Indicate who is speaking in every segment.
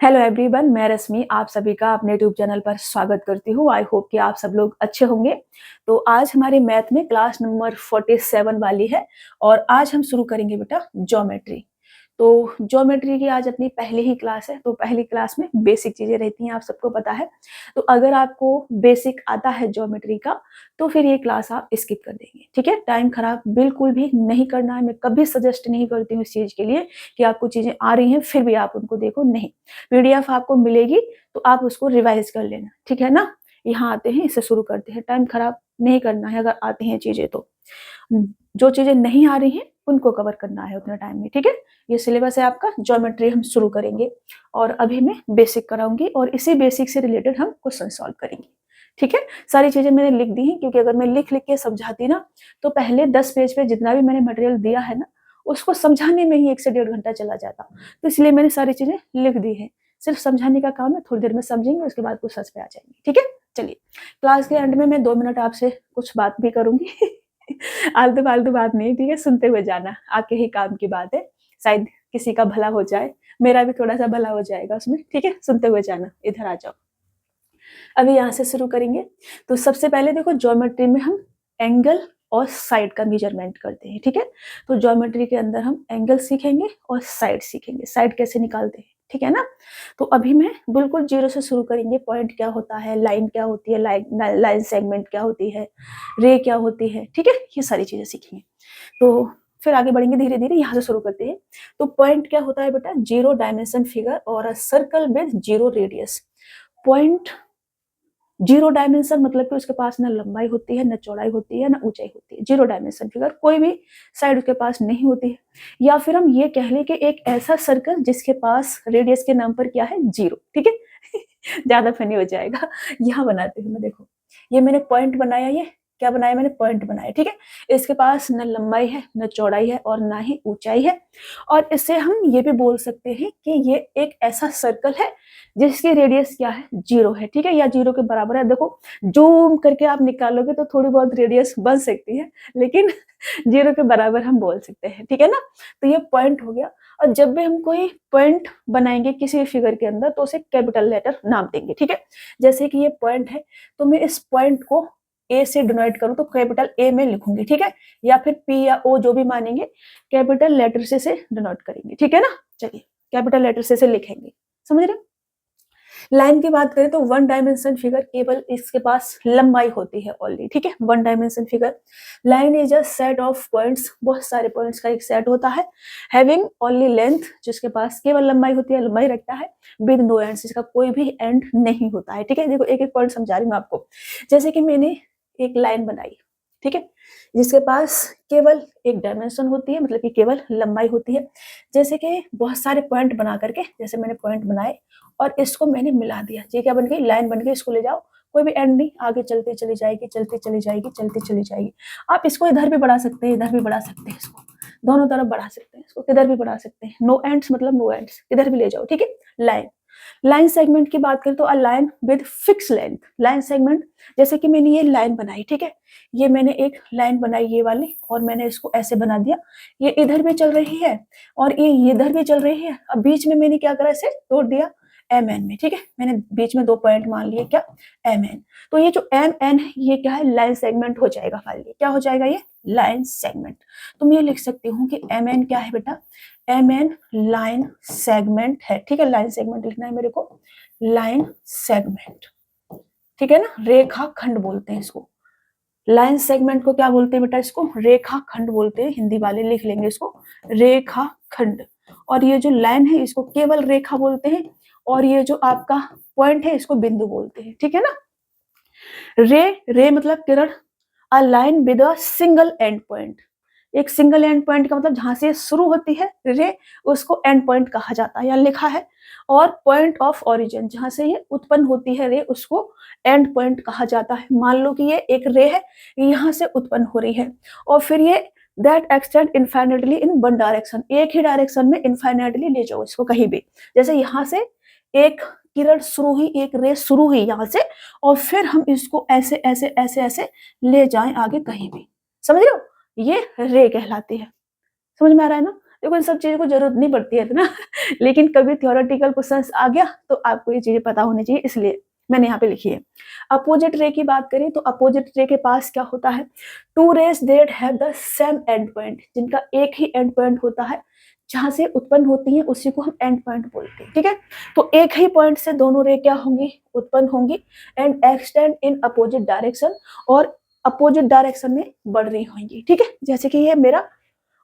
Speaker 1: Hello everyone, मैं रश्मि आप सभी का अपने यूट्यूब चैनल पर स्वागत करती हूँ। आई होप कि आप सब लोग अच्छे होंगे। तो आज हमारे मैथ में क्लास नंबर 47 वाली है और आज हम शुरू करेंगे बेटा ज्योमेट्री। तो ज्योमेट्री की आज अपनी पहली ही क्लास है। तो पहली क्लास में बेसिक चीजें रहती हैं, आप सबको पता है। तो अगर आपको बेसिक आता है ज्योमेट्री का तो फिर ये क्लास आप स्किप कर देंगे, ठीक है। टाइम खराब बिल्कुल भी नहीं करना है। मैं कभी सजेस्ट नहीं करती हूँ इस चीज के लिए कि आपको चीजें आ रही हैं फिर भी आप उनको देखो, नहीं। पीडीएफ आपको मिलेगी तो आप उसको रिवाइज कर लेना, ठीक है ना। यहाँ आते हैं, इसे शुरू करते हैं। टाइम खराब नहीं करना है अगर आती हैं चीजें तो। जो चीजें नहीं आ रही हैं उनको कवर करना है उतने टाइम में, ठीक है। ये सिलेबस है आपका, ज्योमेट्री हम शुरू करेंगे और अभी मैं बेसिक कराऊंगी और इसी बेसिक से रिलेटेड हम क्वेश्चन सॉल्व करेंगे, ठीक है। सारी चीजें मैंने लिख दी हैं क्योंकि अगर मैं लिख लिख के समझाती ना तो पहले 10 पेज पे जितना भी मैंने मटेरियल दिया है ना उसको समझाने में ही 1 से 1.5 घंटा चला जाता। तो इसलिए मैंने सारी चीजें लिख दी है। सिर्फ समझाने का काम है, थोड़ी देर में समझेंगे उसके बाद कुछ सच पे आ जाएंगे, ठीक है। चलिए, क्लास के एंड में मैं 2 मिनट आपसे कुछ बात भी करूंगी आलतू फालतू बात नहीं, ठीक है। सुनते हुए जाना, आपके ही काम की बात है। शायद किसी का भला हो जाए, मेरा भी थोड़ा सा भला हो जाएगा उसमें, ठीक है। सुनते हुए जाना, इधर आ जाओ। अभी यहाँ से शुरू करेंगे। तो सबसे पहले देखो, ज्योमेट्री में हम एंगल और साइड का मेजरमेंट करते हैं, ठीक है। तो ज्योमेट्री के अंदर हम एंगल सीखेंगे और साइड सीखेंगे, साइड कैसे निकालते हैं, ठीक है ना। तो अभी मैं बिल्कुल जीरो से शुरू करेंगे। पॉइंट क्या होता है, लाइन क्या होती है, लाइन सेगमेंट क्या होती है, रे क्या होती है, ठीक है। ये सारी चीजें सीखेंगे तो फिर आगे बढ़ेंगे धीरे धीरे। यहाँ से शुरू करते हैं। तो पॉइंट क्या होता है बेटा, 0 डायमेंशन फिगर और a circle with 0 radius. Point 0 dimension मतलब कि उसके पास ना लंबाई होती है, ना चौड़ाई होती है, ना ऊंचाई होती है। 0 डायमेंशन फिगर, कोई भी साइड उसके पास नहीं होती है। या फिर हम ये कह लें कि एक ऐसा सर्कल जिसके पास रेडियस के नाम पर क्या है, 0, ठीक है ज्यादा फनी हो जाएगा। यहाँ बनाते हैं मैं, देखो ये मैंने पॉइंट बनाया, ये क्या बनाया मैंने, पॉइंट बनाया, ठीक है। इसके पास न लंबाई है, न चौड़ाई है और ना ही ऊंचाई है। और इससे हम ये भी बोल सकते हैं कि ये एक ऐसा सर्कल है जिसकी रेडियस क्या है, 0 है, ठीक है, या 0 के बराबर है। देखो जूम करके आप निकालोगे तो थोड़ी बहुत रेडियस बन सकती है, लेकिन 0 के बराबर हम बोल सकते हैं, ठीक है ना। तो ये पॉइंट हो गया। और जब भी हम कोई पॉइंट बनाएंगे किसी भी फिगर के अंदर तो उसे कैपिटल लेटर नाम देंगे, ठीक है। जैसे कि ये पॉइंट है तो मैं इस पॉइंट को ए से डिनोट करूं तो कैपिटल ए में लिखूंगी, ठीक है। या फिर पी या ओ जो भी मानेंगे, कैपिटल लेटर से डिनोट करेंगे, ठीक है ना। चलिए, कैपिटल लेटर से लिखेंगे, समझ रहे। लाइन की बात करें तो 1 डायमेंशन फिगर केवल इसके पास लंबाई होती है ओनली, ठीक है। 1 dimension figure. Line is a set of points, बहुत सारे पॉइंट्स का एक सेट होता है। हैविंग ओनली लेंथ, जिसके पास केवल लंबाई होती है, लंबाई रखता है। विद नो एंड्स, इसका कोई भी एंड नहीं होता है, ठीक है। देखो एक एक पॉइंट समझा रही हूँ आपको। जैसे कि मैंने एक लाइन बनाई, ठीक है, जिसके पास केवल एक डायमेंशन होती है, मतलब कि केवल लंबाई होती है। जैसे कि बहुत सारे पॉइंट बना करके, जैसे मैंने पॉइंट बनाए और इसको मैंने मिला दिया, ये क्या बन गई, लाइन बन गई। इसको ले जाओ, कोई भी एंड नहीं, आगे चलती चली जाएगी, चलती चली जाएगी, चलती चली जाएगी। आप इसको इधर भी बढ़ा सकते हैं, इधर भी बढ़ा सकते हैं, इसको दोनों तरफ बढ़ा सकते हैं, इसको किधर भी बढ़ा सकते हैं। नो एंड्स मतलब नो एंड्स, किधर भी ले जाओ, ठीक है। लाइन, लाइन सेगमेंट की बात करें तो अ line with fix length. Line segment, जैसे कि मैंने ये लाइन बनाई, ठीक है, ये मैंने एक लाइन बनाई ये वाली और मैंने इसको ऐसे बना दिया। ये इधर भी चल रही है और ये इधर भी चल रही है। अब बीच में मैंने क्या करा, इसे तोड़ दिया एम एन में, ठीक है। मैंने बीच में 2 पॉइंट मान लिए, क्या, एम एन। तो ये जो एम एन है ये क्या है, लाइन सेगमेंट हो जाएगा फाइनली। क्या हो जाएगा ये, लाइन सेगमेंट। तुम ये लिख सकती हूँ कि एम एन क्या है बेटा, एम एन लाइन सेगमेंट है, ठीक है। लाइन सेगमेंट लिखना है मेरे को, लाइन सेगमेंट, ठीक है ना। रेखा खंड बोलते हैं इसको। लाइन सेगमेंट को क्या बोलते हैं बेटा, इसको रेखा खंड बोलते हैं। हिंदी वाले लिख लेंगे इसको रेखा खंड। और ये जो लाइन है इसको केवल रेखा बोलते हैं और ये जो आपका पॉइंट है इसको बिंदु बोलते हैं, ठीक है ना। रे, रे मतलब किरण। A line with a single end point, एक सिंगल एंड पॉइंट का मतलब जहां से शुरू होती है रे उसको एंड पॉइंट कहा जाता है, या लिखा है। और पॉइंट ऑफ ओरिजिन, जहां से ये उत्पन्न होती है रे उसको एंड पॉइंट कहा जाता है। मान लो कि ये एक रे है, यहाँ से उत्पन्न हो रही है और फिर ये that extend infinitely in one direction, एक ही डायरेक्शन में इनफाइनाइटली ले जाओ इसको कहीं भी। जैसे यहाँ से एक किरण शुरू हुई, एक रे शुरू हुई यहाँ से और फिर हम इसको ऐसे ऐसे ऐसे ऐसे ले जाएं आगे कहीं भी, समझ रहे हो, ये रे कहलाती है। समझ में आ रहा है ना। देखो इन सब चीज़ों को ज़रूरत नहीं पड़ती है इतना लेकिन कभी थ्योरेटिकल क्वेश्चंस आ गया तो आपको ये चीज़ें पता होनी चाहिए, इसलिए मैंने यहाँ पे लिखी है। अपोजिट रे की बात करें तो अपोजिट रे के पास क्या होता है, two rays that have the same end point, जिनका एक ही एंड पॉइंट होता है, जहां से उत्पन्न होती है उसी को हम एंड पॉइंट बोलते हैं। ठीक है, तो एक ही पॉइंट से दोनों रे क्या होंगी, उत्पन्न होंगी and extend in opposite direction, और अपोजिट डायरेक्शन में बढ़ रही होंगी। ठीक है, जैसे कि ये मेरा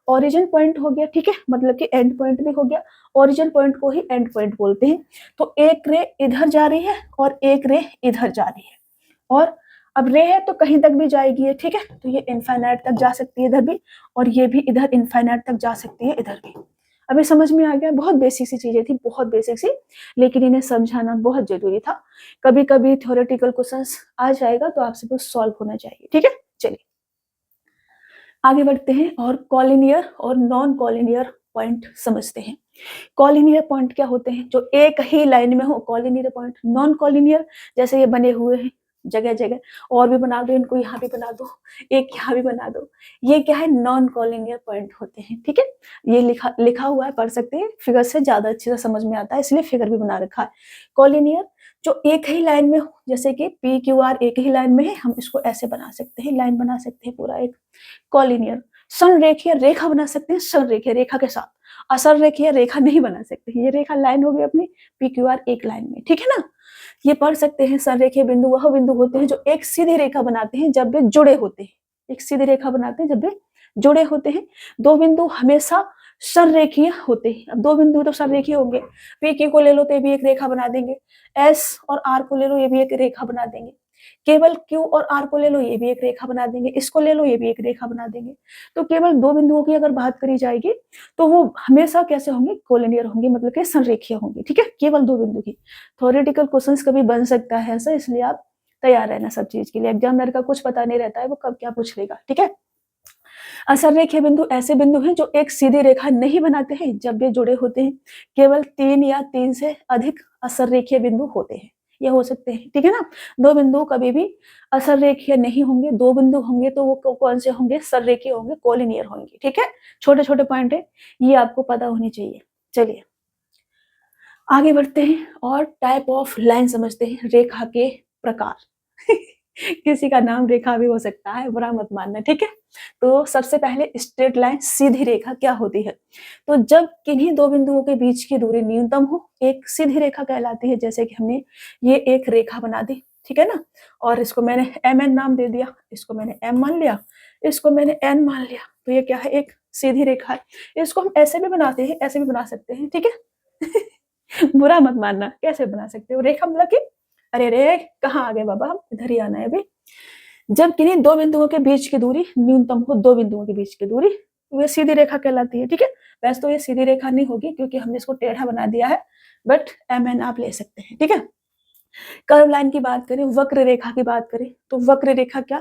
Speaker 1: ओरिजिन पॉइंट हो गया। ठीक है, मतलब कि एंड पॉइंट भी हो गया, ओरिजिन पॉइंट को ही एंड पॉइंट बोलते हैं। तो एक रे इधर जा रही है और एक रे इधर जा रही है, और अब रे है तो कहीं तक भी जाएगी है। ठीक है, तो ये इनफाइनाइट तक जा सकती है इधर भी, और ये भी इधर इनफाइनाइट तक जा सकती है इधर भी। अभी समझ में आ गया, बहुत बेसिक सी चीजें थी, बहुत बेसिक सी, लेकिन इन्हें समझाना बहुत जरूरी था। कभी कभी थ्योरेटिकल क्वेश्चंस आ जाएगा तो आपसे कुछ सॉल्व होना चाहिए। ठीक है, चलिए आगे बढ़ते हैं और कॉलिनियर और नॉन कॉलिनियर पॉइंट समझते हैं। कॉलिनियर पॉइंट क्या होते हैं, जो एक ही लाइन में हो, कॉलिनियर पॉइंट। नॉन कॉलिनियर जैसे ये बने हुए हैं जगह जगह, और भी बना दो, इनको यहाँ भी बना दो, एक यहाँ भी बना दो, ये क्या है, नॉन कॉलिनियर पॉइंट होते हैं। ठीक है, ये लिखा हुआ है, पढ़ सकते हैं, फिगर से ज्यादा अच्छे से समझ में आता है, इसलिए फिगर भी बना रखा है। कॉलिनियर जो एक ही लाइन में हो, जैसे कि पी क्यू आर एक ही लाइन में है, हम इसको ऐसे बना सकते हैं, लाइन बना सकते हैं पूरा एक कॉलिनियर। संरेखीय रेखा बना सकते हैं, संरेखीय रेखा के साथ। असंरेखीय रेखा नहीं बना सकते, ये रेखा लाइन हो गई अपनी पी क्यू आर एक लाइन में। ठीक है ना, ये पढ़ सकते हैं। संरेखीय बिंदु वह बिंदु होते हैं जो एक सीधी रेखा बनाते हैं जब वे जुड़े होते हैं, एक सीधी रेखा बनाते हैं जब वे जुड़े होते हैं। दो बिंदु हमेशा संरेखीय होते हैं। अब दो बिंदु तो संरेखीय होंगे, पी क्यू को ले लो तो ये भी एक रेखा बना देंगे, एस और आर को ले लो ये भी एक रेखा बना देंगे, केवल Q और R को ले लो ये भी एक रेखा बना देंगे, इसको ले लो ये भी एक रेखा बना देंगे। तो केवल दो बिंदुओं की अगर बात करी जाएगी तो वो हमेशा कैसे होंगे, कोलिनियर होंगे, मतलब कि संरेखीय होंगे। ठीक है, केवल दो बिंदु की। थ्योरेटिकल क्वेश्चंस कभी बन सकता है ऐसा, इसलिए आप तैयार रहना सब चीज के लिए। एग्जामिनर का कुछ पता नहीं रहता है, वो कब क्या पूछ लेगा। ठीक है, असंरेखीय बिंदु ऐसे बिंदु हैं जो एक सीधी रेखा नहीं बनाते हैं जब वे जुड़े होते हैं। केवल तीन या तीन से अधिक असंरेखीय बिंदु होते हैं, ये हो सकते हैं। ठीक है ना, दो बिंदु कभी भी असंरेखीय नहीं होंगे, दो बिंदु होंगे तो वो कौन से होंगे, संरेखीय होंगे, कोलिनियर होंगे। ठीक है, छोटे छोटे पॉइंट है, ये आपको पता होनी चाहिए। चलिए आगे बढ़ते हैं और टाइप ऑफ लाइन समझते हैं, रेखा के प्रकार किसी का नाम रेखा भी हो सकता है, बुरा मत मानना। ठीक है, तो सबसे पहले स्ट्रेट लाइन, सीधी रेखा क्या होती है, तो जब किन्हीं दो बिंदुओं के बीच की दूरी न्यूनतम हो, एक सीधी रेखा कहलाती है। जैसे कि हमने ये एक रेखा बना दी, ठीक है ना, और इसको मैंने एम एन नाम दे दिया, इसको मैंने एम मान लिया, इसको मैंने एन मान लिया, तो ये क्या है, एक सीधी रेखा है। इसको हम ऐसे भी बनाते हैं, ऐसे भी बना सकते हैं। ठीक है बुरा मत मानना, कैसे बना सकते हो रेखा, मतलब कि अरे रे कहाँ आ गए बाबा, हम इधर ही आना है अभी। जब किन्हीं दो बिंदुओं के बीच की दूरी न्यूनतम हो, दो बिंदुओं के बीच की दूरी, वे सीधी रेखा कहलाती है। ठीक है, वैसे तो ये सीधी रेखा नहीं होगी क्योंकि हमने इसको टेढ़ा बना दिया है, बट एम एन आप ले सकते हैं। ठीक है, कर्व लाइन की बात करें, वक्र रेखा की बात करें, तो वक्र रेखा क्या,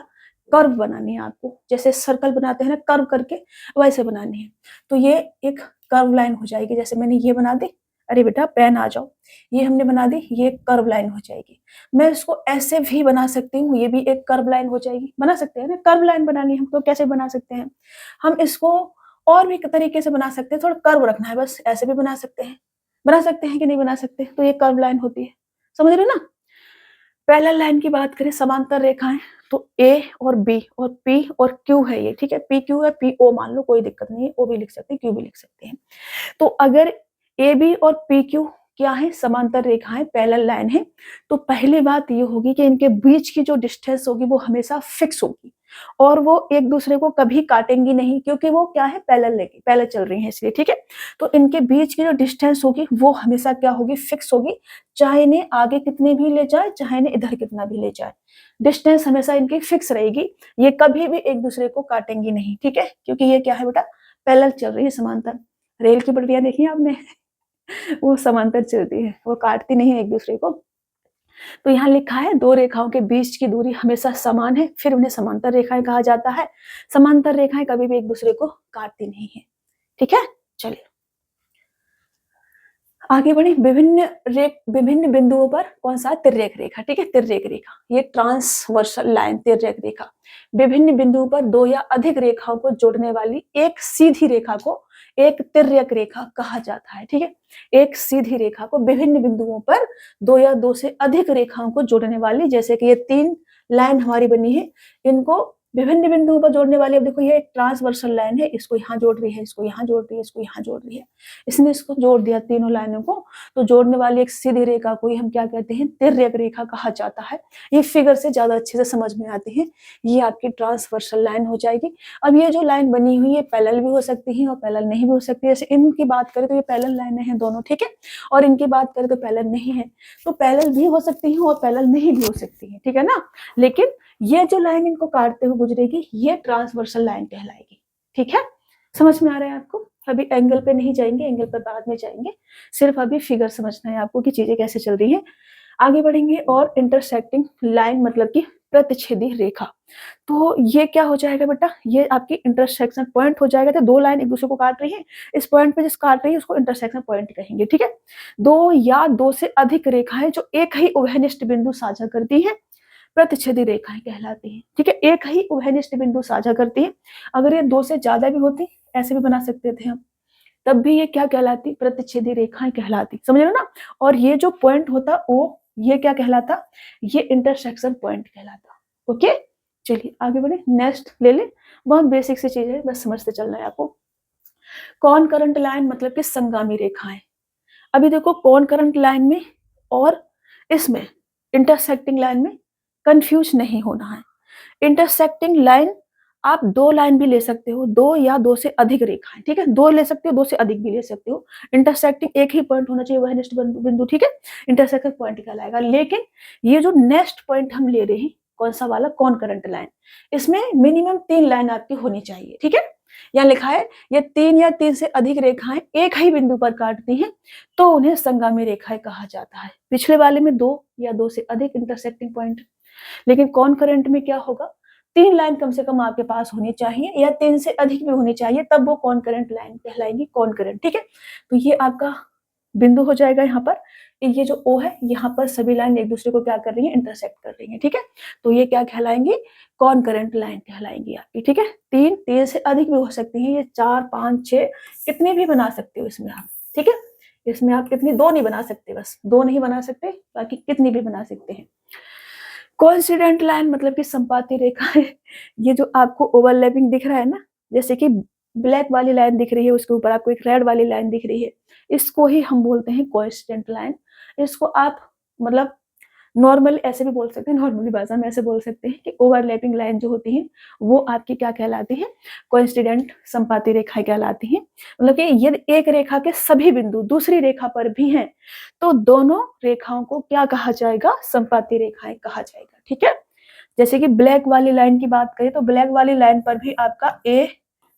Speaker 1: कर्व बनानी है आपको, जैसे सर्कल बनाते हैं ना कर्व करके, वैसे बनानी है। तो ये एक कर्व लाइन हो जाएगी, जैसे मैंने ये बना दी, अरे बेटा पेन आ जाओ, ये हमने बना दी, ये कर्व लाइन हो जाएगी। मैं इसको ऐसे भी बना सकती हूँ, ये भी एक कर्व लाइन हो जाएगी, बना सकते हैं ना। कर्व लाइन बनानी है हमको, कैसे बना सकते हैं हम इसको, और भी तरीके से बना सकते हैं, थोड़ा कर्व रखना है बस, ऐसे भी बना सकते हैं। बना सकते हैं कि नहीं बना सकते, तो ये कर्व लाइन होती है, समझ रहे ना। पैरेलल लाइन की बात करें, समांतर रेखाएं, तो ए और बी और पी और क्यू है ये। ठीक है, पी क्यू है, पी ओ मान लो, कोई दिक्कत नहीं है, ओ भी लिख सकते हैं, क्यू भी लिख सकते हैं। तो अगर ए बी और पी क्यू क्या है, समांतर रेखाएं, पैरेलल लाइन है, तो पहली बात ये होगी कि इनके बीच की जो डिस्टेंस होगी वो हमेशा फिक्स होगी, और वो एक दूसरे को कभी काटेंगी नहीं, क्योंकि वो क्या है, पैरेलल चल रही है इसलिए। ठीक है, तो इनके बीच की जो डिस्टेंस होगी वो हमेशा क्या होगी, फिक्स होगी, चाहे इन्हें आगे कितने भी ले जाए, चाहे इन्हें इधर कितना भी ले जाए, डिस्टेंस हमेशा इनकी फिक्स रहेगी, ये कभी भी एक दूसरे को काटेंगी नहीं। ठीक है, क्योंकि ये क्या है बेटा, पैरेलल चल रही है, समांतर। रेल की पटरियां देखी आपने वो समांतर चलती है, वो काटती नहीं है एक दूसरे को। तो यहाँ लिखा है दो रेखाओं के बीच की दूरी हमेशा समान है, फिर उन्हें समांतर रेखाएं कहा जाता है। समांतर रेखाएं कभी भी एक दूसरे को काटती नहीं है। ठीक है, चलिए आगे बढ़े। विभिन्न बिंदुओं पर कौन सा, तिर्यक रेखा। ठीक है, तिर्यक रेखा, ये ट्रांसवर्सल लाइन, तिर्यक रेखा, विभिन्न बिंदुओं पर दो या अधिक रेखाओं को जोड़ने वाली एक सीधी रेखा को एक तिर्यक रेखा कहा जाता है। ठीक है, एक सीधी रेखा को विभिन्न बिंदुओं पर दो या दो से अधिक रेखाओं को जोड़ने वाली, जैसे कि ये 3 लाइन हमारी बनी है, इनको विभिन्न बिंदुओं पर जोड़ने वाली। अब देखो ये एक ट्रांसवर्सल लाइन है, इसको यहाँ जोड़ रही है, इसको यहाँ जोड़ रही है, इसको यहाँ जोड़ रही है, इसने इसको जोड़ दिया तीनों लाइनों को, तो जोड़ने वाली एक सीधी रेखा को ही हम क्या कहते हैं, तिर्यक रेखा कहा जाता है। ये फिगर से ज्यादा अच्छे से समझ में आती है। ये आपकी ट्रांसवर्सल लाइन हो जाएगी। अब ये जो लाइन बनी हुई है पैरेलल भी हो सकती है और पैरेलल नहीं भी हो सकती है। जैसे इनकी बात करें तो ये पैरेलल लाइनें हैं दोनों, ठीक है, और इनकी बात करें तो पैरेलल नहीं है, तो पैरेलल भी हो सकती है और पैरेलल नहीं भी हो सकती है, ठीक है ना। लेकिन ये जो लाइन इनको काटते हुए गुजरेगी ये ट्रांसवर्सल लाइन कहलाएगी। ठीक है, समझ में आ रहा है आपको। अभी एंगल पे नहीं जाएंगे, एंगल पर बाद में जाएंगे, सिर्फ अभी फिगर समझना है आपको कि चीजें कैसे चल रही हैं। आगे बढ़ेंगे। और इंटरसेक्टिंग लाइन मतलब कि प्रतिच्छेदी रेखा, तो ये क्या हो जाएगा बेटा, ये आपकी इंटरसेक्शन पॉइंट हो जाएगा। तो दो लाइन एक दूसरे को काट रही है, इस पॉइंट पे जिस काट रही है उसको इंटरसेक्शन पॉइंट कहेंगे। ठीक है, दो या दो से अधिक रेखाएं जो एक ही उभयनिष्ठ बिंदु साझा करती हैं प्रतिच्छेदी रेखाएं कहलाती हैं। ठीक है, एक ही उभयनिष्ठ बिंदु साझा करती है। अगर ये दो से ज्यादा भी होती, ऐसे भी बना सकते थे हम, तब भी ये क्या कहलाती, प्रतिच्छेदी रेखाएं कहलाती। समझ रहे हो ना। और ये जो पॉइंट होता वो ये क्या कहलाता, ये इंटरसेक्शन पॉइंट कहलाता। ओके, चलिए आगे बढ़े, नेक्स्ट ले ले। बहुत बेसिक सी चीज है, बस समझते चलना है आपको। कॉन करंट लाइन मतलब कि संगामी रेखाएं। अभी देखो कॉन करंट लाइन में और इसमें इंटरसेक्टिंग लाइन में कंफ्यूज नहीं होना है। इंटरसेक्टिंग लाइन आप दो लाइन भी ले सकते हो, दो या दो से अधिक रेखाएं, ठीक है, दो ले सकते हो, दो से अधिक भी ले सकते हो। इंटरसेक्टिंग एक ही पॉइंट होना चाहिए, वह नेक्स्ट बिंदु, ठीक है, इंटरसेक्टिंग पॉइंट कहलाएगा। लेकिन ये जो नेक्स्ट पॉइंट हम ले रहे हैं, कौन सा वाला, कॉन करंट लाइन, इसमें मिनिमम 3 लाइन आपकी होनी चाहिए। ठीक है, यहाँ लिखा है ये 3 या 3 से अधिक रेखाएं एक ही बिंदु पर काटती हैं तो उन्हें संगामी रेखाएं कहा जाता है। पिछले वाले में 2 या 2 से अधिक इंटरसेक्टिंग पॉइंट, लेकिन कॉन करंट में क्या होगा, 3 लाइन कम से कम आपके पास होनी चाहिए या 3 से अधिक भी होनी चाहिए, तब वो कॉन करंट लाइन कहलाएगी, कॉन करंट। ठीक है, तो ये आपका बिंदु हो जाएगा यहाँ पर। ये जो O है, यहाँ पर सभी लाइन एक दूसरे को क्या कर रही है, इंटरसेक्ट कर रही है। ठीक है, तो ये क्या कहलाएंगी, कॉन करंट लाइन कहलाएंगी आपकी। ठीक है, 3 से अधिक भी हो सकती है, ये 4, 5, 6 कितने भी बना सकते हो इसमें आप। ठीक है, इसमें आप कितनी, 2 नहीं बना सकते, बस 2 नहीं बना सकते, बाकी कितनी भी बना सकते हैं। कोइंसिडेंट लाइन मतलब कि संपाती रेखा है। ये जो आपको ओवरलैपिंग दिख रहा है ना, जैसे कि ब्लैक वाली लाइन दिख रही है, उसके ऊपर आपको एक रेड वाली लाइन दिख रही है, इसको ही हम बोलते हैं कोइंसिडेंट लाइन। इसको आप मतलब नॉर्मल ऐसे भी बोल सकते हैं, नॉर्मली भाषा में ऐसे बोल सकते हैं कि ओवरलैपिंग लाइन जो होती है वो आपकी क्या कहलाती है, कोइंसिडेंट संपाती रेखाएं कहलाती हैं। मतलब कि यदि एक रेखा के सभी बिंदु दूसरी रेखा पर भी हैं तो दोनों रेखाओं को क्या कहा जाएगा, संपाती रेखाएं कहा जाएगा। ठीक है, जैसे कि ब्लैक वाली लाइन की बात करें तो ब्लैक वाली लाइन पर भी आपका ए,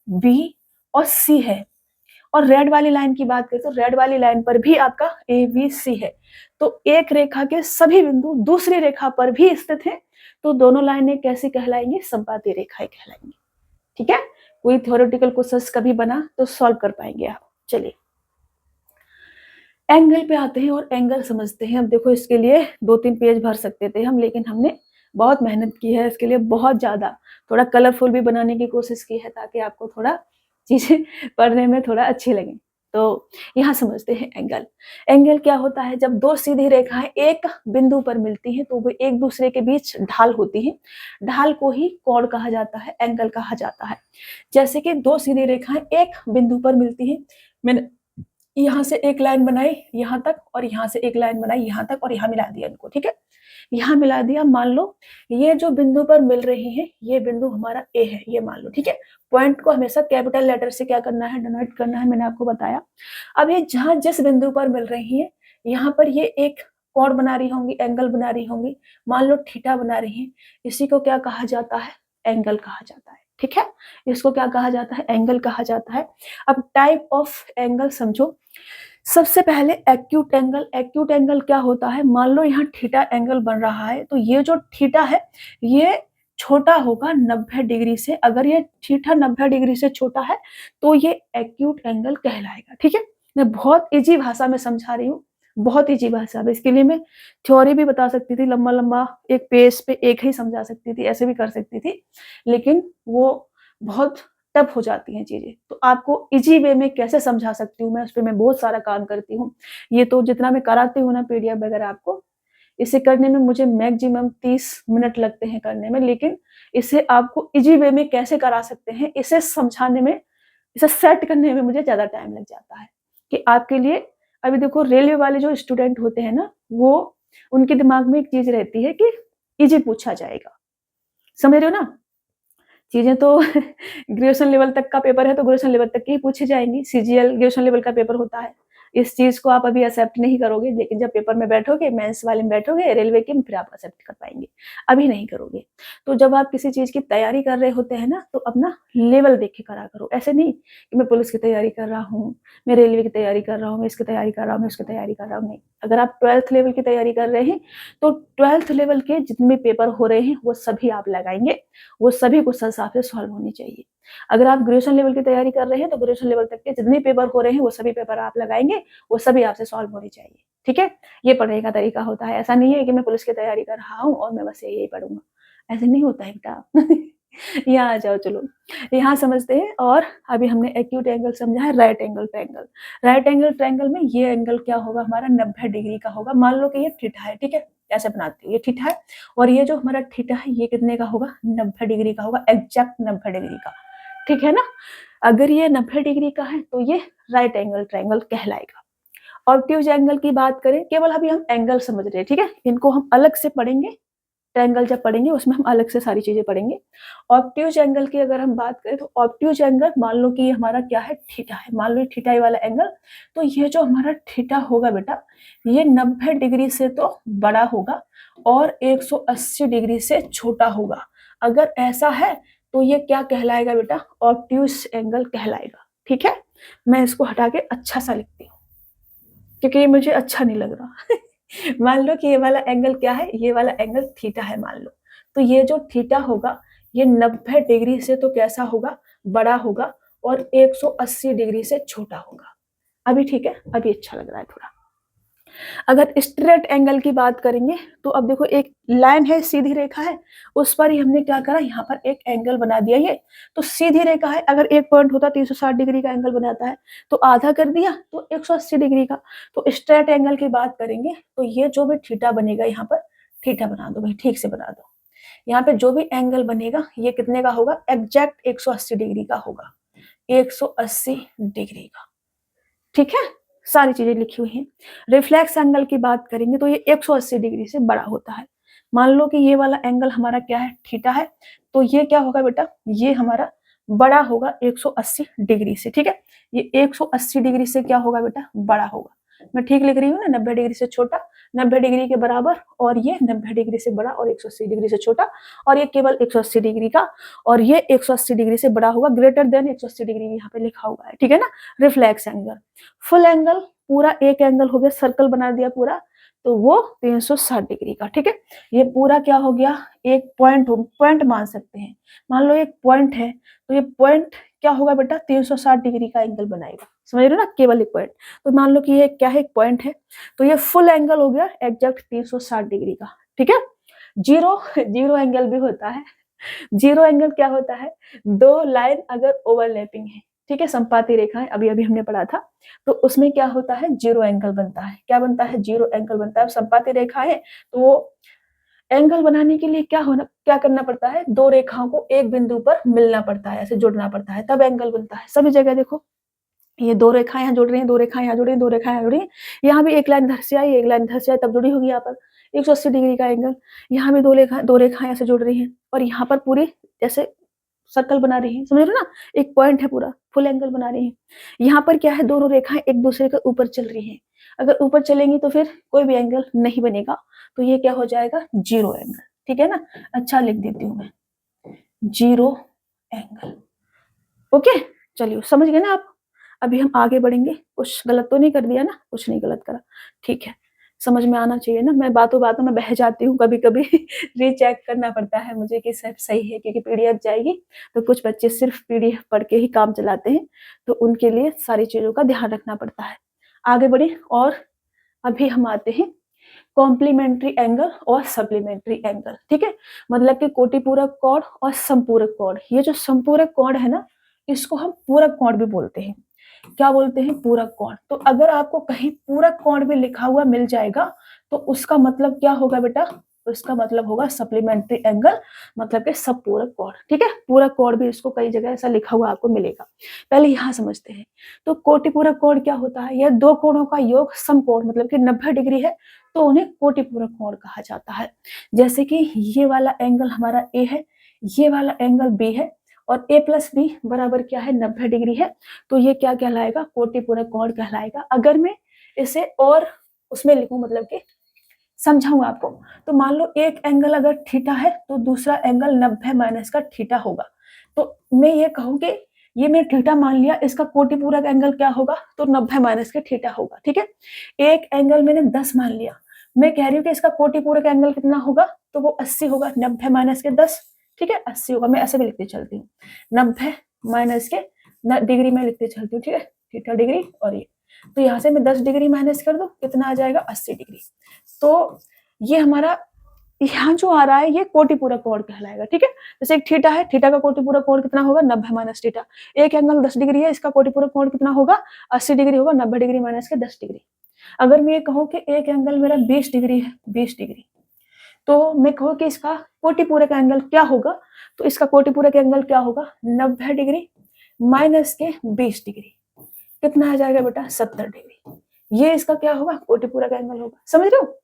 Speaker 1: बी और सी है, और रेड वाली लाइन की बात करें तो रेड वाली लाइन पर भी आपका ए, बी, सी है। तो एक रेखा के सभी बिंदु दूसरी रेखा पर भी स्थित हैं तो दोनों लाइनें कैसी कहलाएंगी, संपाती रेखाएं कहलाएंगी। ठीक है, कोई थ्योरेटिकल क्वेश्चन कभी बना तो सॉल्व कर पाएंगे आप। चलिए एंगल पे आते हैं और एंगल समझते हैं। अब देखो इसके लिए 2-3 पेज भर सकते थे हम, लेकिन हमने बहुत मेहनत की है इसके लिए, बहुत ज्यादा, थोड़ा कलरफुल भी बनाने की कोशिश की है ताकि आपको थोड़ा चीजें पढ़ने में थोड़ा अच्छी लगे। तो यहाँ समझते हैं एंगल। एंगल क्या होता है, जब दो सीधी रेखाएं एक बिंदु पर मिलती हैं तो वो एक दूसरे के बीच ढाल होती है, ढाल को ही कोण कहा जाता है, एंगल कहा जाता है। जैसे कि दो सीधी रेखाएं एक बिंदु पर मिलती हैं, मैंने यहाँ से एक लाइन बनाई यहाँ तक और यहाँ से एक लाइन बनाई यहाँ तक और यहाँ मिला दिया इनको। ठीक है, यहाँ मिला दिया, मान लो ये जो बिंदु पर मिल रही है ये बिंदु हमारा ए है, ये मान लो। ठीक है, पॉइंट को हमेशा कैपिटल लेटर से क्या करना है, डिनोट करना है, मैंने आपको बताया। अब ये जहाँ जिस बिंदु पर मिल रही है यहाँ पर ये एक कोण बना रही होंगी, एंगल बना रही होंगी, मान लो थीटा बना रही है, इसी को क्या कहा जाता है, एंगल कहा जाता है। ठीक है, इसको क्या कहा जाता है, एंगल कहा जाता है। अब टाइप ऑफ एंगल समझो। सबसे पहले एक्यूट एंगल। एक्यूट एंगल क्या होता है, मान लो यहाँ थीटा एंगल बन रहा है तो ये जो थीटा है ये छोटा होगा 90 डिग्री से। अगर ये थीटा 90 डिग्री से छोटा है तो ये एक्यूट एंगल कहलाएगा। ठीक है, मैं बहुत इजी भाषा में समझा रही हूँ, बहुत इजी भाषा में। इसके लिए मैं थ्योरी भी बता सकती थी, लंबा लंबा एक पेज पे एक ही समझा सकती थी, ऐसे भी कर सकती थी, लेकिन वो बहुत टफ हो जाती हैं चीजें। तो आपको इजी वे में कैसे समझा सकती हूँ मैं, उस पर मैं बहुत सारा काम करती हूँ। ये तो जितना मैं कराती हूँ ना पीडीएफ वगैरह आपको, इसे करने में मुझे मैक्सिमम 30 मिनट लगते हैं करने में, लेकिन इसे आपको इजी वे में कैसे करा सकते हैं, इसे समझाने में, इसे सेट करने में मुझे ज़्यादा टाइम लग जाता है कि आपके लिए। अभी देखो रेलवे वाले जो स्टूडेंट होते हैं ना, वो उनके दिमाग में एक चीज़ रहती है कि इजी पूछा जाएगा, समझ रहे हो ना? चीज़ें तो ग्रेजुएशन लेवल तक का पेपर है तो ग्रेजुएशन लेवल तक की ही पूछी जाएँगी, सीजीएल ग्रेजुएशन लेवल का पेपर होता है। इस चीज़ को आप अभी एक्सेप्ट नहीं करोगे, लेकिन जब पेपर में बैठोगे, मेंस वाले में बैठोगे रेलवे के में, फिर आप एक्सेप्ट कर पाएँगे, अभी नहीं करोगे। तो जब आप किसी चीज़ की तैयारी कर रहे होते हैं ना, तो अपना लेवल देख के करा करो। ऐसे नहीं कि मैं पुलिस की तैयारी कर रहा हूँ, मैं रेलवे की तैयारी कर रहा हूँ, मैं इसकी तैयारी कर रहा हूँ, मैं उसकी तैयारी कर रहा हूँ, नहीं। अगर आप 12th लेवल की तैयारी कर रहे हैं, तो 12th लेवल के जितने भी पेपर हो रहे हैं, वो सभी आप लगाएँगे, वो सभी क्वेश्चन आपसे सॉल्व होने चाहिए। अगर आप ग्रेजुएशन लेवल की तैयारी कर रहे हैं, तो ग्रेजुएशन लेवल तक के जितने पेपर हो रहे हैं, वो सभी पेपर आप लगाएँगे, वो सभी आपसे सॉल्व होने चाहिए, ठीक है? ये पढ़ने का तरीका होता है। ऐसा नहीं है कि मैं पुलिस की तैयारी कर रहा हूँ और मैं बस यही पढ़ूँगा, ऐसे नहीं होता है बेटा। यहाँ आ जाओ चलो, यहाँ समझते हैं। और अभी हमने एक्यूट एंगल समझा है, right angle triangle. Right angle triangle में ये एंगल क्या होगा हमारा, 90 डिग्री का होगा। मान लो कि ये थीटा है, ठीक है? ऐसे बनाते हैं, ये थीटा है और ये जो हमारा थीटा है ये कितने का होगा, 90 डिग्री का होगा, एग्जैक्ट 90 डिग्री का, ठीक है ना? अगर ये 90 डिग्री का है तो ये राइट एंगल ट्रायंगल कहलाएगा। ऑब्ट्यूज एंगल की बात करें, केवल अभी हम एंगल समझ रहे हैं, ठीक है? इनको हम अलग से पढ़ेंगे, ट्रायंगल जब पढ़ेंगे उसमें हम अलग से सारी चीजें पढ़ेंगे। ऑब्ट्यूज एंगल की अगर हम बात करें, तो ऑब्ट्यूज एंगल मान लो कि ये हमारा क्या है, थीटा है, मान लो थीटा ये वाला एंगल। तो ये जो हमारा थीटा होगा बेटा, ये 90 डिग्री से तो बड़ा होगा और 180 डिग्री से छोटा होगा। अगर ऐसा है तो ये क्या कहलाएगा बेटा, ऑब्ट्यूज एंगल कहलाएगा, ठीक है? मैं इसको हटा के अच्छा सा लिखती हूँ क्योंकि ये मुझे अच्छा नहीं लग रहा। मान लो कि ये वाला एंगल क्या है, ये वाला एंगल थीटा है मान लो। तो ये जो थीटा होगा, ये 90 डिग्री से तो कैसा होगा, बड़ा होगा और 180 डिग्री से छोटा होगा। अभी ठीक है, अभी अच्छा लग रहा है थोड़ा। अगर स्ट्रेट एंगल की बात करेंगे, तो अब देखो एक लाइन है, सीधी रेखा है, उस पर ही हमने क्या करा, यहाँ पर एक एंगल बना दिया। ये तो सीधी रेखा है, अगर एक पॉइंट होता 360 डिग्री का एंगल बनाता है, तो आधा कर दिया तो 180 डिग्री का। तो स्ट्रेट एंगल की बात करेंगे, तो ये जो भी थीटा बनेगा, यहाँ पर थीटा बना दो भाई, ठीक से बना दो। यहाँ पे जो भी एंगल बनेगा ये कितने का होगा, एग्जैक्ट 180 डिग्री का होगा, 180 डिग्री का, ठीक है? सारी चीजें लिखी हुई हैं। रिफ्लेक्स एंगल की बात करेंगे, तो ये 180 डिग्री से बड़ा होता है। मान लो कि ये वाला एंगल हमारा क्या है, थीटा है, तो ये क्या होगा बेटा, ये हमारा बड़ा होगा 180 डिग्री से, ठीक है? ये 180 डिग्री से क्या होगा बेटा, बड़ा होगा। मैं ठीक लिख रही हूँ ना, 90 डिग्री से छोटा, 90 डिग्री के बराबर, और ये 90 डिग्री से बड़ा और 180 डिग्री से छोटा, और ये केवल 180 डिग्री का, और ये 180 डिग्री से बड़ा होगा, ग्रेटर देन 180 डिग्री यहाँ पे लिखा हुआ है, ठीक है ना? Reflex angle. फुल एंगल, पूरा एक एंगल हो गया, सर्कल बना दिया पूरा, तो वो 360 डिग्री का, ठीक है? ये पूरा क्या हो गया, एक पॉइंट मान सकते हैं। मान लो एक पॉइंट है, तो ये पॉइंट क्या होगा बेटा, 360 डिग्री का एंगल बनाएगा, समझ रहे हो ना? केवल एक पॉइंट। तो मान लो कि ये क्या है, एक पॉइंट है, तो ये फुल एंगल हो गया एग्जैक्ट 360 डिग्री का, ठीक है? जीरो जीरो एंगल भी होता है। जीरो एंगल क्या होता है, दो लाइन अगर ओवरलैपिंग है, ठीक है, संपाती रेखाएं, अभी अभी हमने पढ़ा था, तो उसमें क्या होता है, जीरो एंगल बनता है। क्या बनता है, जीरो एंगल बनता है। संपाती रेखा है तो वो एंगल बनाने के लिए क्या करना पड़ता है, दो रेखाओं को एक बिंदु पर मिलना पड़ता है, ऐसे जोड़ना पड़ता है, तब एंगल बनता है। सभी जगह देखो, ये दो रेखाएं यहाँ जुड़ रही हैं, दो रेखाएं यहाँ जुड़ रही हैं, दो रेखाएं यहाँ जुड़ रही हैं, यहाँ भी एक लाइन इधर से आई, एक लाइन इधर से आई, तब जुड़ी होगी यहाँ पर 180 डिग्री का एंगल। यहाँ भी दो रेखाएं ऐसे जुड़ रही हैं, और यहाँ पर पूरी जैसे सर्कल बना रही है, समझ रहे हो ना? एक पॉइंट है, पूरा फुल एंगल बना रही है। यहाँ पर क्या है, दोनों रेखाएं एक दूसरे के ऊपर चल रही हैं। अगर ऊपर चलेंगी तो फिर कोई भी एंगल नहीं बनेगा, तो ये क्या हो जाएगा, जीरो एंगल, ठीक है ना? अच्छा लिख देती हूँ मैं, जीरो एंगल। ओके, चलिए समझ गए ना आप? अभी हम आगे बढ़ेंगे। कुछ गलत तो नहीं कर दिया ना? कुछ नहीं गलत करा, ठीक है? समझ में आना चाहिए ना, मैं बातों बातों में बह जाती हूँ कभी कभी। रीचेक करना पड़ता है मुझे कि सब सही है, क्योंकि पीडीएफ जाएगी तो कुछ बच्चे सिर्फ पीडीएफ पढ़ के ही काम चलाते हैं, तो उनके लिए सारी चीजों का ध्यान रखना पड़ता है। आगे बढ़े, और अभी हम आते हैं कॉम्प्लीमेंट्री एंगल और सप्लीमेंट्री एंगल, ठीक है? मतलब कि कोटि पूरक कोण और संपूरक कोण। ये जो संपूरक कोण है ना, इसको हम पूरक कोण भी बोलते हैं। क्या बोलते हैं? पूरक कोण। तो अगर आपको कहीं पूरक कोण भी लिखा हुआ मिल जाएगा तो उसका मतलब क्या होगा बेटा? उसका मतलब होगा सप्लीमेंट्री एंगल, मतलब कि समपूरक कोण। ठीक है, पूरक कोण भी इसको कई जगह ऐसा लिखा हुआ आपको मिलेगा। पहले यहाँ समझते हैं। तो कोटिपूरक कोण क्या होता है? यह दो कोणों का योग समकोण मतलब कि 90 डिग्री है तो उन्हें कोटिपूरक कोण कहा जाता है। जैसे कि ये वाला एंगल हमारा ए है, ये वाला एंगल बी है और a प्लस बी बराबर क्या है? 90 डिग्री है। तो ये क्या कहलाएगा? कोटिपूरक कोण कहलाएगा। अगर मैं इसे और उसमें लिखूं, मतलब कि समझाऊं आपको, तो मान लो एक एंगल अगर थीटा है तो दूसरा एंगल 90 माइनस का थीटा होगा। तो मैं ये कहूं कि ये मैं थीटा मान लिया, इसका कोटिपूरक एंगल क्या होगा? तो 90 माइनस के थीटा होगा। ठीक है, एक एंगल मैंने 10 मान लिया, मैं कह रही हूँ कि इसका कोटिपूरक एंगल कितना होगा? तो वो 80 होगा। 90 माइनस के 10, ठीक है, 80 होगा। मैं ऐसे भी लिखते चलती हूँ, 90 माइनस के डिग्री में लिखते चलती हूँ। ठीक है, थीटा डिग्री और ये, तो यहाँ से मैं 10 डिग्री माइनस कर दूं, कितना आ जाएगा? 80 डिग्री। तो ये हमारा यहाँ जो आ रहा है ये कोटिपूरक कोण कहलाएगा। ठीक है, जैसे एक थीटा है, थीटा का कोटिपूरक कोण कितना होगा? 90 माइनस थीटा। एक एंगल 10 डिग्री है, इसका कोटिपूरक कोण कितना होगा? 80 डिग्री होगा। 90 डिग्री माइनस के 10 डिग्री। अगर मैं ये कहूँ कि एक एंगल मेरा 20 डिग्री है, 20 डिग्री, तो मैं कहूँ कि इसका कोटिपूरक एंगल क्या होगा? तो इसका कोटिपूरक एंगल क्या होगा? 90 डिग्री माइनस के 20 डिग्री, कितना आ जाएगा बेटा? 70 डिग्री। ये इसका क्या होगा? कोटिपूरक एंगल होगा। समझ रहे हो?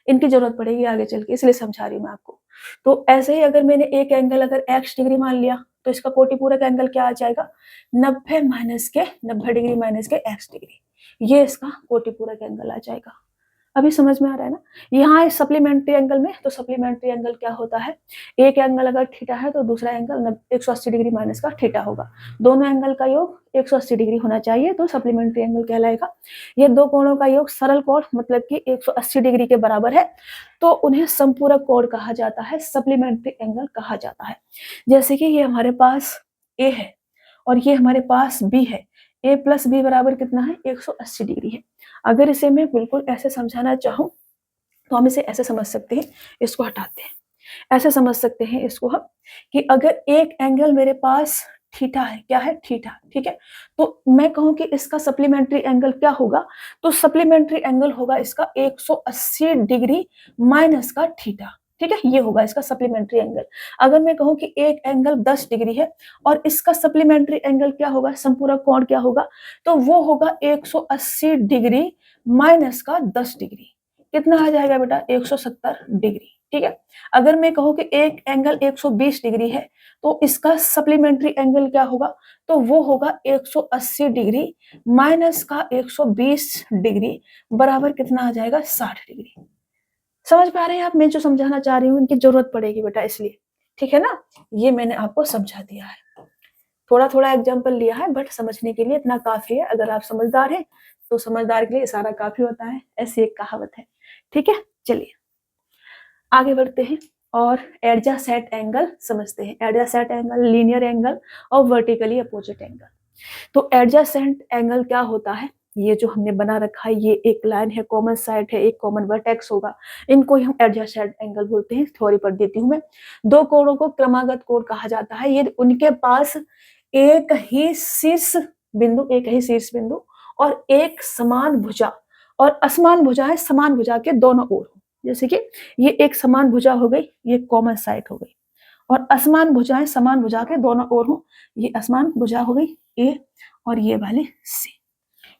Speaker 1: इनकी जरूरत पड़ेगी आगे चल के, इसलिए समझा रही हूँ मैं आपको। तो ऐसे ही अगर मैंने एक एंगल अगर x डिग्री मान लिया तो इसका कोटिपूरक एंगल क्या आ जाएगा? 90 माइनस के 90 डिग्री माइनस के x डिग्री, ये इसका कोटिपूरक एंगल आ जाएगा। अभी समझ में आ रहा है ना? यहाँ सप्लीमेंट्री एंगल में, तो सप्लीमेंट्री एंगल क्या होता है? एक एंगल अगर थीटा है तो दूसरा एंगल 180 डिग्री माइनस का थीटा होगा। दोनों एंगल का योग 180 डिग्री होना चाहिए तो सप्लीमेंट्री एंगल कहलाएगा। ये दो कोणों का योग सरल कोण मतलब कि 180 डिग्री के बराबर है तो उन्हें समपूरक कोण कहा जाता है, सप्लीमेंट्री एंगल कहा जाता है। जैसे कि ये हमारे पास ए है और ये हमारे पास बी है, ए प्लस बी बराबर कितना है? 180 डिग्री है। अगर इसे मैं बिल्कुल ऐसे समझाना चाहूँ तो हम इसे ऐसे समझ सकते हैं, इसको हटाते हैं, ऐसे समझ सकते हैं इसको हम कि अगर एक एंगल मेरे पास थीटा है, क्या है? थीटा। ठीक है, तो मैं कहूँ कि इसका सप्लीमेंट्री एंगल क्या होगा? तो सप्लीमेंट्री एंगल होगा इसका 180 डिग्री माइनस का थीटा। ठीक है, ये होगा इसका सप्लीमेंट्री एंगल। अगर मैं कहूँ कि एक एंगल 10 डिग्री है और इसका सप्लीमेंट्री एंगल क्या होगा? संपूरक कोण क्या होगा? तो वो होगा 180 डिग्री माइनस का 10 डिग्री, कितना आ जाएगा बेटा? 170 डिग्री। ठीक है, अगर मैं कहूँ कि एक एंगल 120 डिग्री है तो इसका सप्लीमेंट्री एंगल क्या होगा? तो वो होगा 180 डिग्री माइनस का 120 डिग्री बराबर कितना आ जाएगा? 60 डिग्री। समझ पा रहे हैं आप? मैं जो समझाना चाह रही हूँ इनकी जरूरत पड़ेगी बेटा, इसलिए। ठीक है ना, ये मैंने आपको समझा दिया है, थोड़ा थोड़ा एग्जाम्पल लिया है बट समझने के लिए इतना काफी है। अगर आप समझदार हैं तो समझदार के लिए इशारा काफी होता है, ऐसी एक कहावत है। ठीक है, चलिए आगे बढ़ते हैं और एडजासेंट एंगल समझते हैं। एडजासेंट एंगल, लीनियर एंगल और वर्टिकली अपोजिट एंगल। तो एडजासेंट एंगल क्या होता है? ये जो हमने बना रखा है, ये एक लाइन है, कॉमन साइड है, एक कॉमन वर्टेक्स होगा, इनको ही हम एडजासेंट एंगल बोलते हैं। थ्योरी पढ़ देती हूँ मैं। दो कोणों को क्रमागत कोण कहा जाता है। ये उनके पास एक ही शीर्ष बिंदु, एक ही शीर्ष बिंदु और एक समान भुजा और असमान भुजाएं समान भुजा के दोनों ओर हो। जैसे कि ये एक समान भुजा हो गई, ये कॉमन साइड हो गई, और असमान भुजाएं समान भुजा के दोनों ओर हो, ये असमान भुजा हो गई ए और ये वाली सी।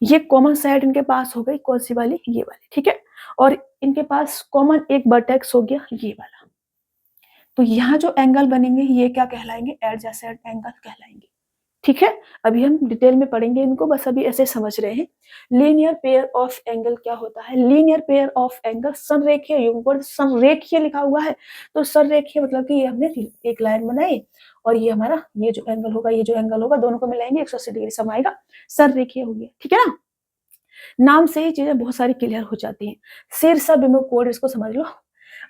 Speaker 1: ये कॉमन साइड इनके पास हो गई, कौन सी वाली? ये वाली। ठीक है, और इनके पास कॉमन एक वर्टेक्स हो गया, ये वाला। तो यहाँ जो एंगल बनेंगे ये क्या कहलाएंगे? एडजेसेंट एंगल कहलाएंगे। ठीक है, अभी हम डिटेल में पढ़ेंगे इनको, बस अभी ऐसे समझ रहे हैं। लीनियर पेयर ऑफ एंगल क्या होता है? लीनियर पेयर ऑफ एंगल संरेखीय युग्म, संरेखीय लिखा हुआ है तो संरेखीय मतलब कि ये हमने एक लाइन बनाई और ये हमारा ये जो एंगल होगा, ये जो एंगल होगा, दोनों को मिलाएंगे 180 डिग्री समाएगा, संरेखीय हो गया। ठीक है ना, नाम से ही चीजें बहुत सारी क्लियर हो जाती हैं। शीर्ष बिंदु कोण, इसको समझ लो।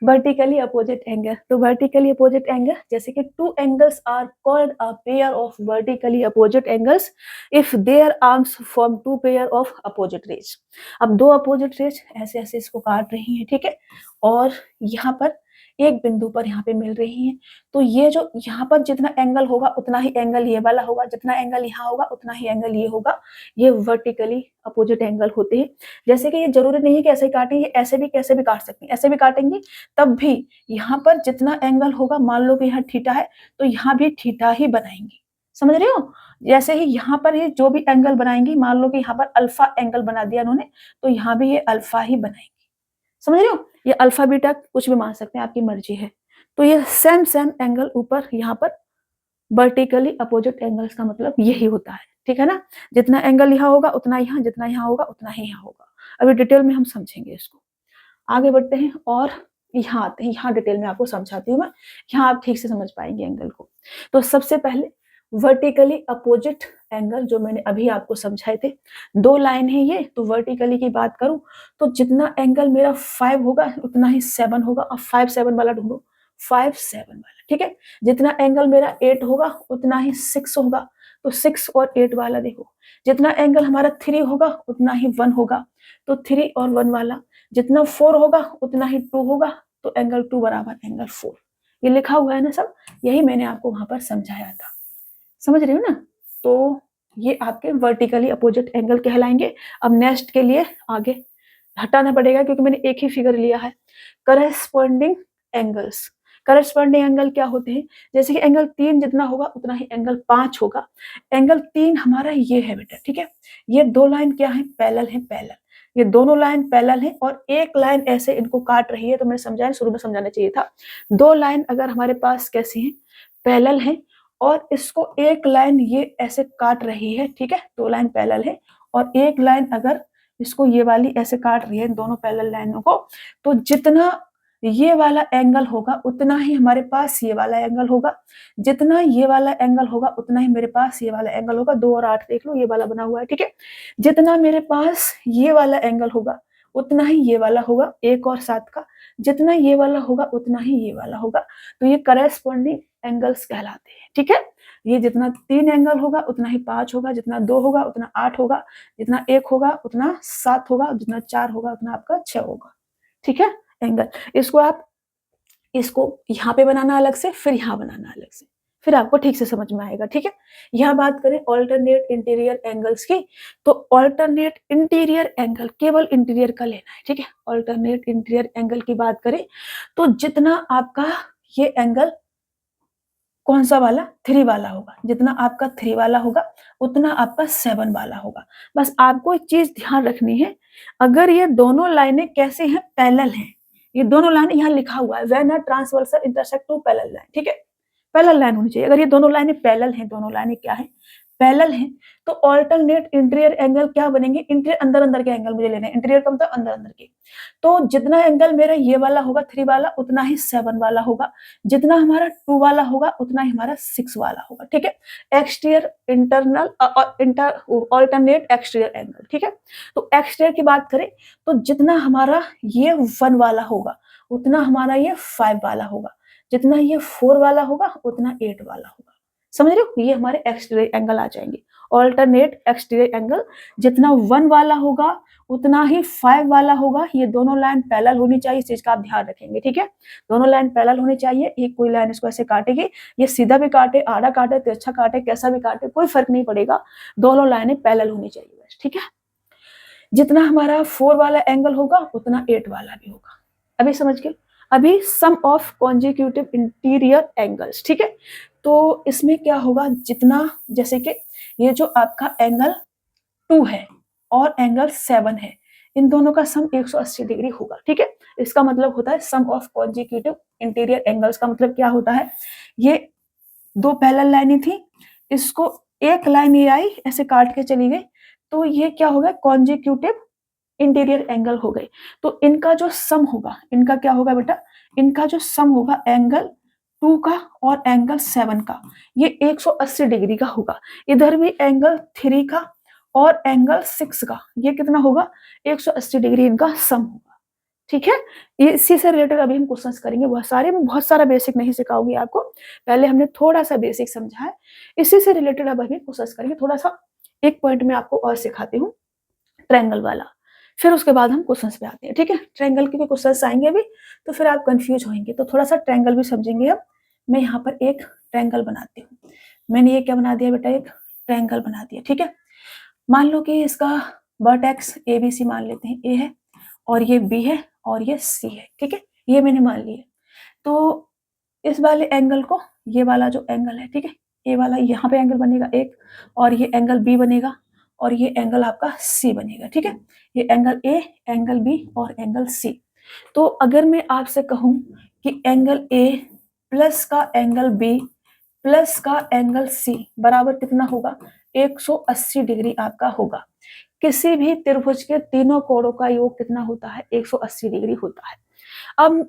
Speaker 1: वर्टिकली अपोजिट एंगल, तो वर्टिकली अपोजिट एंगल, जैसे कि two angles are called a pair of vertically opposite angles if their arms form two pair of opposite rays. अब दो अपोजिट रेज ऐसे ऐसे इसको काट रही हैं, ठीक है, और यहाँ पर एक बिंदु पर यहाँ पे मिल रही हैं। तो ये जो यहाँ पर जितना एंगल होगा उतना ही एंगल ये वाला होगा, जितना एंगल यहाँ होगा उतना ही एंगल ये होगा। ये वर्टिकली अपोजिट एंगल होते हैं। जैसे कि ये जरूरी नहीं है कि ऐसे ही काटेंगे, ऐसे भी कैसे भी काट सकते हैं, ऐसे भी काटेंगे तब भी यहाँ पर जितना एंगल होगा, मान लो कि यहाँ थीटा है तो यहाँ भी थीटा ही बनाएंगे, समझ रहे हो। जैसे ही यहाँ पर ये जो भी एंगल बनाएंगी, मान लो कि यहाँ पर अल्फा एंगल बना दिया उन्होंने, तो यहाँ भी ये अल्फा ही बनाएंगे, समझ रहे हो। ये अल्फा बीटा कुछ भी मान सकते हैं, आपकी मर्जी है। तो ये सेम सेम एंगल ऊपर यहाँ पर वर्टिकली अपोजिट एंगल्स का मतलब यही होता है, ठीक है ना। जितना एंगल यहाँ होगा उतना यहाँ, जितना यहाँ होगा उतना ही यहाँ होगा। अभी डिटेल में हम समझेंगे इसको, आगे बढ़ते हैं और यहाँ आते हैं। यहाँ डिटेल में आपको समझाती हूँ मैं, यहाँ आप ठीक से समझ पाएंगे एंगल को। तो सबसे पहले वर्टिकली अपोजिट एंगल जो मैंने अभी आपको समझाए थे, दो लाइन है ये। तो वर्टिकली की बात करूं तो जितना एंगल मेरा 5 होगा उतना ही 7 होगा। अब 5 7 वाला ढूंढो, 5 7 वाला, ठीक है। जितना एंगल मेरा 8 होगा उतना ही 6 होगा। तो 6 और 8 वाला देखो। जितना एंगल हमारा 3 होगा उतना ही 1 होगा। तो 3 और 1 वाला। जितना 4 होगा उतना ही 2 होगा। तो एंगल 2 बराबर एंगल 4। ये लिखा हुआ है ना सब, यही मैंने आपको वहां पर समझाया था, समझ रहे हो ना। तो ये आपके वर्टिकली अपोजिट एंगल कहलाएंगे। अब नेक्स्ट के लिए आगे हटाना पड़ेगा क्योंकि मैंने एक ही फिगर लिया है। Corresponding angles. करस्पॉन्डिंग एंगल क्या होते हैं, जैसे कि एंगल 3 जितना होगा उतना ही एंगल 5 होगा। एंगल 3 हमारा ये है बेटा, ठीक है। ये दो लाइन क्या है, पैरेलल है, पैरेलल। ये दोनों लाइन पैरेलल है और एक लाइन ऐसे इनको काट रही है। तो मैंने समझाया, शुरू में समझाना चाहिए था। दो लाइन अगर हमारे पास कैसी है, पैरेलल है, और इसको एक लाइन ये ऐसे काट रही है, ठीक है। दो लाइन पैरेलल है और एक लाइन अगर इसको ये वाली ऐसे काट रही है, दोनों पैरेलल लाइनों को, तो जितना ये वाला एंगल होगा उतना ही हमारे पास ये वाला एंगल होगा। जितना ये वाला एंगल होगा उतना ही मेरे पास ये वाला एंगल होगा। 2 और 8 देख लो, ये वाला बना हुआ है, ठीक है। जितना मेरे पास ये वाला एंगल होगा उतना ही ये वाला होगा, 1 और 7 का। जितना ये वाला होगा उतना ही ये वाला होगा। तो ये करेस्पॉन्डिंग एंगल्स कहलाते हैं, ठीक है। ये जितना 3 एंगल होगा उतना ही 5 होगा, जितना 2 होगा उतना 8 होगा, जितना 1 होगा उतना 7 होगा, जितना 4 होगा उतना आपका 6 होगा, ठीक है। एंगल इसको आप इसको यहाँ पे बनाना अलग से, फिर यहाँ बनाना अलग से, फिर आपको ठीक से समझ में आएगा, ठीक है। यहाँ बात करें ऑल्टरनेट इंटीरियर एंगल्स की, तो ऑल्टरनेट इंटीरियर एंगल केवल इंटीरियर का लेना है, ठीक है। ऑल्टरनेट इंटीरियर एंगल की बात करें तो जितना आपका ये एंगल कौन सा वाला, 3 वाला होगा, जितना आपका 3 वाला होगा उतना आपका 7 वाला होगा। बस आपको एक चीज ध्यान रखनी है, अगर ये दोनों लाइनें कैसे हैं, पैरेलल हैं। ये दोनों लाइन यहाँ लिखा हुआ है, when a transversal intersect two parallel line, ठीक है। पैरेलल लाइन होनी चाहिए। अगर ये दोनों लाइनें पैरेलल हैं, दोनों लाइनें क्या है, पैरेलल हैं, तो ऑल्टरनेट इंटीरियर एंगल क्या बनेंगे, इंटीरियर अंदर अंदर के एंगल मुझे लेने हैं। इंटीरियर का मतलब अंदर अंदर के। तो जितना एंगल मेरा ये वाला होगा 3 वाला उतना ही 7 वाला होगा। जितना हमारा 2 वाला होगा उतना ही हमारा 6 वाला होगा, ठीक है। Exterior internal alternate exterior angle, ठीक है। तो एक्सटीरियर की बात करें तो जितना हमारा ये 1 वाला होगा उतना हमारा ये 5 वाला होगा। जितना ये 4 वाला होगा उतना 8 वाला होगा, समझ रहे हो। ये हमारे एक्सटीरियर एंगल आ जाएंगे, ऑल्टरनेट एक्सटीरियर एंगल। जितना 1 वाला होगा उतना ही 5 वाला होगा। ये दोनों लाइन पैरेलल होनी चाहिए, इस चीज का आप ध्यान रखेंगे, ठीक है। दोनों लाइन पैरेलल होनी चाहिए। एक कोई लाइन इसको ऐसे काटेगी, ये सीधा भी काटे, आड़ा काटे, तिरछा काटे, कैसा भी काटे, कोई फर्क नहीं पड़ेगा, दोनों लाइनें पैरेलल होनी चाहिए बस, ठीक है। जितना हमारा 4 वाला एंगल होगा उतना 8 वाला भी होगा। अभी समझ गए। अभी सम ऑफ कॉन्जिक्यूटिव इंटीरियर एंगल्स, ठीक है। तो इसमें क्या होगा, जितना जैसे कि ये जो आपका एंगल 2 है और एंगल 7 है, इन दोनों का सम 180 डिग्री होगा, ठीक है। इसका मतलब होता है सम ऑफ कॉन्जिक्यूटिव इंटीरियर एंगल्स का मतलब क्या होता है, ये दो पैरेलल लाइनें थी, इसको एक लाइन ये आई ऐसे काट के चली गई, तो ये क्या हो गया, कॉन्जिक्यूटिव इंटीरियर एंगल हो गए। तो इनका जो सम होगा, इनका क्या होगा बेटा, इनका जो सम होगा एंगल 2 का और एंगल 7 का, ये 180 डिग्री का होगा। इधर भी एंगल 3 का और एंगल 6 का, ये कितना होगा, 180 डिग्री इनका सम होगा, ठीक है। इसी से रिलेटेड अभी हम क्वेश्चंस करेंगे बहुत सारे। मैं बहुत सारा बेसिक नहीं सिखाऊंगी आपको, पहले हमने थोड़ा सा बेसिक समझा है, इसी से रिलेटेड अब अभी क्वेश्चंस करेंगे। थोड़ा सा एक पॉइंट में आपको और सिखाती हूँ, ट्रायंगल वाला। फिर उसके बाद हम क्वेश्चंस पे आते हैं, ठीक है। ट्रायंगल के भी क्वेश्चंस आएंगे अभी, तो फिर आप कंफ्यूज होंगे, तो थोड़ा सा ट्रायंगल भी समझेंगे अब। मैं यहाँ पर एक ट्रायंगल बनाती हूँ। मैंने ये क्या बना दिया बेटा, एक ट्रायंगल बना दिया, ठीक है। मान लो कि इसका वर्टेक्स ए बी सी मान लेते हैं, ए है और ये बी है और ये सी है, ठीक है। ये मैंने मान लिया। तो इस वाले एंगल को, ये वाला जो एंगल है, ठीक है, ए वाला यहाँ पे एंगल बनेगा एक, और ये एंगल बी बनेगा, और ये एंगल आपका सी बनेगा, ठीक है। ये एंगल ए, एंगल बी और एंगल सी। तो अगर मैं आपसे कहूं कि एंगल ए प्लस का एंगल बी प्लस का एंगल सी बराबर कितना होगा, 180 डिग्री आपका होगा। किसी भी त्रिभुज के तीनों कोणों का योग कितना होता है, 180 डिग्री होता है। अब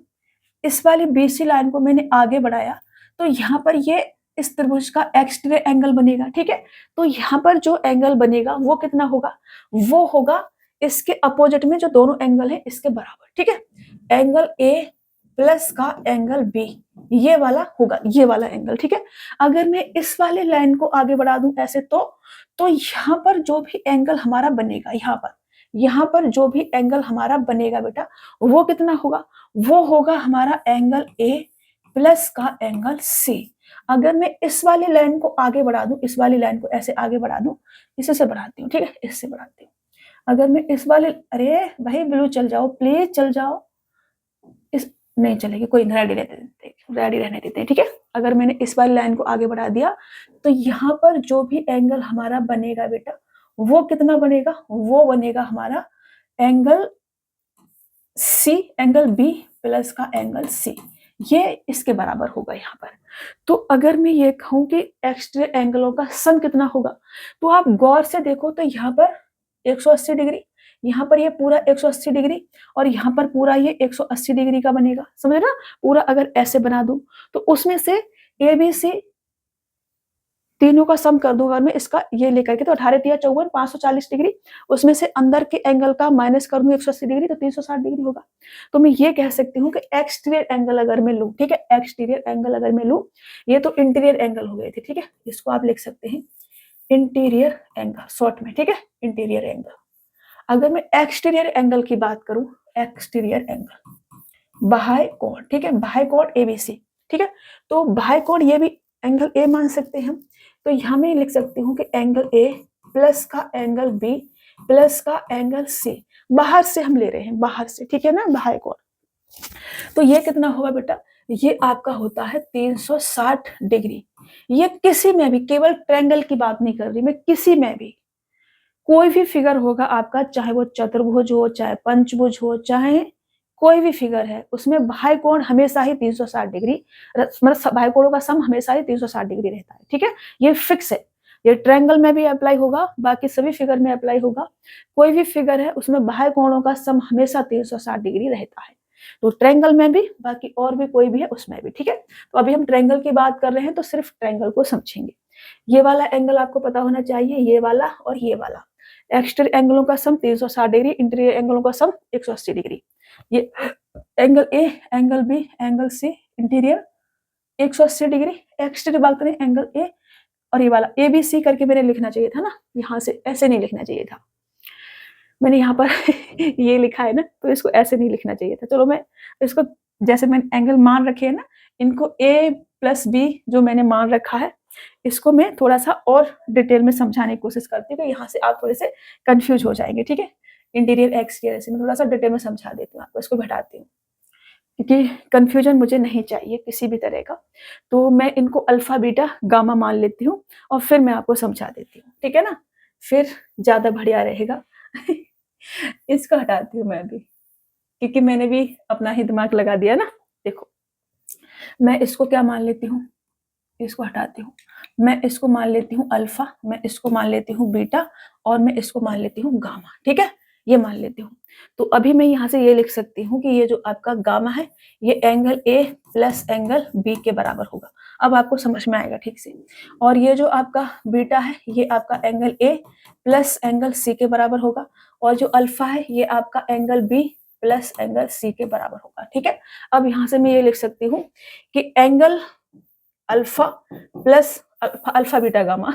Speaker 1: इस वाली बीसी लाइन को मैंने आगे बढ़ाया, तो यहाँ पर ये इस त्रिभुज का एक्सटीरियर एंगल बनेगा, ठीक है। तो यहाँ पर जो एंगल बनेगा वो कितना होगा, वो होगा इसके अपोजिट में जो दोनों एंगल है इसके बराबर, ठीक है। एंगल ए प्लस का एंगल बी, ये वाला होगा, ये वाला एंगल, ठीक है। अगर मैं इस वाले लाइन को आगे बढ़ा दूं ऐसे, तो यहाँ पर जो भी एंगल हमारा बनेगा, यहाँ पर जो भी एंगल हमारा बनेगा बेटा, वो कितना होगा, वो होगा हमारा एंगल ए प्लस का एंगल सी। अगर मैं इस वाली लाइन को आगे बढ़ा दूं, इस वाली लाइन को ऐसे आगे बढ़ा दूं, इससे बढ़ाती हूँ, ठीक है, इससे बढ़ाती हूँ। अगर मैं इस वाले, अरे भाई ब्लू चल जाओ, प्लीज चल जाओ, इस नहीं चलेगी, कोई रेडी रहने देते, रेडी रहने देते हैं, ठीक है। अगर मैंने इस वाली लाइन को आगे बढ़ा दिया, तो यहाँ पर जो भी एंगल हमारा बनेगा बेटा, वो कितना बनेगा, वो बनेगा हमारा angle C, angle B plus का एंगल सी, ये इसके बराबर होगा यहाँ पर। तो अगर मैं ये कहूँ कि एक्सटीरियर एंगलों का सम कितना होगा, तो आप गौर से देखो, तो यहाँ पर 180 डिग्री, यहाँ पर ये पूरा 180 डिग्री, और यहाँ पर पूरा ये 180 डिग्री का बनेगा, समझे ना। पूरा अगर ऐसे बना दूं, तो उसमें से ए बी सी तीनों का सम कर दूंगा मैं इसका, ये लेकर के, तो 18 तिया 54, 540 डिग्री, उसमें से अंदर के एंगल का माइनस कर दूं 180 डिग्री, तो 360 डिग्री होगा। तो मैं ये कह सकती हूँ कि एक्सटीरियर एंगल अगर मैं लूं, ठीक है, एक्सटीरियर एंगल अगर मैं लूं, ये तो इंटीरियर एंगल हो गए थे, ठीक है, इसको आप लिख सकते हैं इंटीरियर एंगल शॉर्ट में, ठीक है, इंटीरियर एंगल। अगर मैं एक्सटीरियर एंगल की बात करूं, एक्सटीरियर एंगल बाह्य कोण, ठीक है, बाह्य कोण एबीसी, ठीक है। तो बाह्य कोण ये भी एंगल ए मान सकते हैं हम। तो यहां मैं लिख सकती हूँ कि एंगल ए प्लस का एंगल बी प्लस का एंगल सी, बाहर से हम ले रहे हैं, बाहर से, ठीक है ना, बाह्य कोण। तो ये कितना होगा बेटा, ये आपका होता है 360 डिग्री। ये किसी में भी, केवल ट्रायंगल की बात नहीं कर रही मैं, किसी में भी कोई भी फिगर होगा आपका, चाहे वो चतुर्भुज हो, चाहे पंचभुज हो, चाहे कोई भी फिगर है, उसमें बाह्य कोण हमेशा ही 360 डिग्री, मतलब बाह्य कोणों का सम हमेशा ही 360 डिग्री रहता है, ठीक है। ये फिक्स है, ये ट्रायंगल में भी अप्लाई होगा, बाकी सभी फिगर में अप्लाई होगा। कोई भी फिगर है उसमें बाह्य कोणों का सम हमेशा 360 डिग्री रहता है। तो ट्रायंगल में भी, बाकी और भी कोई भी है उसमें भी, ठीक है। तो अभी हम ट्रायंगल की बात कर रहे हैं, तो सिर्फ ट्रायंगल को समझेंगे। ये वाला एंगल आपको पता होना चाहिए, ये वाला और ये वाला। एक्सटीरियर एंगलों का सम 360 डिग्री, इंटीरियर एंगलों का सम 180 डिग्री। ये angle A, angle B, angle C, interior 180 degree, exterior बात करें एंगल ए, और ये वाला ए बी सी करके मैंने लिखना चाहिए था ना, यहाँ से ऐसे नहीं लिखना चाहिए था, मैंने यहाँ पर ये लिखा है ना, तो इसको ऐसे नहीं लिखना चाहिए था। चलो मैं इसको, जैसे मैंने एंगल मान रखे है ना, इनको ए प्लस बी जो मैंने मान रखा है, इसको मैं थोड़ा सा और डिटेल में समझाने की कोशिश करती हूँ, यहाँ से आप थोड़े से कंफ्यूज हो जाएंगे, ठीक है। इंटीरियर एक्सटीरियर से मैं थोड़ा सा डिटेल में समझा देती हूँ आपको, इसको घटाती हूँ, क्योंकि कंफ्यूजन मुझे नहीं चाहिए किसी भी तरह का। तो मैं इनको अल्फा बीटा गामा मान लेती हूँ, और फिर मैं आपको समझा देती हूँ, ठीक है ना, फिर ज्यादा बढ़िया रहेगा। इसको हटाती हूँ मैं भी, क्योंकि मैंने भी अपना ही दिमाग लगा दिया ना। देखो, मैं इसको क्या मान लेती हूँ, इसको हटाती हूँ, मैं इसको मान लेती हूँ अल्फा, मैं इसको मान लेती हूँ बीटा, और मैं इसको मान लेती हूँ गामा, ठीक है, ये मान लेती हूँ। तो अभी मैं यहाँ से ये लिख सकती हूँ कि ये जो आपका गामा है, ये angle A plus angle B के बराबर होगा। अब आपको समझ में आएगा ठीक से। और ये जो आपका बीटा है, ये आपका angle A plus angle C के बराबर होगा, और जो अल्फा है ये आपका angle B plus angle C के बराबर होगा, ठीक है। अब यहाँ से मैं ये लिख सकती हूँ कि angle alpha plus alpha beta gamma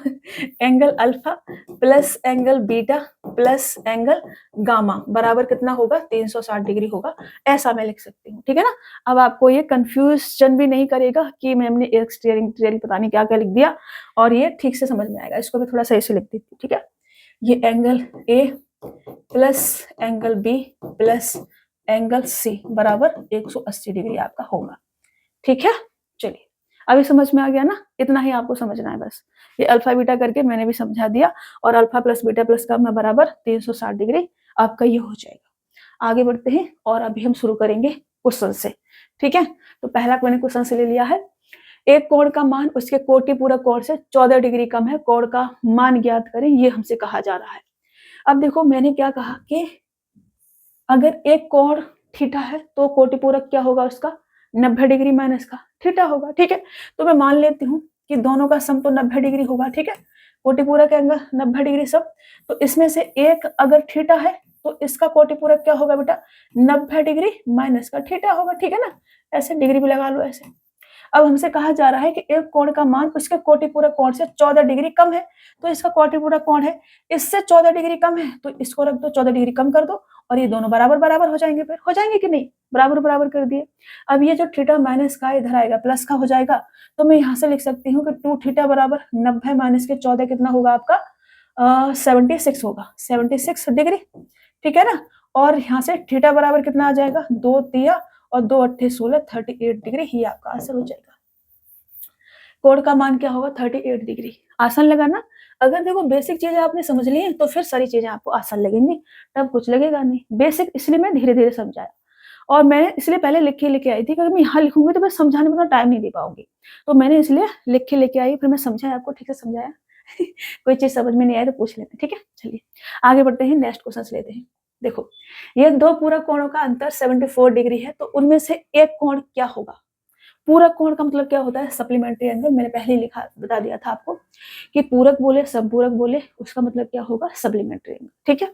Speaker 1: angle alpha plus angle beta plus angle gamma बराबर कितना होगा 360 डिग्री होगा, ऐसा मैं लिख सकती हूँ। ठीक है ना। अब आपको ये कंफ्यूजन भी नहीं करेगा कि मैम ने एक स्टीयरिंग पता नहीं क्या क्या लिख दिया, और ये ठीक से समझ में आएगा। इसको भी थोड़ा सही से लिख देती हूँ। ठीक है, ये angle A plus angle B plus angle C बराबर 180 डिग्री आपका होगा। ठीक है, चलिए अभी समझ में आ गया ना, इतना ही आपको समझना है बस। ये अल्फा बीटा करके मैंने भी समझा दिया, और alpha plus beta plus gamma बराबर 360 डिग्री आपका ये हो जाएगा। आगे बढ़ते हैं और अभी हम शुरू करेंगे क्वेश्चन से। ठीक है, तो पहला मैंने क्वेश्चन से ले लिया है, एक कोण का मान उसके कोटि पूरक कोण से 14 डिग्री कम है, कोण का मान ज्ञात करें, ये हमसे कहा जा रहा है। अब देखो मैंने क्या कहा कि अगर एक कोण थीटा है तो कोटि पूरक क्या होगा उसका 90 डिग्री माइनस का थीटा होगा। ठीक है, तो मैं मान लेती हूँ कि दोनों का सम तो 90 डिग्री होगा। ठीक है, कोटि पूरक एंगल 90 डिग्री सब, तो इसमें से एक अगर थीटा है तो इसका कोटि पूरक क्या होगा बेटा 90 डिग्री माइनस का थीटा होगा। ठीक है ना, ऐसे डिग्री भी लगा लो ऐसे। अब हमसे कहा जा रहा है कि एक कोण का मान उसके कोटि पूरक कोण से 14 डिग्री कम है, तो इसका कोटि पूरक कोण है इससे 14 डिग्री कम है, तो इसको रख दो 14 डिग्री कम कर दो, और ये दोनों बराबर बराबर हो जाएंगे। फिर हो जाएंगे कि नहीं, बराबर बराबर कर दिए। अब ये जो थीटा माइनस का इधर आएगा प्लस का हो जाएगा, तो मैं यहाँ से लिख सकती हूँ कि 2 थीटा बराबर 90 माइनस के 14 कितना होगा आपका 76 होगा, 76 डिग्री। ठीक है ना, और यहाँ से थीटा बराबर कितना आ जाएगा 2 तिया और 2 अट्ठे 16 38 डिग्री ही आपका आंसर हो जाएगा। कोण का मान क्या होगा 38 डिग्री। आसान लगा ना। अगर देखो बेसिक चीजें आपने समझ ली हैं तो फिर सारी चीजें आपको आसान लगेंगी, तब कुछ लगेगा नहीं। बेसिक इसलिए मैं धीरे धीरे समझाया, और मैंने इसलिए पहले लिख के लेके आई थी, क्योंकि मैं यहाँ लिखूंगी तो मैं समझाने में टाइम नहीं दे पाऊंगी, तो मैंने इसलिए लिख के लेके आई, फिर मैं समझाया आपको, ठीक से समझाया कोई चीज समझ में नहीं आए तो पूछ लेते। ठीक है, चलिए आगे बढ़ते हैं, नेक्स्ट क्वेश्चन लेते हैं। देखो ये दो पूरक कोणों का अंतर 74 डिग्री है, तो उनमें से एक कोण क्या होगा। पूरक कोण का मतलब क्या होता है सप्लीमेंट्री एंगल, मैंने पहले ही लिखा बता दिया था आपको कि पूरक बोले संपूरक बोले उसका मतलब क्या होगा सप्लीमेंट्री एंगल। ठीक है,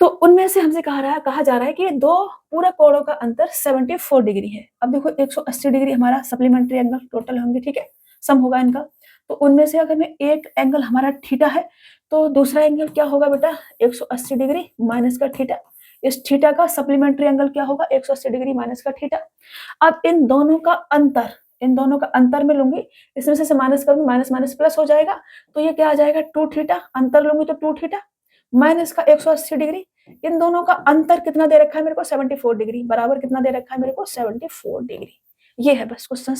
Speaker 1: तो उनमें से हमसे कहा जा रहा है कि ये दो पूरक कोणों का अंतर 74 डिग्री है। अब देखो 180 डिग्री हमारा सप्लीमेंट्री एंगल टोटल होंगे। ठीक है, सम होगा इनका, तो उनमें से अगर मैं एक एंगल हमारा थीटा है तो दूसरा एंगल क्या होगा बेटा 180 डिग्री माइनस का थीटा। इस थीटा का सप्लीमेंट्री एंगल क्या होगा 180 डिग्री माइनस का थीटा। अब इन दोनों का अंतर में लूंगी, इसमें से माइनस करूंगी, माइनस माइनस प्लस हो जाएगा, तो ये क्या आ जाएगा 2 थीटा, अंतर लूंगी तो 2 थीटा माइनस का 180 डिग्री। इन दोनों का अंतर कितना दे रखा है मेरे को 74 डिग्री, बराबर कितना दे रखा है मेरे को 74 डिग्री। ये है बस क्वेश्चन,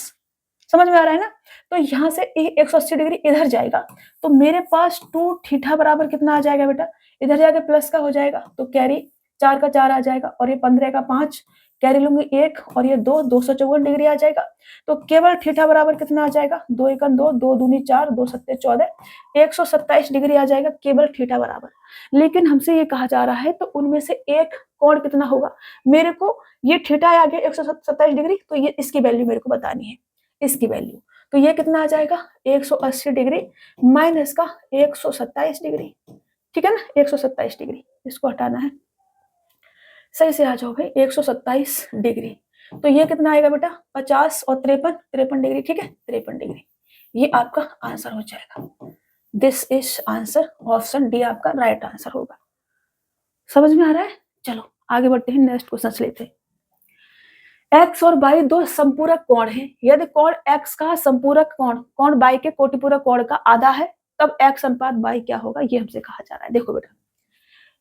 Speaker 1: समझ में आ रहा है ना। तो यहाँ से 180 डिग्री इधर जाएगा, तो मेरे पास 2 थीटा बराबर कितना आ जाएगा बेटा, इधर जाके प्लस का हो जाएगा, तो कैरी 4 का 4 आ जाएगा, और ये 15 का 5 कैरी लूंगी 1, और ये 254 डिग्री आ जाएगा। तो केवल थीटा बराबर कितना आ जाएगा 2 एकम 2, 2 दूनी 4, 2 सत्ते 14, 127 डिग्री आ जाएगा केवल थीटा बराबर। लेकिन हमसे ये कहा जा रहा है तो उनमें से एक कोण कितना होगा, मेरे को ये थीटा आ गया 127 डिग्री, तो ये इसकी वैल्यू मेरे को बतानी है, इसकी वैल्यू। तो ये कितना आ जाएगा 180 डिग्री माइनस का 127 डिग्री। ठीक है ना, 127 डिग्री, इसको हटाना है, सही से आ जाओ भाई 127 डिग्री। तो ये कितना आएगा बेटा 50 और 53 डिग्री। ठीक है, 53 डिग्री, ये आपका आंसर हो जाएगा। This is answer, option D आपका राइट आंसर होगा। समझ में आ रहा है। चलो आगे बढ़ते हैं, नेक्स्ट क्वेश्चन लेते हैं। एक्स और बाई दो संपूरक कोण हैं, यदि कोण एक्स का संपूरक कोण बाई के कोटिपूरक कोण का आधा है, तब एक्स अनुपात बाई क्या होगा, ये हमसे कहा जा रहा है। देखो बेटा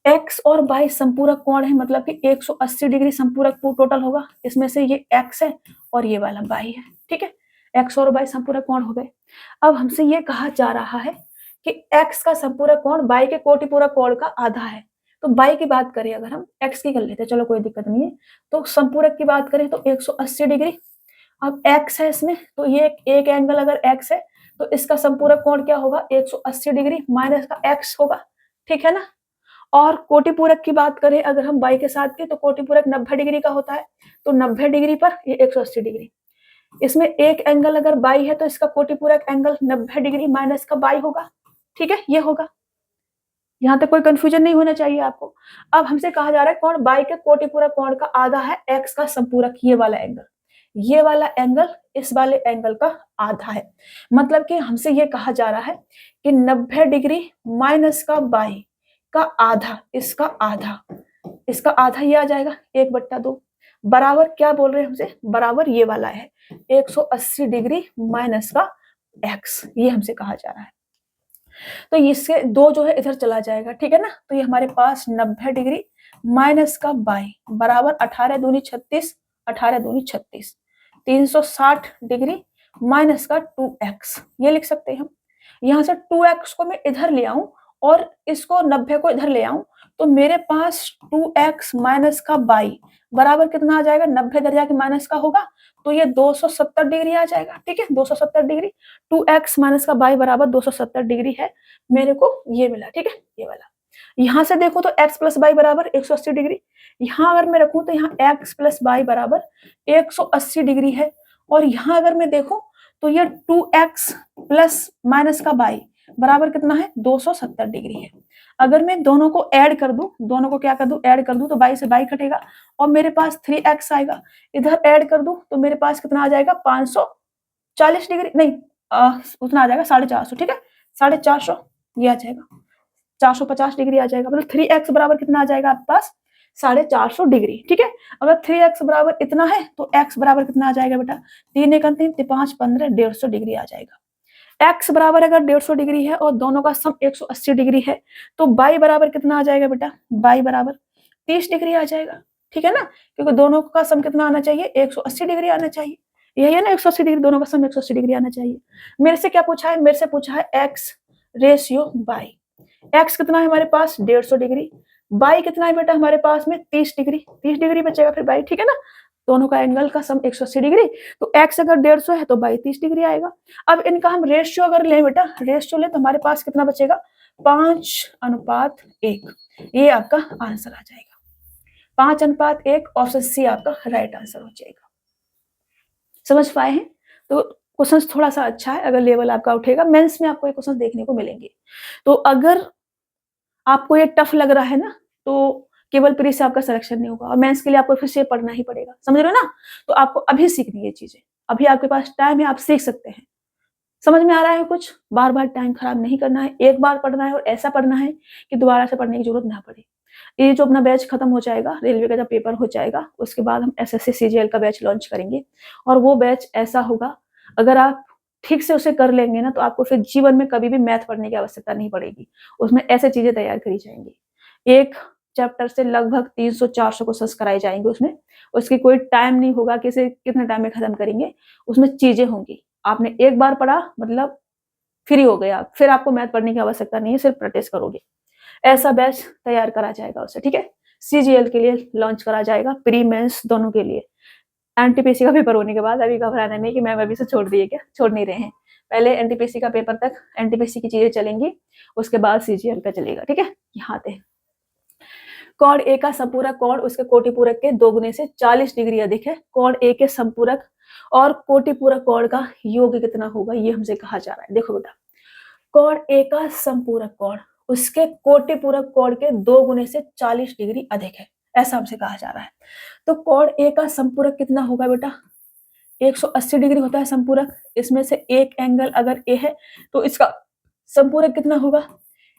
Speaker 1: एक्स और बाई संपूरक कोण है, मतलब कि 180 डिग्री संपूरक टोटल होगा, इसमें से ये एक्स है और ये वाला बाई है। ठीक है, एक्स और बाई संपूरक कोण हो गए। अब हमसे ये कहा जा रहा है कि एक्स का संपूरक कोण बाई के कोटिपूरक कोण का आधा है, तो बाई की बात करें अगर हम एक्स की कर लेते हैं, चलो कोई दिक्कत नहीं है। तो संपूरक की बात करें तो 180 डिग्री, अब एक्स है इसमें, तो ये एक एंगल अगर एक्स है तो इसका संपूरक कोण क्या होगा 180 डिग्री माइनस का एक्स होगा। ठीक है ना, और कोटिपूरक की बात करें अगर हम बाई के साथ के, तो कोटिपूरक 90 डिग्री का होता है, तो 90 डिग्री पर ये 180 डिग्री। इसमें एक एंगल अगर बाई है तो इसका कोटिपूरक एंगल 90 डिग्री माइनस का बाई होगा। ठीक है, ये होगा, यहाँ तक कोई कंफ्यूजन नहीं होना चाहिए आपको। अब हमसे कहा जा रहा है कोण बाई के कोटिपूरक कोण का आधा है एक्स का संपूरक, ये वाला एंगल, ये वाला एंगल इस वाले एंगल का आधा है। मतलब कि हमसे ये कहा जा रहा है कि 90 डिग्री माइनस का बाई का आधा, इसका आधा ये आ जाएगा 1/2 बराबर क्या बोल रहे हैं हमसे, बराबर ये वाला है 180 डिग्री माइनस का x, ये हमसे कहा जा रहा है। तो इससे 2 जो है इधर चला जाएगा, ठीक है ना। तो ये हमारे पास 90 डिग्री माइनस का बाई बराबर 18 दूनी 36, 18 दूनी 36, 360 डिग्री माइनस का 2x, ये लिख सकते हैं हम। यहाँ से 2x को मैं इधर ले आऊं और इसको 90 को इधर ले आऊं, तो मेरे पास 2x माइनस का बाई बराबर कितना आ जाएगा, 90 इधर जाके माइनस का होगा तो ये 270 डिग्री आ जाएगा, ठीक है। 270 डिग्री 2x माइनस का बाई बराबर 270 डिग्री है, मेरे को ये मिला, ठीक है, ये वाला। यहाँ से देखो तो x प्लस बाई बराबर 180 डिग्री, यहाँ अगर मैं रखूं तो यहाँ x प्लस बाई बराबर 180 डिग्री है, और यहाँ अगर मैं देखूं तो ये 2x प्लस माइनस का बाई बराबर कितना है, 270 डिग्री है। अगर मैं दोनों को ऐड कर दूं, दोनों को क्या कर दूं, ऐड कर दूं, तो बाई से बाई कटेगा और मेरे पास 3x आएगा। इधर ऐड कर दूं तो मेरे पास कितना आ जाएगा, 540 डिग्री नहीं, उतना आ जाएगा 450, ठीक है, 450 ये आ जाएगा, 450 डिग्री आ जाएगा। मतलब 3x बराबर कितना आ जाएगा आपके पास, 450 डिग्री, ठीक है। अगर 3x बराबर इतना है तो x बराबर कितना आ जाएगा बेटा, 3 एक 3 5 15 150 डिग्री आ जाएगा। x बराबर अगर 150 डिग्री है और दोनों का सम 180 डिग्री है तो y बराबर कितना आ जाएगा बेटा, y बराबर 30 डिग्री आ जाएगा, ठीक है ना, क्योंकि दोनों का सम कितना आना चाहिए, 180 डिग्री आना चाहिए, यही है ना, 180 डिग्री, दोनों का सम 180 डिग्री आना चाहिए। मेरे से क्या पूछा है, मेरे से पूछा है x रेशियो बाई, x कितना है हमारे पास 150 डिग्री, बाई कितना है बेटा हमारे पास में 30 डिग्री, 30 डिग्री बचेगा फिर बाई, ठीक है ना। दोनों का एंगल का सम 180 डिग्री, तो x अगर 150 है तो बाई 30 डिग्री आएगा। अब इनका हम रेशियो अगर लें बेटा, रेशियो लें तो हमारे पास कितना बचेगा, 5:1, ये आपका आंसर आ जाएगा। 5:1, ऑप्शन सी आपका राइट आंसर हो जाएगा। समझ पाए हैं। तो क्वेश्चन थोड़ा सा अच्छा है, अगर लेवल आपका उठेगा मेंस में आपको ये क्वेश्चन देखने को मिलेंगे। तो अगर आपको ये टफ लग रहा है ना, तो केवल प्री से आपका सिलेक्शन नहीं होगा और मेंस के लिए आपको फिर से पढ़ना ही पड़ेगा, समझ रहे हो ना। तो आपको अभी सीखनी है चीजें, अभी आपके पास टाइम है, आप सीख सकते हैं। समझ में आ रहा है कुछ, बार बार टाइम खराब नहीं करना है, एक बार पढ़ना है और ऐसा पढ़ना है कि दोबारा से पढ़ने की जरूरत ना पड़े। ये जो अपना बैच खत्म हो जाएगा, रेलवे का जब पेपर हो जाएगा उसके बाद हम एसएससी सीजीएल का बैच लॉन्च करेंगे, और वो बैच ऐसा होगा, अगर आप ठीक से उसे कर लेंगे ना तो आपको फिर जीवन में कभी भी मैथ पढ़ने की आवश्यकता नहीं पड़ेगी। उसमें ऐसे चीजें तैयार करी जाएंगी, एक चैप्टर से लगभग 300-400 क्वेश्चंस कराए जाएंगे उसमें, उसकी कोई टाइम नहीं होगा कि इसे कितने टाइम में खत्म करेंगे, उसमें चीजें होंगी। आपने एक बार पढ़ा मतलब फ्री हो गए आप, फिर आपको मैथ पढ़ने की आवश्यकता नहीं है, सिर्फ प्रैक्टिस करोगे। ऐसा बैच तैयार करा जाएगा उससे, ठीक है। सीजीएल के लिए लॉन्च करा जाएगा, प्री मेंस दोनों के लिए। एनटीपीसी का पेपर होने के बाद अभी घबराना नहीं कि मैम अभी से छोड़ दिए, क्या छोड़ नहीं रहे हैं। पहले एनटीपीसी का पेपर तक एनटीपीसी की चीजें चलेंगी, उसके बाद सीजीएल का चलेगा, ठीक है। यहाँ पे कोण ए का संपूरक कोण उसके कोटिपूरक के 2 गुने से 40 डिग्री अधिक है। कोण ए के संपूरक और कोटिपूरक कोण का योग कितना होगा, ये हमसे कहा जा रहा है। देखो बेटा, कोण ए का संपूरक कोण उसके कोटिपूरक कोण के 2 गुने से 40 डिग्री अधिक है, ऐसा हमसे कहा जा रहा है। तो कोण ए का संपूरक कितना होगा बेटा, 180 डिग्री होता है संपूरक, इसमें से एक एंगल अगर ए है तो इसका संपूरक कितना होगा,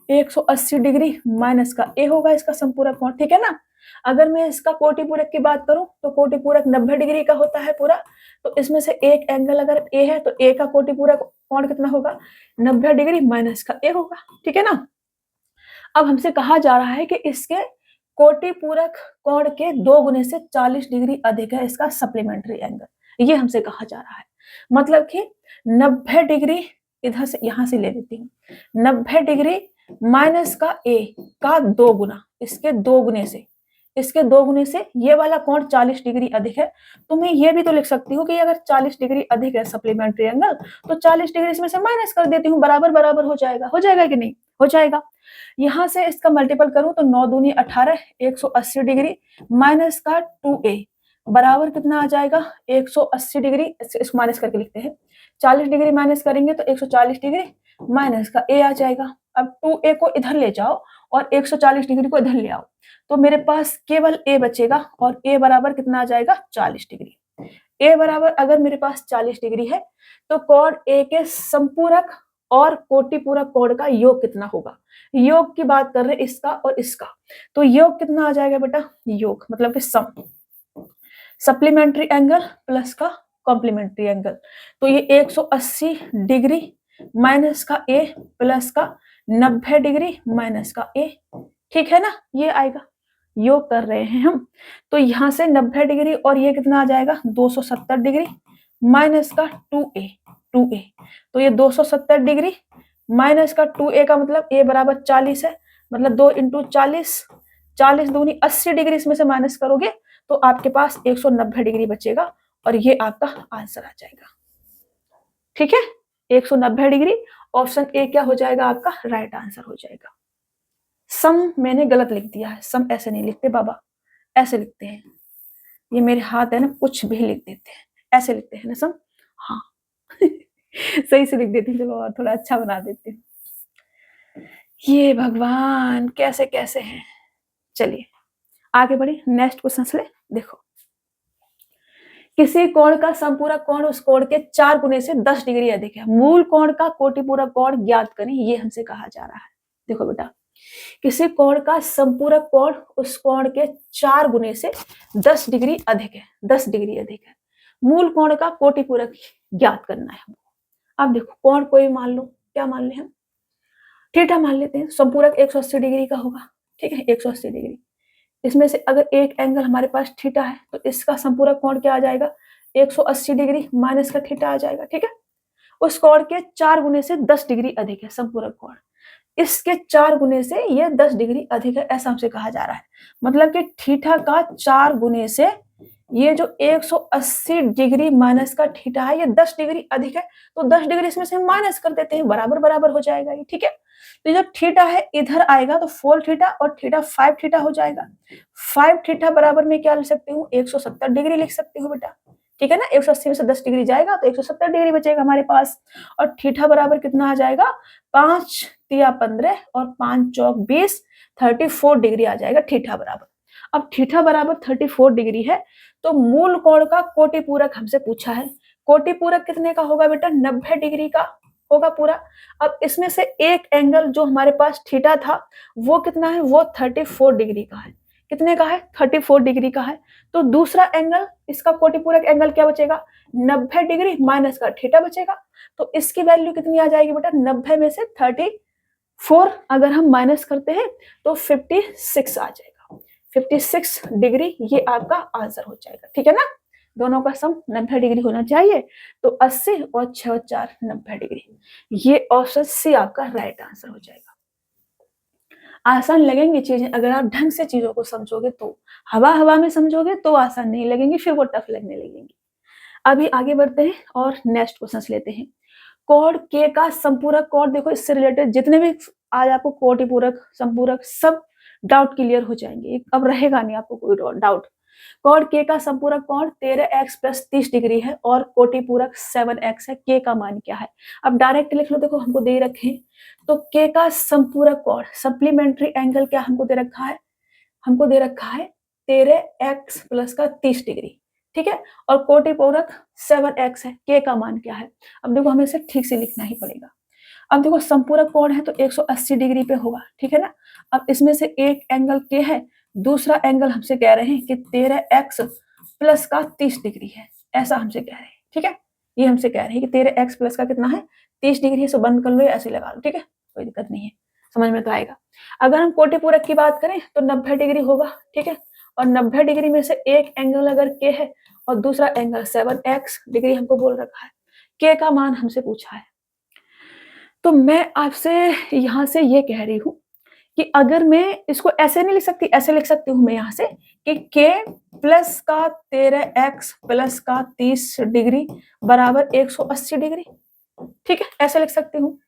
Speaker 1: 180 डिग्री माइनस का ए होगा इसका संपूरक कोण, ठीक है ना। अगर मैं इसका कोटिपूरक की बात करूं तो कोटिपूरक 90 डिग्री का होता है पूरा, तो इसमें से एक एंगल अगर ए है तो ए का कोटिपूरक कोण कितना होगा, 90 डिग्री माइनस का ए होगा, ठीक है ना। अब हमसे कहा जा रहा है कि इसके कोटिपूरक कोण के 2 गुने से 40 डिग्री अधिक है इसका सप्लीमेंट्री एंगल, ये हमसे कहा जा रहा है। मतलब कि 90 डिग्री इधर से यहां से ले लेती हूँ, 90 डिग्री माइनस का ए का 2 गुना, इसके 2 गुने से, इसके 2 गुने से ये वाला कोण 40 डिग्री अधिक है। तो मैं ये भी तो लिख सकती हूँ कि अगर 40 डिग्री अधिक है सप्लीमेंट्री एंगल तो 40 डिग्री इसमें से माइनस कर देती हूँ, बराबर बराबर हो जाएगा कि नहीं, हो जाएगा। यहां से इसका मल्टीपल करूं तो 9 दूनी 18, 180 डिग्री माइनस का 2a बराबर कितना आ जाएगा, 180 डिग्री, इसको माइनस करके लिखते हैं, 40 डिग्री माइनस करेंगे तो 140 डिग्री माइनस का a आ जाएगा। अब 2a को इधर ले जाओ और 140 डिग्री को इधर ले आओ, तो मेरे पास केवल a बचेगा और a बराबर कितना आ जाएगा, 40 डिग्री। ए बराबर अगर मेरे पास 40 डिग्री है तो कोण ए के संपूरक और कोटिपूरक कोण का योग कितना होगा। योग की बात कर रहे हैं इसका और इसका, तो योग कितना आ जाएगा बेटा, योग मतलब कि सम, सप्लीमेंट्री एंगल प्लस का कॉम्प्लीमेंट्री एंगल, तो ये 180 डिग्री माइनस का ए प्लस का 90 डिग्री माइनस का ए, ठीक है ना, ये आएगा, योग कर रहे हैं हम। तो यहां से 90 डिग्री और ये कितना आ जाएगा 270 डिग्री माइनस का 2a, 2a, तो ये 270 डिग्री माइनस का 2a का मतलब a बराबर 40 है, मतलब 2 इंटू 40, 40 दूनी 80 डिग्री इसमें से माइनस करोगे तो आपके पास 190 डिग्री बचेगा और ये आपका आंसर आ जाएगा। ठीक है, 190 डिग्री, ऑप्शन ए क्या हो जाएगा आपका राइट आंसर हो जाएगा। सम मैंने गलत लिख दिया है, सम ऐसे नहीं लिखते बाबा, ऐसे लिखते हैं, ये मेरे हाथ है ना, कुछ भी लिख देते हैं, ऐसे लिखते हैं ना सम, हाँ सही से लिख देती हूँ, चलो और थोड़ा अच्छा बना देती हूँ। ये भगवान कैसे कैसे हैं। चलिए आगे बढ़े, नेक्स्ट क्वेश्चन ले, देखो किसी कोण का संपूरक कोण उस कोण के 4 गुने से 10 डिग्री अधिक है, मूल कोण का कोटिपूरक कोण ज्ञात करें, ये हमसे कहा जा रहा है। देखो बेटा, किसी कोण का संपूरक कोण उस कोण के 4 गुने से 10 डिग्री अधिक है, 10 डिग्री अधिक है, मूल कोण का कोटिपूरक ज्ञात करना है हमको। अब देखो कोण कोई मान लो, क्या मान ले हम, थीटा मान लेते हैं, संपूरक 180 डिग्री का होगा, ठीक है 180 डिग्री, इसमें से अगर एक एंगल हमारे पास थीटा है तो इसका संपूरक कोण क्या आ जाएगा 180 डिग्री माइनस का थीटा आ जाएगा, ठीक है। उस कोण के 4 गुने से 10 डिग्री अधिक है संपूरक कोण, इसके 4 गुने से ये 10 डिग्री अधिक है, ऐसा हमसे कहा जा रहा है। मतलब कि थीटा का 4 गुने से ये जो 180 डिग्री माइनस का थीटा है ये 10 डिग्री अधिक है, तो 10 डिग्री इसमें से माइनस कर देते हैं, बराबर बराबर हो जाएगा ये, ठीक है। तो जो थीटा है इधर आएगा तो 4 थीटा और थीटा 5 थीटा हो जाएगा, 5 थीटा बराबर में क्या लिख सकती हूँ 170 डिग्री लिख सकती हूँ बेटा, ठीक है ना, 180 में से 10 डिग्री जाएगा तो 170 डिग्री बचेगा हमारे पास, और थीटा बराबर कितना आ जाएगा 5 तिया 15 और 5 चौक 20, 34 डिग्री आ जाएगा थीटा बराबर। अब थीटा बराबर 34 डिग्री है तो मूल कोण का कोटिपूरक हमसे पूछा है, कोटिपूरक कितने का होगा बेटा 90 डिग्री का होगा पूरा। अब इसमें से एक एंगल जो हमारे पास थीटा था वो कितना है, वो 34 डिग्री का है, कितने का है 34 डिग्री का है, तो दूसरा एंगल इसका कोटिपूरक एंगल क्या बचेगा 90 डिग्री माइनस का थीटा बचेगा, तो इसकी वैल्यू कितनी आ जाएगी बेटा 90 में से 34 अगर हम माइनस करते हैं तो 56 आ जाएगा, 56 डिग्री ये आपका आंसर हो जाएगा, ठीक है ना। दोनों का सम 90 डिग्री होना चाहिए, तो 80 और 6 और 4 90 डिग्री, ये ऑप्शन सी आपका राइट आंसर हो जाएगा। आसान लगेंगी चीजें अगर आप ढंग से चीजों को समझोगे, तो हवा हवा में समझोगे तो आसान नहीं लगेंगी, फिर वो टफ लगने लगेंगी। अभी आगे बढ़ते हैं और नेक्स्ट क्वेश्चन लेते हैं। कोण के का संपूरक कोण, देखो इससे रिलेटेड जितने भी आज आपको कोटिपूरक संपूरक सब डाउट क्लियर हो जाएंगे, अब रहेगा नहीं आपको कोई डाउट। कोण के का संपूरक कोण 13x प्लस 30 डिग्री है और कोटिपूरक 7x है, के का मान क्या है। अब डायरेक्ट लिख लो, देखो हमको दे रखे हैं, तो के का संपूरक कोण सप्लीमेंट्री एंगल क्या हमको दे रखा है, हमको दे रखा है 13x प्लस का 30 डिग्री, ठीक है, और कोटिपूरक 7x है, के का मान क्या है। अब देखो हमें इसे ठीक से लिखना ही पड़ेगा। अब देखो संपूरक कोण है तो 180 डिग्री पे होगा, ठीक है ना। अब इसमें से एक एंगल के है, दूसरा एंगल हमसे कह रहे हैं कि 13x प्लस का 30 डिग्री है, ऐसा हमसे कह रहे हैं, ठीक है। ये हमसे कह रहे हैं कि 13x प्लस का कितना है 30 डिग्री है, सो बंद कर लो या ऐसे लगा लो, ठीक है, कोई दिक्कत नहीं है, समझ में तो आएगा। अगर हम कोटिपूरक की बात करें तो 90 डिग्री होगा, ठीक है, और 90 डिग्री में से एक एंगल अगर के है और दूसरा एंगल 7x डिग्री हमको बोल रखा है, के का मान हमसे पूछा है। तो मैं आपसे यहाँ से ये कह रही हूँ कि अगर मैं इसको ऐसे नहीं लिख सकती, ऐसे लिख सकती हूँ मैं यहाँ से कि के प्लस का 13x प्लस का 30 डिग्री बराबर 180 डिग्री, ठीक है, ऐसे लिख सकती हूँ।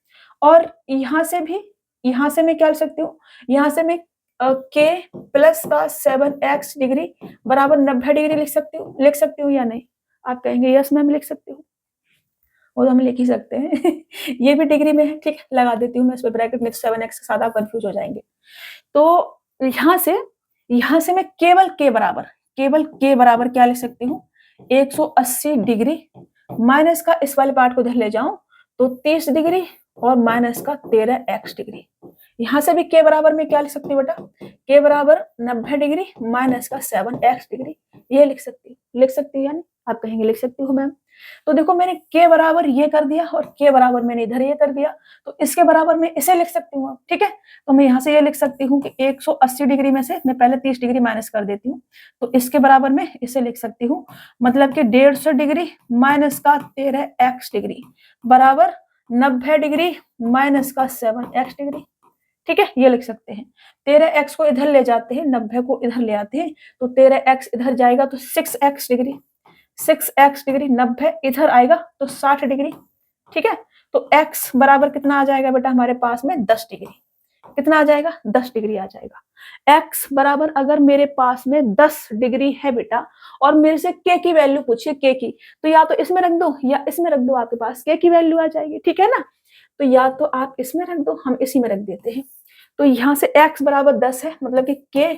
Speaker 1: और यहाँ से भी, यहाँ से मैं क्या लिख सकती हूँ, यहाँ से मैं के प्लस का 7x डिग्री बराबर 90 डिग्री लिख सकती हूँ या नहीं। आप कहेंगे यस मैम लिख सकती हूँ, वो तो हम लिख ही सकते हैं ये भी डिग्री में है, ठीक है, लगा देती हूँ मैं इस पे ब्रैकेट में, 7x के साथ आप कंफ्यूज हो जाएंगे। तो यहाँ से मैं केवल के बराबर क्या लिख सकती हूँ, 180 डिग्री माइनस का इस वाले पार्ट को इधर ले जाऊं तो 30 डिग्री और माइनस का 13x डिग्री। यहां से भी के बराबर में क्या लिख सकती हूँ बेटा, के बराबर 90 डिग्री माइनस का 7x डिग्री, ये लिख सकती हूँ यानी आप कहेंगे लिख सकती हूँ मैम। तो देखो मैंने के बराबर ये कर दिया और के बराबर मैंने इधर ये कर दिया, तो इसके बराबर में इसे लिख सकती हूँ, ठीक है। तो मैं यहाँ से ये लिख सकती हूँ कि 180 डिग्री में से मैं पहले 30 डिग्री माइनस कर देती हूँ, तो इसके बराबर में इसे लिख सकती हूँ, मतलब कि 150 डिग्री माइनस का 13x डिग्री बराबर 90 डिग्री माइनस का 7x डिग्री, ठीक है, ये लिख सकते हैं। 13x को इधर ले जाते हैं, 90 को इधर ले आते हैं, तो 13x इधर जाएगा तो 6x डिग्री, 6x डिग्री, 90 इधर आएगा तो 60 डिग्री, ठीक है। तो x बराबर कितना आ जाएगा बेटा हमारे पास में 10 डिग्री, कितना आ जाएगा 10 डिग्री आ जाएगा। x बराबर अगर मेरे पास में 10 डिग्री है बेटा और मेरे से k की वैल्यू पूछिए, k की, तो या तो इसमें रख दो या इसमें रख दो, आपके पास k की वैल्यू आ जाएगी, ठीक है ना। तो या तो आप इसमें रख दो, हम इसी में रख देते हैं। तो यहाँ से x बराबर 10 है, मतलब कि k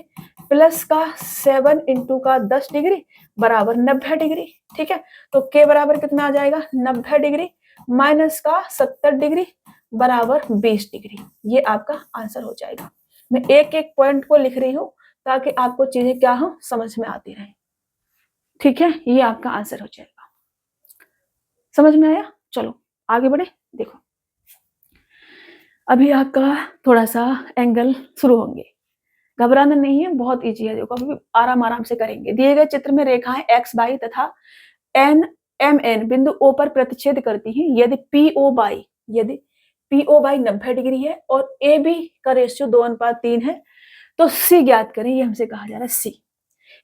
Speaker 1: प्लस का 7 इंटू का 10 डिग्री बराबर 90 डिग्री, ठीक है। तो k बराबर कितना आ जाएगा 90 डिग्री माइनस का 70 डिग्री बराबर 20 डिग्री, ये आपका आंसर हो जाएगा। मैं एक एक पॉइंट को लिख रही हूँ ताकि आपको चीजें क्या हो समझ में आती रहे, ठीक है। ये आपका आंसर हो जाएगा, समझ में आया। चलो आगे बढ़े। देखो अभी आपका थोड़ा सा एंगल शुरू होंगे, घबराना नहीं है, बहुत इजी है। देखो अभी आराम आराम से करेंगे। दिए गए चित्र में रेखाएं एक्स बाई तथा एन एम एन बिंदु ओ पर प्रतिच्छेद करती हैं। यदि पी ओ बाई 90 डिग्री है और ए बी का रेशियो 2:3 है तो सी ज्ञात करें। ये हमसे कहा जा रहा है सी।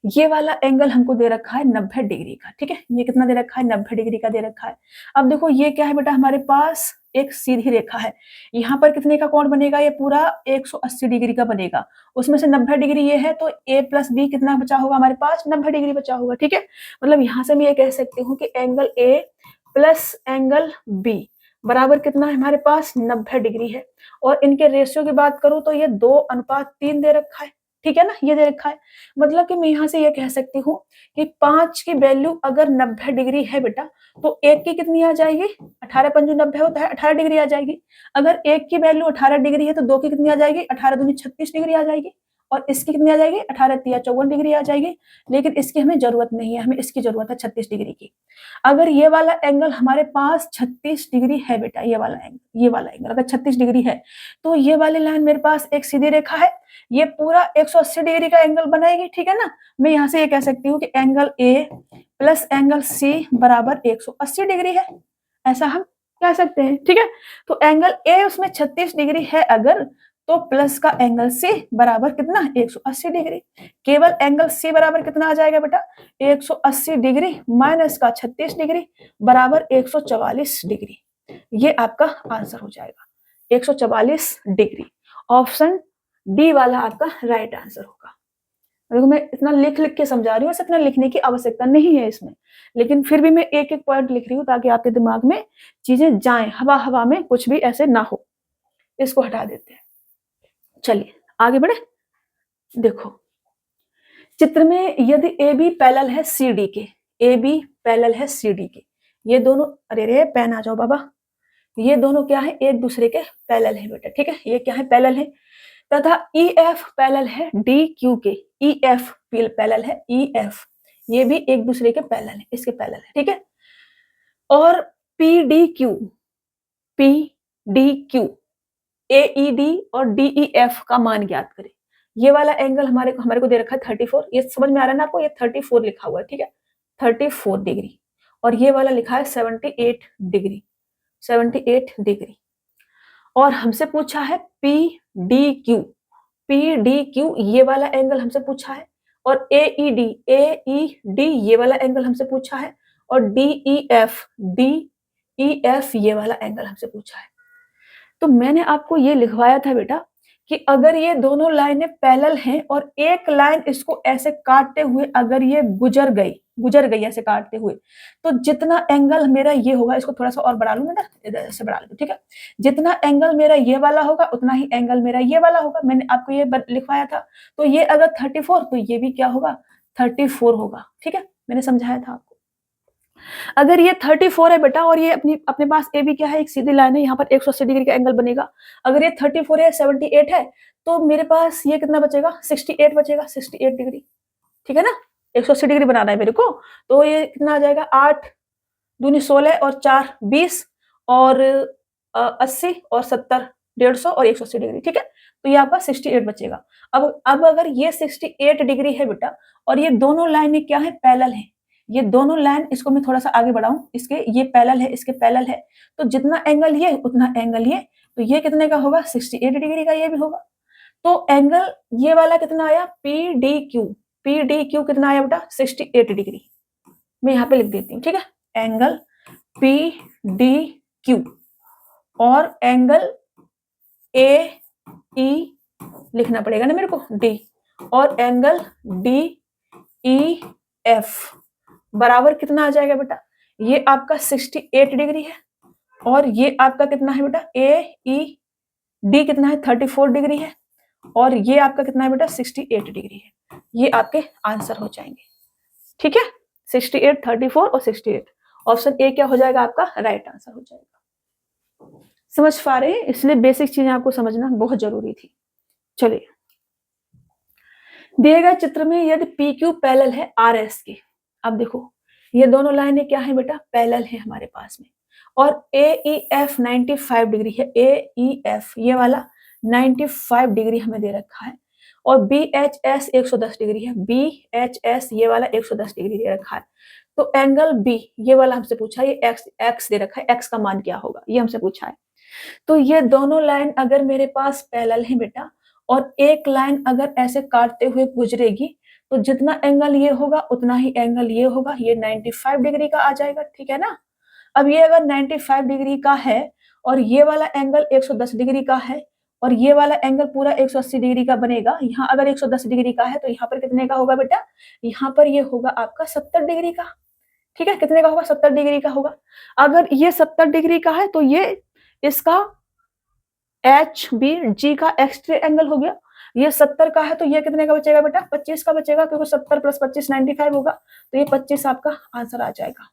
Speaker 1: ये वाला एंगल हमको दे रखा है 90 डिग्री का, ठीक है। ये कितना दे रखा है 90 डिग्री का दे रखा है। अब देखो ये क्या है बेटा, हमारे पास एक सीधी रेखा है, यहाँ पर कितने का कोण बनेगा, ये पूरा 180 डिग्री का बनेगा। उसमें से 90 डिग्री ये है तो a प्लस बी कितना बचा होगा हमारे पास, 90 डिग्री बचा होगा, ठीक है। मतलब यहाँ से मैं ये कह सकती हूँ कि angle a plus angle b बराबर कितना है हमारे पास 90 डिग्री है। और इनके रेशियो की बात करूं तो ये 2:3 दे रखा है, ठीक है ना, ये दे रखा है। मतलब कि मैं यहाँ से ये कह सकती हूँ कि 5 की वैल्यू अगर 90 डिग्री है बेटा तो 1 की कितनी आ जाएगी, 18 पंजू 90 होता है, 18 डिग्री आ जाएगी। अगर 1 की वैल्यू 18 डिग्री है तो 2 की कितनी आ जाएगी, 18 दूनी 36 डिग्री आ जाएगी। और इसकी कितनी आ जाएगी, 18 तिया 54 डिग्री आ जाएगी। लेकिन इसकी हमें जरूरत नहीं है, हमें इसकी जरूरत है 36 डिग्री की। अगर ये वाला एंगल हमारे पास 36 डिग्री है बेटा, ये वाला एंगल अगर 36 डिग्री है तो ये वाली लाइन मेरे पास एक सीधी रेखा है, ये पूरा 180 डिग्री का एंगल बनाएगी, ठीक है ना। मैं यहाँ से ये कह सकती हूँ कि angle A plus angle C बराबर 180 डिग्री है, ऐसा हम कह सकते हैं, ठीक है। तो एंगल ए उसमें 36 डिग्री है अगर, तो प्लस का एंगल सी बराबर कितना 180 डिग्री। केवल एंगल सी बराबर कितना आ जाएगा बेटा 180 डिग्री माइनस का 36 डिग्री बराबर 144 डिग्री, ये आपका आंसर हो जाएगा 144 डिग्री। ऑप्शन डी वाला आपका राइट आंसर होगा। देखो मैं इतना लिख लिख के समझा रही हूँ, इतना लिखने की आवश्यकता नहीं है इसमें, लेकिन फिर भी मैं एक एक पॉइंट लिख रही हूँ ताकि आपके दिमाग में चीजें जाएं, हवा हवा में कुछ भी ऐसे ना हो। इसको हटा देते हैं, चलिए आगे बढ़े। देखो चित्र में यदि ए बी पैरेलल है सी डी के, ए बी पैरेलल है सी डी के, ये दोनों, अरे रे पेन आ जाओ बाबा, ये दोनों क्या है एक दूसरे के पैरेलल है बेटा, ठीक है, ये क्या है पैरेलल है। तथा ई एफ पैरेलल है डी क्यू के, ई एफ पैरेलल है ई एफ, ये भी एक दूसरे के पैरेलल है, इसके पैरेलल है, ठीक है। और P D Q A E D और डी ई एफ का मान ज्ञात करें। ये वाला एंगल हमारे को दे रखा है 34, ये समझ में आ रहा है ना आपको, ये 34 लिखा हुआ है, ठीक है, 34 डिग्री। और ये वाला लिखा है 78 डिग्री, 78 डिग्री। और हमसे पूछा है पी डी क्यू ये वाला एंगल हमसे पूछा है। और ए ई डी ये वाला एंगल हमसे पूछा है। और डी ई एफ ये वाला एंगल हमसे पूछा है। तो मैंने आपको ये लिखवाया था बेटा कि अगर ये दोनों लाइनें पैरेलल हैं और एक लाइन इसको ऐसे काटते हुए अगर ये गुजर गई ऐसे काटते हुए, तो जितना एंगल मेरा ये होगा, इसको थोड़ा सा और बढ़ा लूं ना, इधर से बढ़ा लूं, ठीक है, जितना एंगल मेरा ये वाला होगा उतना ही एंगल मेरा ये वाला होगा। मैंने आपको ये लिखवाया था। तो ये अगर 34 तो ये भी क्या होगा 34 होगा, ठीक है, मैंने समझाया था आपको। अगर ये 34 है बेटा और ये अपने पास ए बी क्या है, एक सीधी लाइन है, यहाँ पर 180 डिग्री का एंगल बनेगा। अगर ये 34 है 78 है तो मेरे पास ये कितना बचेगा, 68 बचेगा, 68 डिग्री। ठीक है ना, 180 डिग्री बनाना है मेरे को, तो ये कितना आ जाएगा, 8 दूनी 16 और 4 20 और 80 और 70 150 और 180 डिग्री। ठीक है, तो ये आपका 68 बचेगा। अब अगर ये 68 डिग्री है बेटा और ये दोनों लाइनें क्या है, पैरेलल है, ये दोनों लाइन, इसको मैं थोड़ा सा आगे बढ़ाऊं, इसके ये पैरेलल है, इसके पैरेलल है, तो जितना एंगल ये उतना एंगल ये, तो ये कितने का होगा, 68 डिग्री का ये भी होगा। तो एंगल ये वाला कितना आया, P D Q, P D Q कितना आया बेटा, 68 डिग्री। मैं यहाँ पे लिख देती हूँ। ठीक है, एंगल पी डी क्यू और एंगल ए ई लिखना पड़ेगा ना मेरे को, डी, और एंगल डी ई एफ बराबर कितना आ जाएगा बेटा, ये आपका 68 डिग्री है और ये आपका कितना है बेटा, ए ई डी कितना है, 34 डिग्री है और ये आपका कितना है बेटा, 68 डिग्री है। ये आपके आंसर हो जाएंगे। ठीक है, 68, 34 और 68, ऑप्शन ए क्या हो जाएगा आपका, राइट आंसर हो जाएगा। समझ पा रहे हैं, इसलिए बेसिक चीजें आपको समझना बहुत जरूरी थी। चलिए, दिए गए चित्र में यदि पी क्यू पैरेलल है आर एस के, अब देखो ये दोनों लाइनें क्या है बेटा, पैरेलल है हमारे पास में, और ए ई एफ 95 डिग्री है, ए ई एफ ये वाला 95 डिग्री हमें दे रखा है, और बी एच एस 110 डिग्री है, बी एच एस ये वाला 110 डिग्री दे रखा है। तो एंगल बी ये वाला हमसे पूछा है, ये एक्स दे रखा है, एक्स का मान क्या होगा ये हमसे पूछा है। तो ये दोनों लाइन अगर मेरे पास पैरेलल है बेटा और एक लाइन अगर ऐसे काटते हुए गुजरेगी तो जितना एंगल ये होगा उतना ही एंगल ये होगा, ये 95 डिग्री का आ जाएगा। ठीक है ना, अब ये अगर 95 डिग्री का है और ये वाला एंगल 110 डिग्री का है और ये वाला एंगल पूरा 180 डिग्री का बनेगा, यहाँ अगर 110 डिग्री का है तो यहाँ पर कितने का होगा बेटा, यहाँ पर ये होगा आपका 70 डिग्री का। ठीक है, कितने का होगा, 70 डिग्री का होगा। अगर ये 70 डिग्री का है तो ये इसका एच बी जी का एक्स एंगल हो गया, ये 70 का है तो ये कितने का बचेगा बेटा, 25 का बचेगा, क्योंकि 70 प्लस 25 95 होगा, तो ये 25 आपका आंसर आ जाएगा।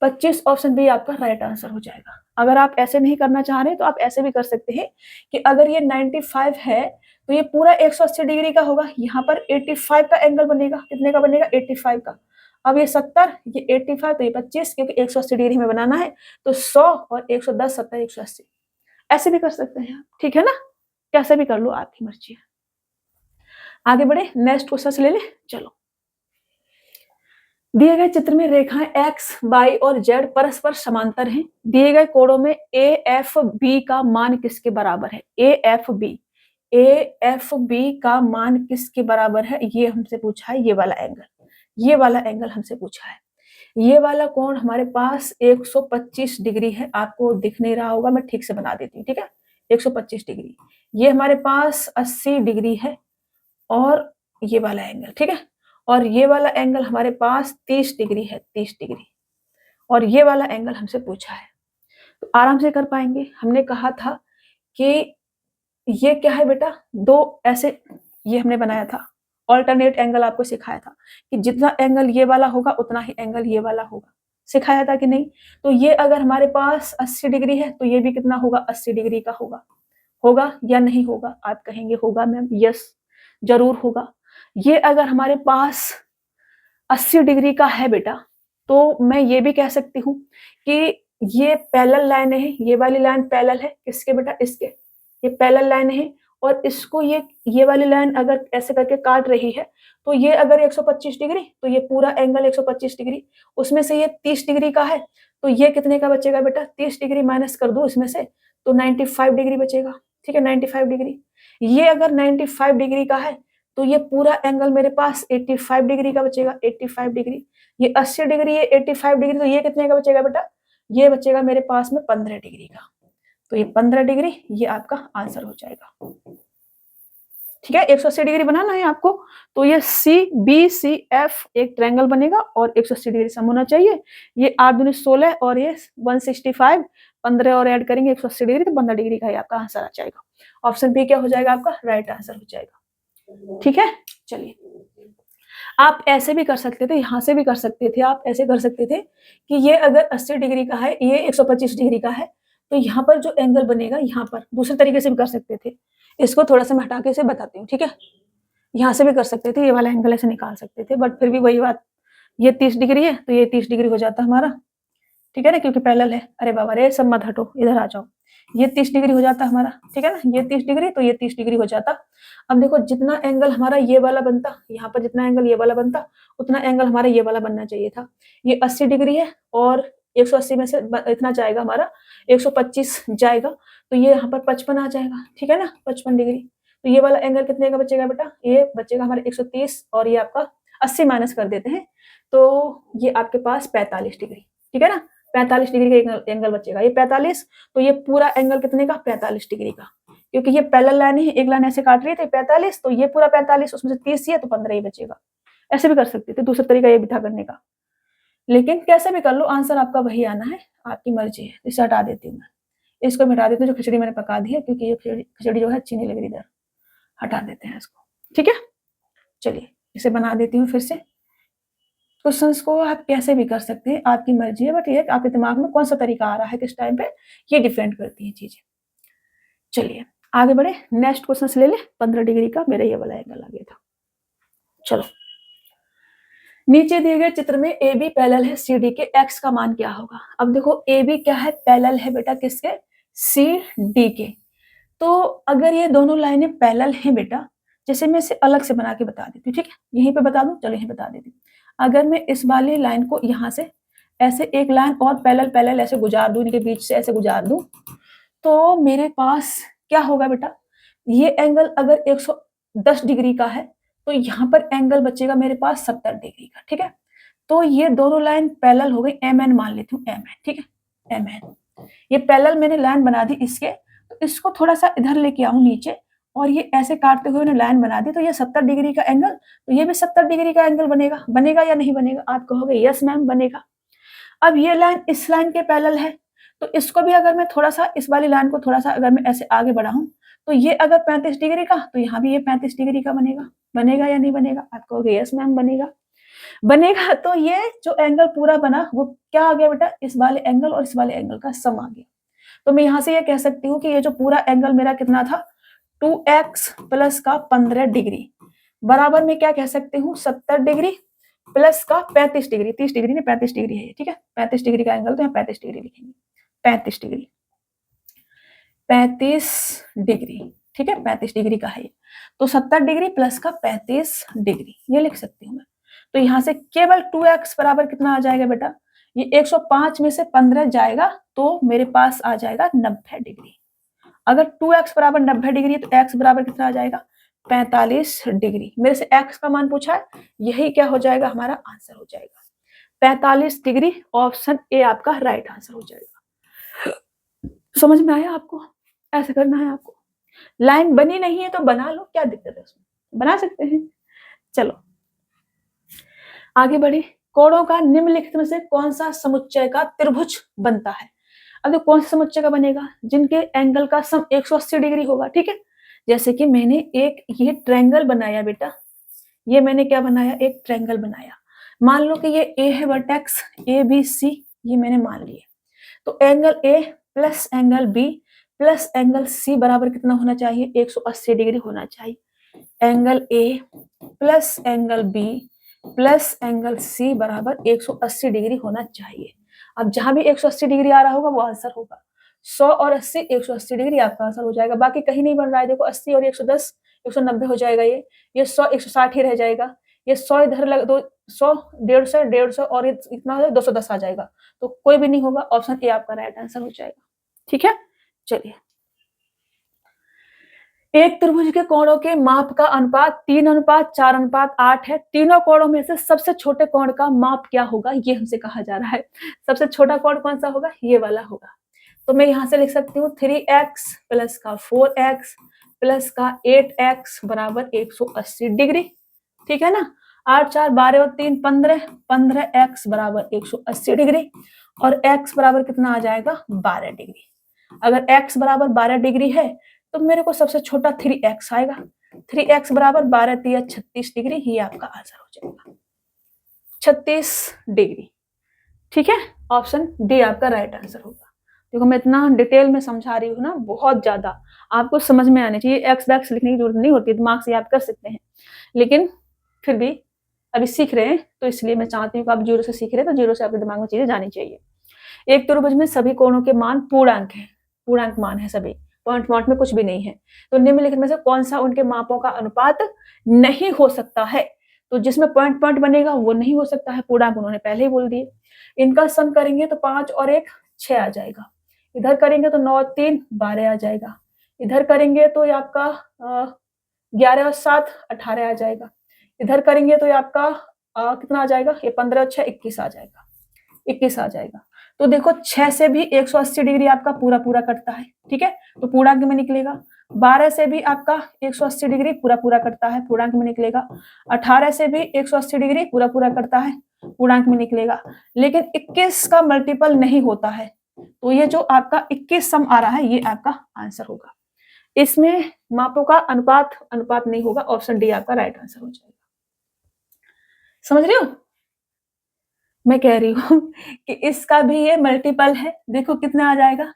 Speaker 1: 25 ऑप्शन बी आपका राइट आंसर हो जाएगा। अगर आप ऐसे नहीं करना चाह रहे तो आप ऐसे भी कर सकते हैं कि अगर ये 95 है तो ये पूरा 180 डिग्री का होगा, यहाँ पर 85 का एंगल बनेगा, कितने का बनेगा, 85 का। अब ये 70, ये 85 तो ये 25, क्योंकि 180 डिग्री में बनाना है, तो 100 और 110 70 180, ऐसे भी कर सकते हैं। ठीक है ना, कैसे भी कर लो, आपकी मर्जी है। आगे बढ़े, नेक्स्ट क्वेश्चन ले ले। चलो, दिए गए चित्र में रेखाएं एक्स वाई और जेड परस्पर समांतर हैं, दिए गए कोणों में ए एफ बी का मान किसके बराबर है, ए एफ बी का मान किसके बराबर है, ये हमसे पूछा है। ये वाला एंगल हमसे पूछा है। ये वाला कोण हमारे पास 125 डिग्री है, आपको दिख नहीं रहा होगा, मैं ठीक से बना देती हूँ। ठीक है, 125 डिग्री, ये हमारे पास 80 डिग्री है और ये वाला एंगल, ठीक है, और ये वाला एंगल हमारे पास 30 डिग्री है, 30 डिग्री, और ये वाला एंगल हमसे पूछा है। तो आराम से कर पाएंगे। हमने कहा था कि ये क्या है बेटा, दो ऐसे ये हमने बनाया था, ऑल्टरनेट एंगल आपको सिखाया था कि जितना एंगल ये वाला होगा उतना ही एंगल ये वाला होगा, सिखाया था कि नहीं। तो ये अगर हमारे पास 80 डिग्री है तो ये भी कितना होगा, 80 डिग्री का होगा या नहीं होगा, आप कहेंगे होगा मैम, यस जरूर होगा। ये अगर हमारे पास 80 डिग्री का है बेटा तो मैं ये भी कह सकती हूँ कि ये पैरेलल लाइन है, ये वाली लाइन पैरेलल है किसके बेटा, इसके, ये पैरेलल लाइन है और इसको ये वाली लाइन अगर ऐसे करके काट रही है तो ये अगर 125 डिग्री तो ये पूरा एंगल 125 डिग्री, उसमें से ये 30 डिग्री का है तो ये कितने का बचेगा बेटा, 30 डिग्री माइनस कर दो इसमें से तो 95 डिग्री बचेगा। ठीक है, 95 डिग्री, ये अगर 95 डिग्री का है तो ये पूरा एंगल मेरे पास 85 डिग्री का बचेगा, 85 डिग्री, ये 80 डिग्री, ये 85 डिग्री, तो ये कितने का बचेगा बेटा, ये बचेगा मेरे पास में 15 डिग्री का, तो ये 15 डिग्री ये आपका आंसर हो जाएगा। ठीक है, 180 डिग्री बनाना है आपको, तो ये सी बी सी एफ एक ट्रायंगल बनेगा और 180 डिग्री सम होना चाहिए। ये 8 दूनी 16 और ये 165, 15 और ऐड करेंगे 180 डिग्री, तो 15 डिग्री का ही आपका आंसर आ जाएगा। ऑप्शन बी क्या हो जाएगा आपका, राइट आंसर हो जाएगा। ठीक है, चलिए आप ऐसे भी कर सकते थे, यहाँ से भी कर सकते थे, आप ऐसे कर सकते थे कि ये अगर 80 डिग्री का है, ये 125 डिग्री का है, तो यहाँ पर जो एंगल बनेगा, यहाँ पर दूसरे तरीके से भी कर सकते थे। इसको थोड़ा-सा मैं हटा के इसे बताती हूँ, ठीक है? यहाँ से भी कर सकते थे, ये वाला एंगल ऐसे निकाल सकते थे, बट फिर भी वही बात, ये 30 डिग्री है, तो ये 30 डिग्री हो जाता हमारा, ठीक है ना? क्योंकि पैरेलल है। अरे बाबा रे! सब मत हटो, इधर आ जाओ। ये 30 डिग्री हो जाता हमारा, ठीक है ना? ये 30 डिग्री, तो ये 30 डिग्री हो जाता। अब देखो जितना एंगल हमारा ये वाला बनता, यहाँ पर जितना एंगल ये वाला बनता, उतना एंगल हमारा ये वाला बनना चाहिए था। ये 80 डिग्री है और 180 में से इतना जाएगा हमारा, 125 जाएगा, तो ये यहाँ पर 55 आ जाएगा, ठीक है ना? 55 डिग्री। तो ये वाला एंगल कितने का बचेगा बेटा? ये बचेगा हमारा 130 और ये आपका 80 माइनस कर देते हैं, तो ये आपके पास 45 डिग्री, ठीक है ना? 45 डिग्री का एंगल बचेगा। ये 45, तो ये पूरा एंगल कितने का? 45 डिग्री का, क्योंकि ये पैरेलल लाइन है, एक लाइन ऐसे काट रही है, तो 45, तो ये पूरा 45, उसमें से 30 ही है, तो 15 ही बचेगा। ऐसे भी कर सकते थे, दूसरा तरीका ये भी था करने का। लेकिन कैसे भी कर लो, आंसर आपका वही आना है, आपकी मर्जी है। इसे हटा देती हूँ मैं, इसको मैं हटा देती हूँ, जो खिचड़ी मैंने पका दी है, क्योंकि ये खिचड़ी जो है अच्छी नहीं लग रही इधर। हटा देते हैं इसको, ठीक है? चलिए इसे बना देती हूँ फिर से। क्वेश्चंस को आप कैसे भी कर सकते हैं, आपकी मर्जी है, बट ये आपके दिमाग में कौन सा तरीका आ रहा है किस टाइम पे, ये डिपेंड करती है चीजें। चलिए आगे बढ़े, नेक्स्ट क्वेश्चन ले ले। 15 डिग्री का मेरा ये वाला एंगल आ गया था। चलो, नीचे दिए गए चित्र में ए बी पैरेलल है सी डी के, एक्स का मान क्या होगा? अब देखो ए बी क्या है? पैरेलल है बेटा किसके? सी डी के। तो अगर ये दोनों लाइनें पैरेलल हैं बेटा, जैसे मैं इसे अलग से बना के बता देती हूँ, ठीक है? यहीं पे बता दूं, चलो यहीं बता देती हूँ। अगर मैं इस वाली लाइन को यहाँ से ऐसे एक लाइन और पैरेलल पैरेलल ऐसे गुजार दूं, इनके बीच से ऐसे गुजार दूं, तो मेरे पास क्या होगा बेटा? ये एंगल अगर 110 डिग्री का है, तो यहाँ पर एंगल बचेगा मेरे पास 70 डिग्री का, ठीक है? तो ये दोनों लाइन पैरेलल हो गई, एम एन मान लेती हूँ, एम एन, ठीक है? एम एन, ये पैरेलल मैंने लाइन बना दी इसके, तो इसको थोड़ा सा इधर लेके आऊं नीचे, और ये ऐसे काटते हुए लाइन बना दी, तो ये 70 डिग्री का एंगल, तो ये भी 70 डिग्री का एंगल बनेगा। बनेगा या नहीं बनेगा? आप कहोगे यस मैम बनेगा। अब ये लाइन इस लाइन के पैरेलल है, तो इसको भी अगर मैं थोड़ा सा, इस वाली लाइन को थोड़ा सा अगर मैं ऐसे आगे बढ़ाऊं, तो ये अगर 35 डिग्री का, तो यहाँ भी ये 35 डिग्री का बनेगा। बनेगा या नहीं बनेगा? आप कहोगे यस मैम बनेगा। बनेगा, तो ये जो एंगल पूरा बना वो क्या आ गया बेटा? इस वाले एंगल और इस वाले एंगल का सम आ गया। तो मैं यहाँ से ये कह सकती हूँ कि ये जो पूरा एंगल मेरा कितना था, 2x प्लस का 15 डिग्री, बराबर में क्या कह सकती हूँ? 70 डिग्री प्लस का 35 डिग्री, 30 डिग्री ने 35 डिग्री है, ठीक है? 35 डिग्री का एंगल, तो यहाँ 35 डिग्री लिखेंगे। 35 डिग्री, 35 डिग्री, ठीक है? 35 डिग्री का है ये, तो 70 डिग्री प्लस का 35 डिग्री, ये लिख सकती हूँ मैं। तो यहाँ से केवल 2x बराबर कितना आ जाएगा बेटा? ये 105 में से 15 जाएगा, तो मेरे पास आ जाएगा 90 डिग्री। अगर 2x बराबर 90 डिग्री है, तो x बराबर कितना आ जाएगा? 45 डिग्री। मेरे से x का मान पूछा है, यही क्या हो जाएगा? हमारा आंसर हो जाएगा 45 डिग्री। ऑप्शन ए आपका राइट आंसर हो जाएगा। समझ में आया आपको? ऐसे करना है आपको। लाइन बनी नहीं है तो बना लो, क्या दिक्कत है उसमें, बना सकते हैं। चलो आगे बढ़े। कोणों का निम्नलिखित में से कौन सा समुच्चय का त्रिभुज बनता है? अब तो कौन सा समुच्चय का बनेगा? जिनके एंगल का सम 180 डिग्री होगा, ठीक है? जैसे कि मैंने एक ये ट्रायंगल बनाया बेटा, ये मैंने क्या बनाया? एक ट्रायंगल बनाया। मान लो कि ये ए है वर्टेक्स, ए बी सी, ये मैंने मान लिया। तो angle A plus angle B plus angle C बराबर कितना होना चाहिए? 180 डिग्री होना चाहिए। Angle A plus angle B plus angle C बराबर 180 डिग्री होना चाहिए। अब जहां भी 180 डिग्री आ रहा होगा वो आंसर होगा। 100 और 80, 180 डिग्री आपका आंसर हो जाएगा। बाकी कहीं नहीं बन रहा है, देखो 80 और 110, 190 हो जाएगा। ये 100, 160 ही रह जाएगा। ये 100 इधर लग दो, 100, 150, 150 और इतना 210 आ जाएगा, तो कोई भी नहीं होगा। ऑप्शन ए आपका राइट आंसर हो जाएगा, ठीक है? चलिए, एक त्रिभुज के कोणों के माप का अनुपात 3:4:8 है। तीनों कोणों में से सबसे छोटे कोण का माप क्या होगा? ये हमसे कहा जा रहा है। सबसे छोटा कोण कौन सा होगा? ये वाला होगा। तो मैं यहाँ से लिख सकती हूँ 3x प्लस का 4x प्लस का 8x बराबर 180 डिग्री, ठीक है ना? 8 4 12 और 3 15, 15x बराबर 180 डिग्री और x बराबर कितना आ जाएगा? 12 डिग्री। अगर x बराबर 12 डिग्री है, तो मेरे को सबसे छोटा 3x आएगा। 3x बराबर 12 तिया 36 डिग्री, ये आपका आंसर हो जाएगा 36 डिग्री। ठीक है, ऑप्शन डी आपका राइट आंसर होगा। देखो मैं इतना डिटेल में समझा रही हूँ ना, बहुत ज्यादा आपको समझ में आने चाहिए। एक्स बैक्स लिखने की जरूरत नहीं होती, दिमाग से याद कर सकते हैं, लेकिन फिर भी अभी सीख रहे हैं तो इसलिए मैं चाहती हूँ कि आप जीरो से सीख रहे हैं, तो जीरो से आपके दिमाग में चीजें जानी चाहिए। एक त्रिभुज में सभी कोणों के मान पूर्णांक है, पूर्णांक मान है सभी, पॉइंट पॉइंट में कुछ भी नहीं है। तो निम्नलिखित में से कौन सा उनके मापों का अनुपात नहीं हो सकता है? तो जिसमें पॉइंट पॉइंट बनेगा वो नहीं हो सकता है, पूर्णांक उन्होंने पहले ही बोल दिए। इनका सम करेंगे तो 5 और 1 6 आ जाएगा, इधर करेंगे तो 9 और 3 12 आ जाएगा, इधर करेंगे तो ये आपका 11 और 7 18 आ जाएगा, इधर करेंगे तो ये आपका कितना आ जाएगा, ये 15 और 6 21 आ जाएगा, 21 आ जाएगा। तो देखो 6 से भी 180 डिग्री आपका पूरा पूरा कटता है, ठीक है, तो पूर्णांक में निकलेगा। 12 से भी आपका 180 डिग्री पूरा पूरा कटता है, पूर्णांक में निकलेगा। 18 से भी 180 डिग्री पूरा पूरा कटता है, पूर्णांक में निकलेगा। लेकिन 21 का मल्टीपल नहीं होता है, तो ये जो आपका 21 सम आ रहा है ये आपका आंसर होगा। इसमें मापों का अनुपात अनुपात नहीं होगा, ऑप्शन डी आपका राइट आंसर हो जाएगा। समझ रहे हो? मैं कह रही हूँ कि इसका भी ये मल्टीपल है। देखो कितना आ जाएगा,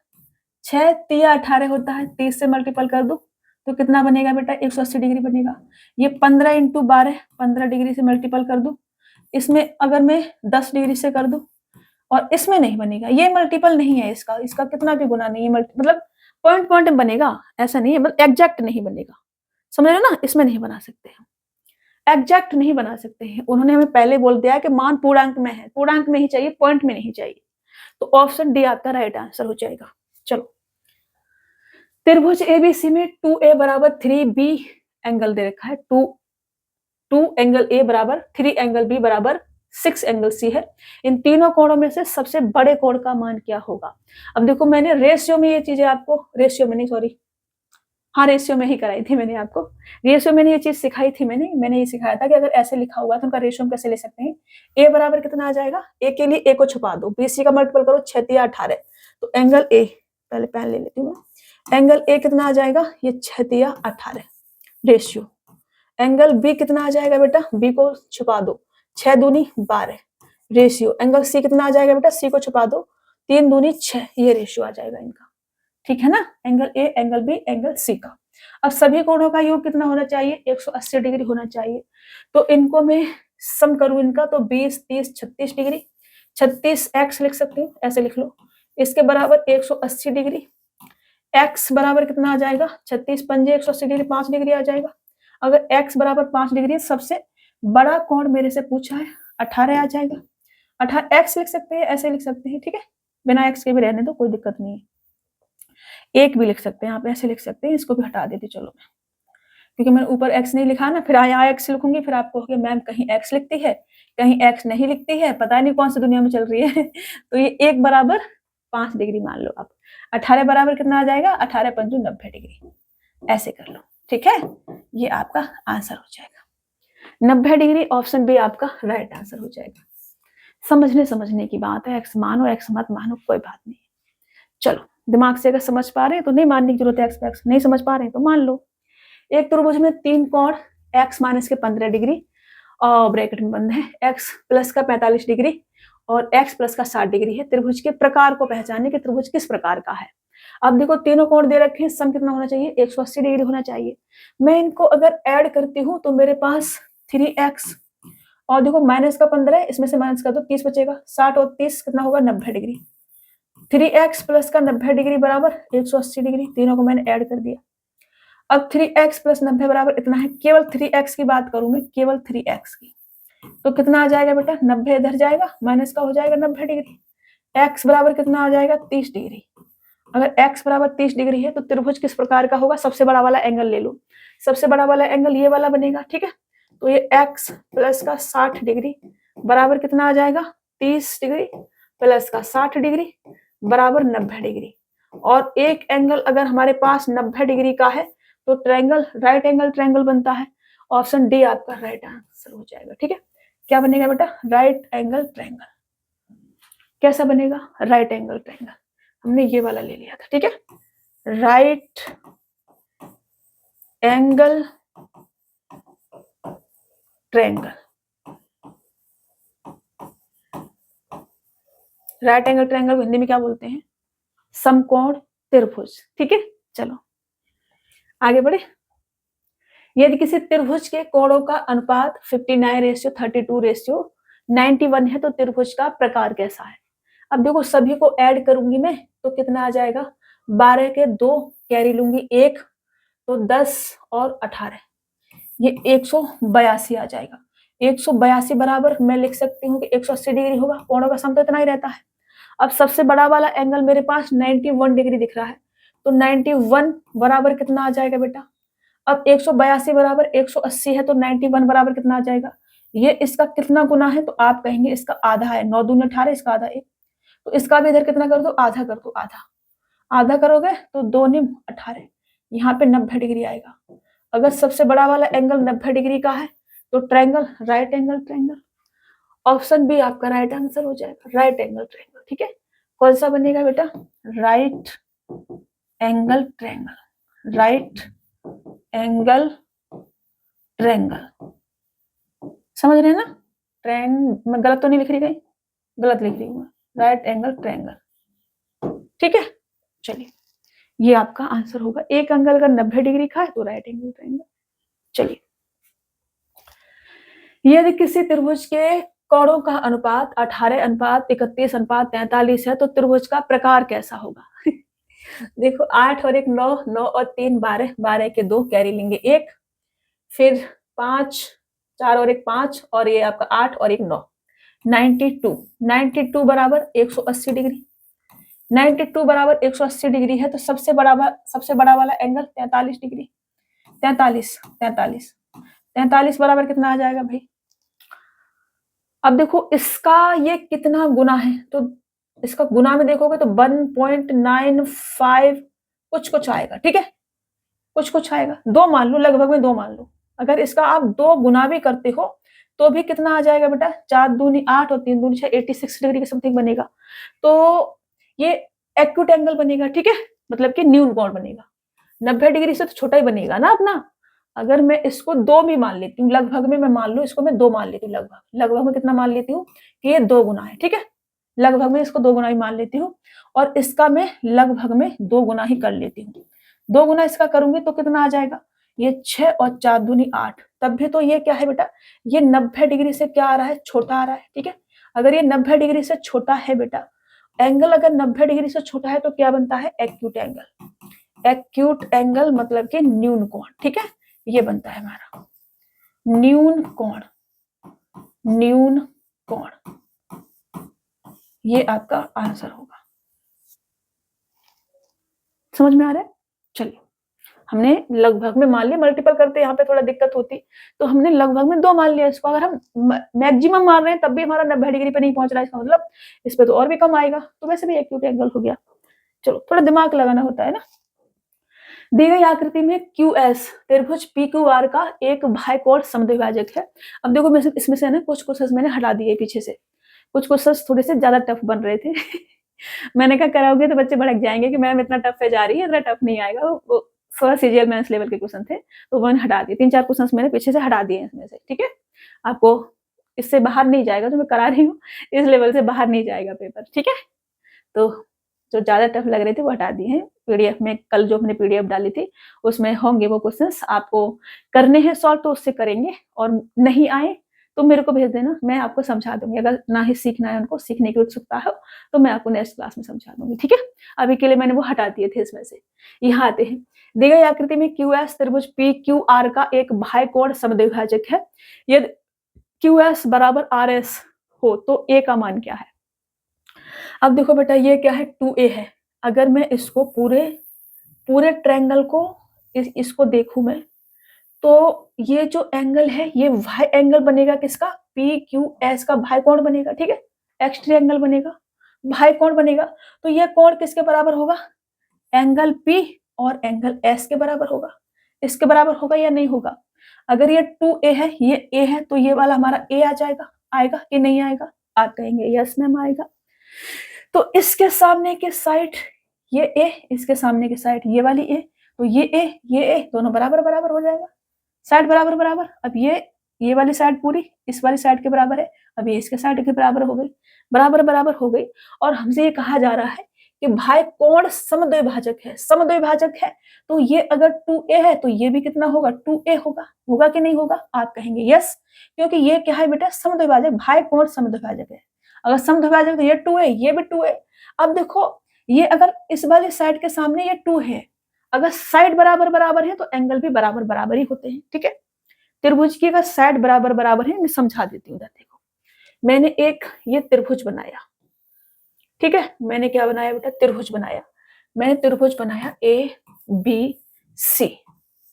Speaker 1: 6 तिया 18 होता है, 30 से मल्टीपल कर दो तो कितना बनेगा बेटा, 180 डिग्री बनेगा। ये 15 इंटू 12 15 डिग्री से मल्टीपल कर दो। इसमें अगर मैं 10 डिग्री से कर दूं, और इसमें नहीं बनेगा, ये मल्टीपल नहीं है इसका, इसका कितना भी गुना नहीं है, मतलब पॉइंट पॉइंट में बनेगा, ऐसा नहीं है, मतलब एग्जैक्ट नहीं बनेगा। समझ रहे हो ना, इसमें नहीं बना सकते हैं, एग्जैक्ट नहीं बना सकते हैं। उन्होंने हमें पहले बोल दिया कि मान पूर्णांक में है, पूर्णांक में ही चाहिए, पॉइंट में नहीं चाहिए। तो ऑप्शन डी आपका राइट आंसर हो जाएगा। चलो, त्रिभुज एबीसी में 2a बराबर 3b एंगल दे रखा है, 2 एंगल ए बराबर 3 एंगल बी बराबर 6 एंगल सी है। इन तीनों कोणों में से सबसे बड़े कोण का मान क्या होगा? अब देखो मैंने रेशियो में ये चीजें आपको, रेशियो में नहीं सॉरी, हाँ रेशियो में ही कराई थी मैंने आपको, रेशियो में ये चीज सिखाई थी मैंने ये सिखाया था कि अगर ऐसे लिखा हुआ है तो उनका रेशियो हम कैसे ले सकते हैं। ए बराबर कितना आ जाएगा, ए के लिए ए को छुपा दो, बीसी का मल्टीपल करो 6 तिया 18, तो एंगल ए, पहले पेन ले लेती हूँ मैं, एंगल ए कितना आ जाएगा, ये 6 तिया 18 रेशियो। एंगल बी कितना आ जाएगा बेटा, बी को छुपा दो, 6 दूनी 12 रेशियो। एंगल सी कितना आ जाएगा बेटा, सी को छुपा दो, 3 दूनी 6, ये रेशियो आ जाएगा इनका। ठीक है ना, angle A, angle B, angle C का। अब सभी कोणों का योग कितना होना चाहिए, 180 डिग्री होना चाहिए। तो इनको मैं सम करूं इनका, तो 20 30 36 डिग्री, 36 एक्स लिख सकती हूँ, ऐसे लिख लो, इसके बराबर 180 डिग्री। एक्स बराबर कितना आ जाएगा, 36 पंजे 180 डिग्री, 5 डिग्री आ जाएगा। अगर एक्स बराबर 5 डिग्री, सबसे बड़ा कोण मेरे से पूछा है, 18 आ जाएगा। 18 एक्स लिख सकते हैं, ऐसे लिख सकते हैं, ठीक है, बिना एक्स के भी रहने दो, कोई दिक्कत नहीं है। एक भी लिख सकते हैं आप, ऐसे लिख सकते हैं, इसको भी हटा देती चलो मैं, क्योंकि मैंने ऊपर एक्स नहीं लिखा ना, फिर यहाँ एक्स लिखूंगी, फिर आपको कहोगे मैम कहीं एक्स लिखती है कहीं एक्स नहीं लिखती है, पता नहीं कौन सी दुनिया में चल रही है। तो ये 1 बराबर 5 डिग्री मान लो आप, 18 बराबर कितना आ जाएगा, 18 पंजू 90 डिग्री, ऐसे कर लो, ठीक है, ये आपका आंसर हो जाएगा 90 डिग्री। ऑप्शन बी आपका राइट आंसर हो जाएगा। समझने की बात है, एक्स मानो एक्स मत मानो कोई बात नहीं। चलो, दिमाग से अगर समझ पा रहे हैं तो नहीं मानने की जरूरत है, एक्स नहीं समझ पा रहे हैं तो मान लो। एक त्रिभुज में 3 कोण एक्स माइनस के 15 डिग्री और ब्रैकेट में बंद है, एक्स प्लस का 45 डिग्री और एक्स प्लस का 60 डिग्री है। त्रिभुज के प्रकार को पहचाने कि त्रिभुज किस प्रकार का है। अब देखो तीनों कोण दे रखे हैं, सम कितना होना चाहिए, 180 डिग्री होना चाहिए। मैं इनको अगर ऐड करती हूँ तो मेरे पास 3x, और देखो माइनस का 15 है, इसमें से माइनस कर दो 30 बचेगा, 60 और 30 कितना होगा 90 डिग्री। 3x प्लस का 90 डिग्री बराबर 180 डिग्री, तीनों को मैंने ऐड कर दिया। अब 3x प्लस 90 बराबर इतना है, केवल 3x की बात करूं मैं, केवल 3x की, तो कितना आ जाएगा बेटा, 90 इधर जाएगा, माइनस का हो जाएगा 90 डिग्री। x बराबर कितना आ जाएगा, 30 डिग्री। अगर x बराबर 30 डिग्री है तो त्रिभुज किस प्रकार का होगा, सबसे बड़ा वाला एंगल ले लो, सबसे बड़ा वाला एंगल ये वाला बनेगा, ठीक है। तो ये x प्लस का 60 डिग्री बराबर कितना आ जाएगा, 30 डिग्री प्लस का 60 डिग्री बराबर 90 डिग्री। और एक एंगल अगर हमारे पास 90 डिग्री का है तो ट्रायंगल, राइट एंगल ट्रायंगल बनता है। ऑप्शन डी आपका राइट आंसर हो जाएगा, ठीक है। क्या बनेगा बेटा, राइट एंगल ट्रायंगल। कैसा बनेगा, राइट एंगल ट्रायंगल, हमने ये वाला ले लिया था, ठीक है, right angle triangle. Right angle triangle Hindi में क्या बोलते हैं? समकोण त्रिभुज। ठीक है, चलो आगे बढ़े। यदि किसी त्रिभुज के कोणों का अनुपात 59:32:91 है तो त्रिभुज का प्रकार कैसा है? अब देखो सभी को ऐड करूंगी मैं तो कितना आ जाएगा? 12 के 2 कैरी लूंगी 1 तो 10 और 18, ये 182 आ जाएगा। 182 बराबर मैं लिख सकती हूँ कि 180 डिग्री होगा। कोणों का सम तो इतना ही रहता है। अब सबसे बड़ा वाला एंगल मेरे पास 91 डिग्री दिख रहा है, तो 91 बराबर कितना आ जाएगा बेटा? अब 182 बराबर 180 है तो 91 बराबर कितना आ जाएगा? ये इसका कितना गुना है? तो आप कहेंगे इसका आधा है। 9 दूनी 18, इसका आधा 1, तो इसका भी इधर कितना कर दो? आधा कर दो। आधा आधा करोगे तो 2 निम 18, यहाँ पे 90 डिग्री आएगा। अगर सबसे बड़ा वाला एंगल 90 डिग्री का है तो triangle right angle triangle. Option B आपका राइट आंसर हो जाएगा, राइट एंगल ट्रायंगल। ठीक है, कौन सा बनेगा बेटा? Right angle triangle, right angle triangle. समझ रहे हैं ना? मैं गलत तो नहीं लिख रही कहीं? गलत लिख रही हूँ, राइट एंगल ट्रायंगल। ठीक है, चलिए ये आपका आंसर होगा। एक एंगल अगर 90 डिग्री का है तो राइट एंगल ट्रायंगल। चलिए, यदि किसी त्रिभुज के कोणों का अनुपात 18:31:43 है तो त्रिभुज का प्रकार कैसा होगा? देखो 8 और 1 9, 9 और 3 12, 12 के 2 कैरी लेंगे 1, फिर 5, 4 और 1 5 और ये आपका 8 और 1 9, 92 बराबर 180 डिग्री। 92 बराबर 180 डिग्री है तो सबसे बड़ा वाला एंगल 43 डिग्री। 43 बराबर कितना आ जाएगा भाई? अब देखो इसका ये कितना गुना है, तो इसका गुना में देखोगे तो 1.95 कुछ आएगा। ठीक है, कुछ आएगा। 2 मान लो, लगभग में 2 मान लो। अगर इसका आप 2 गुना भी करते हो तो भी कितना आ जाएगा बेटा? 4 दूनी 8 और 3 दूनी 6, 86 डिग्री के समथिंग बनेगा। तो ये एक्यूट एंगल बनेगा। ठीक है, मतलब कि न्यून कोण बनेगा। 90 डिग्री से तो छोटा ही बनेगा ना अपना। अगर मैं इसको 2 भी मान लेती हूँ, लगभग में मैं मान लूँ इसको मैं 2 मान लेती हूँ, लगभग में कितना मान लेती हूँ कि ये 2 गुना है। ठीक है, लगभग में इसको 2 गुना ही मान लेती हूँ और इसका मैं लगभग में 2 गुना ही कर लेती हूँ। 2 गुना इसका करूंगी तो कितना आ जाएगा? ये 6 और 4 दूनी 8। तब भी तो ये क्या है बेटा? ये 90 डिग्री से क्या आ रहा है? छोटा आ रहा है। ठीक है, अगर ये 90 डिग्री से छोटा है बेटा, एंगल अगर 90 डिग्री से छोटा है तो क्या बनता है? Acute angle. एक्यूट एंगल मतलब कि न्यून कोण। ठीक है, ये बनता है हमारा न्यून कोण। न्यून कोण ये आपका आंसर होगा। समझ में आ रहा है? चलिए, हमने लगभग में मान लिया। मल्टीपल करते यहाँ पे थोड़ा दिक्कत होती, तो हमने लगभग में 2 मान लिया इसको। अगर हम मैक्सिमम मान रहे हैं तब भी हमारा 90 डिग्री पे नहीं पहुंच रहा है, इसका मतलब इस पे तो और भी कम आएगा, तो वैसे भी एक्यूट एंगल हो गया। चलो, थोड़ा दिमाग लगाना होता है ना। दी गई आकृति में QS त्रिभुज PQR का एक बाह्यकोण समद्विभाजक है। अब देखो मैं इसमें से ना कुछ क्वेश्चंस मैंने हटा दिए पीछे से, कुछ क्वेश्चंस थोड़े से ज्यादा टफ बन रहे थे। मैंने कहा कराओगे तो बच्चे भड़क जाएंगे कि मैम इतना टफ है जा रही है, इतना टफ नहीं आएगा। वो थोड़ा सीजीएल मैथ्स लेवल के क्वेश्चन थे तो मैंने हटा दिए। 3-4 क्वेश्चन मैंने पीछे से हटा दिए इसमें से। ठीक है, आपको इससे बाहर नहीं जाएगा, जो मैं करा रही हूँ इस लेवल से बाहर नहीं जाएगा पेपर। ठीक है, तो जो ज्यादा टफ लग रहे थे वो हटा दिए हैं। पीडीएफ में कल जो मैंने पीडीएफ डाली थी उसमें होंगे वो क्वेश्चंस, आपको करने हैं सॉल्व तो उससे करेंगे, और नहीं आए तो मेरे को भेज देना, मैं आपको समझा दूंगी। अगर ना ही सीखना है उनको, सीखने की उत्सुकता है तो मैं आपको नेक्स्ट क्लास में समझा दूंगी। ठीक है, अभी के लिए मैंने वो हटा दिए थे इसमें से। यहाँ आते हैं, दी गई आकृति में QS त्रिभुज PQR का एक बाह्यकोण समद्विभाजक है। यदि QS बराबर RS हो तो A का मान क्या है? अब देखो बेटा ये क्या है? 2A है। अगर मैं इसको पूरे ट्रायंगल को इसको देखूं मैं, तो ये जो एंगल है ये वाई एंगल बनेगा किसका? PQS का बाह्यकोण बनेगा। ठीक है, एक्स ट्रायंगल बनेगा, बाह्यकोण बनेगा। तो ये कोण किसके बराबर होगा? एंगल P और एंगल S के बराबर होगा। इसके बराबर होगा या नहीं होगा? अगर ये 2A है, ये A है, तो ये वाला हमारा A आ जाएगा। आएगा कि नहीं आएगा? आप कहेंगे यस मैम आएगा। तो इसके सामने के साइड ये A, इसके सामने के साइड ये वाली A, तो ये A दोनों बराबर बराबर हो जाएगा। साइड बराबर बराबर। अब ये वाली साइड पूरी इस वाली साइड के बराबर है, अब ये इसके साइड के बराबर हो गई, बराबर बराबर हो गई। और हमसे ये कहा जा रहा है कि भाई कोण समद्विभाजक है, समद्विभाजक है, तो ये अगर 2a है तो ये भी कितना होगा, 2a होगा। होगा कि नहीं होगा? आप कहेंगे यस, क्योंकि ये क्या है बेटा, समद्विभाजक, भाई कोण समद्विभाजक है। अगर समद्विभाजक तो ये 2a, ये भी 2a। अब देखो ये अगर इस वाली साइड के सामने ये 2 है, अगर साइड बराबर बराबर है तो एंगल भी बराबर बराबर ही होते हैं, ठीक है। त्रिभुज की अगर साइड बराबर बराबर है, मैं समझा देती हूँ। देखो मैंने एक ये त्रिभुज बनाया, ठीक है, मैंने क्या बनाया बेटा, त्रिभुज बनाया। मैंने त्रिभुज बनाया ABC,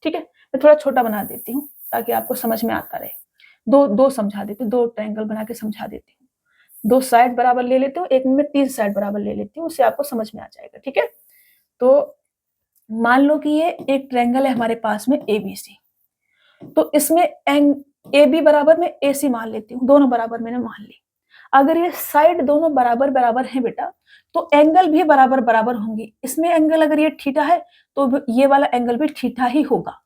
Speaker 1: ठीक है। मैं थोड़ा छोटा बना देती हूँ ताकि आपको समझ में आता रहे। दो समझा देती हूँ, 2 ट्रायंगल बना के समझा देती हूँ। 2 साइड बराबर ले लेती हूँ, एक में 3 साइड बराबर ले लेती हूँ, उससे आपको समझ में आ जाएगा, ठीक है। तो मान लो कि ये एक ट्रायंगल है हमारे पास में ABC, तो इसमें AB बराबर में AC मान लेती हूँ, दोनों बराबर मैंने मान ली। अगर ये साइड दोनों बराबर बराबर है बेटा, तो एंगल भी बराबर बराबर होंगी। इसमें एंगल अगर ये थीटा है तो ये वाला एंगल भी थीटा ही होगा।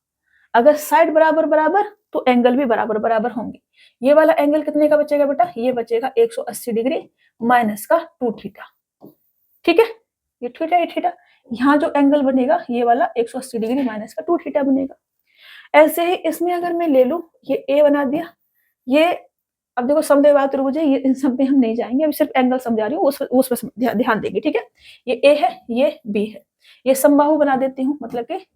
Speaker 1: अगर साइड बराबर बराबर तो एंगल भी बराबर बराबर होंगे। ये वाला एंगल कितने का बचेगा बेटा, ये बचेगा 180 डिग्री माइनस का 2 थीटा, ठीक है। ये थीटा, ये थीटा, यहाँ जो एंगल बनेगा ये वाला 180 डिग्री माइनस का 2 थीटा बनेगा। ऐसे ही इसमें अगर मैं ले लूं, ये A बना दिया, ये अब देखो समद्विबाहु त्रिभुज है, ये इन सब में हम नहीं जाएंगे, अभी सिर्फ एंगल समझा रही हूँ, उस पर ध्यान देंगे, ठीक है। ये A है, ये B है, ये समबाहु बना देती हूँ, मतलब कि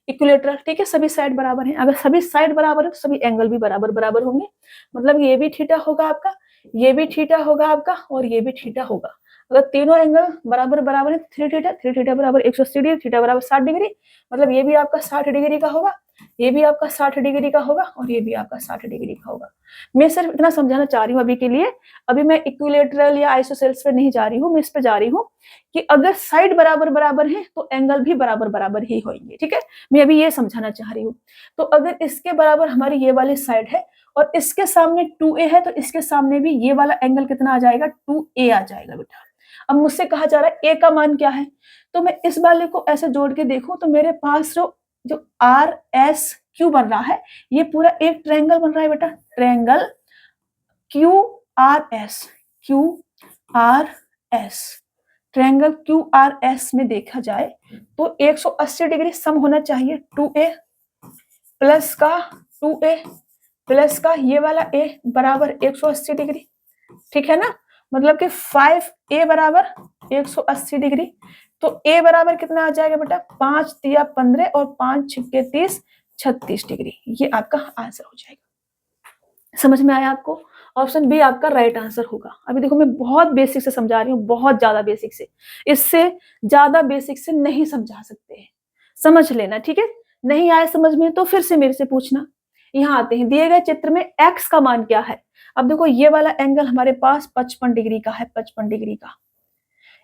Speaker 1: इक्विलेटरल, ठीक है। सभी साइड बराबर हैं, अगर सभी साइड बराबर है तो सभी एंगल भी बराबर बराबर होंगे, मतलब ये भी थीटा होगा आपका, ये भी थीटा होगा आपका, और ये भी थीटा होगा। अगर तीनों एंगल बराबर बराबर है, 3 थीटा बराबर 180 डिग्री, थीटा बराबर 60 डिग्री, मतलब ये भी आपका 60 डिग्री का होगा, ये भी आपका 60 डिग्री का होगा, और ये भी आपका 60 डिग्री का होगा। मैं सिर्फ इतना समझाना चाह रही हूँ अभी के लिए, अभी मैं इक्विलेटरल या आइसोसेल्स पे नहीं जा रही हूँ, मैं इस पे जा रही हूँ कि अगर साइड बराबर बराबर है तो एंगल भी बराबर बराबर ही होंगे, ठीक है। मैं अभी ये समझाना चाह रही हूँ। तो अगर इसके बराबर हमारी ये वाली साइड है और इसके सामने 2a है, तो इसके सामने भी ये वाला एंगल कितना आ जाएगा, 2a आ जाएगा बेटा। अब मुझसे कहा जा रहा है a का मान क्या है, तो मैं इस वाले को ऐसे जोड़ के देखूं तो मेरे पास जो RSQ बन रहा है, ये पूरा एक ट्रायंगल बन रहा है बेटा, triangle QRS, QRS, triangle QRS में देखा जाए तो 180 डिग्री सम होना चाहिए, 2a प्लस का 2a प्लस का ये वाला a बराबर 180 डिग्री, ठीक है ना। मतलब कि 5a बराबर 180 डिग्री, तो a बराबर कितना आ जाएगा बेटा, 5 तिया 15 और 5 छिक्के 30, 36 डिग्री। ये आपका आंसर हो जाएगा। समझ में आया आपको? ऑप्शन बी आपका राइट आंसर होगा। अभी देखो मैं बहुत बेसिक से समझा रही हूँ, बहुत ज्यादा बेसिक से, इससे ज्यादा बेसिक से नहीं समझा सकते हैं, समझ लेना, ठीक है। नहीं आए समझ में तो फिर से मेरे से पूछना। यहाँ आते हैं, दिए गए चित्र में x का मान क्या है। अब देखो ये वाला एंगल हमारे पास 55 डिग्री का है, 55 डिग्री का,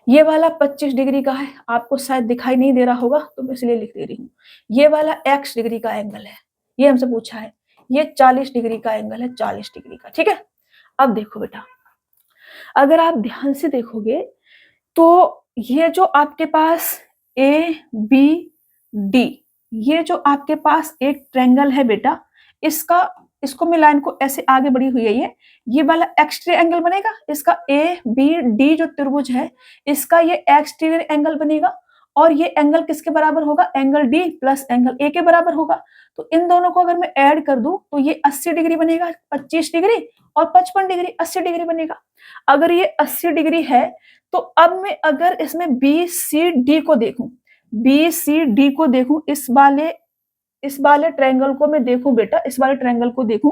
Speaker 1: ये वाला 25 डिग्री का है, आपको शायद दिखाई नहीं दे रहा होगा तो मैं इसलिए लिख दे रही हूँ। ये वाला x डिग्री का एंगल है, ये हमसे पूछा है, ये 40 डिग्री का एंगल है, 40 डिग्री का, ठीक है। अब देखो बेटा, अगर आप ध्यान से देखोगे तो ये जो आपके पास ABD, ये जो आपके पास एक ट्रायंगल है बेटा, इसको मैं लाइन को ऐसे आगे बढ़ी हुई है, ये वाला एक्सटीरियर एंगल बनेगा, इसका ABD जो त्रिभुज है इसका ये एक्सटीरियर एंगल बनेगा, और ये एंगल किसके बराबर होगा, angle D plus angle A के बराबर होगा। तो इन दोनों को अगर मैं ऐड कर दूं तो ये 80 डिग्री बनेगा, 25 डिग्री और 55 डिग्री, 80 डिग्री बनेगा। अगर ये 80 डिग्री है तो अब मैं अगर इसमें BCD को देखूं, BCD को देखूं, इस वाले ट्रायंगल को मैं देखूं बेटा, इस वाले ट्रायंगल को देखूं,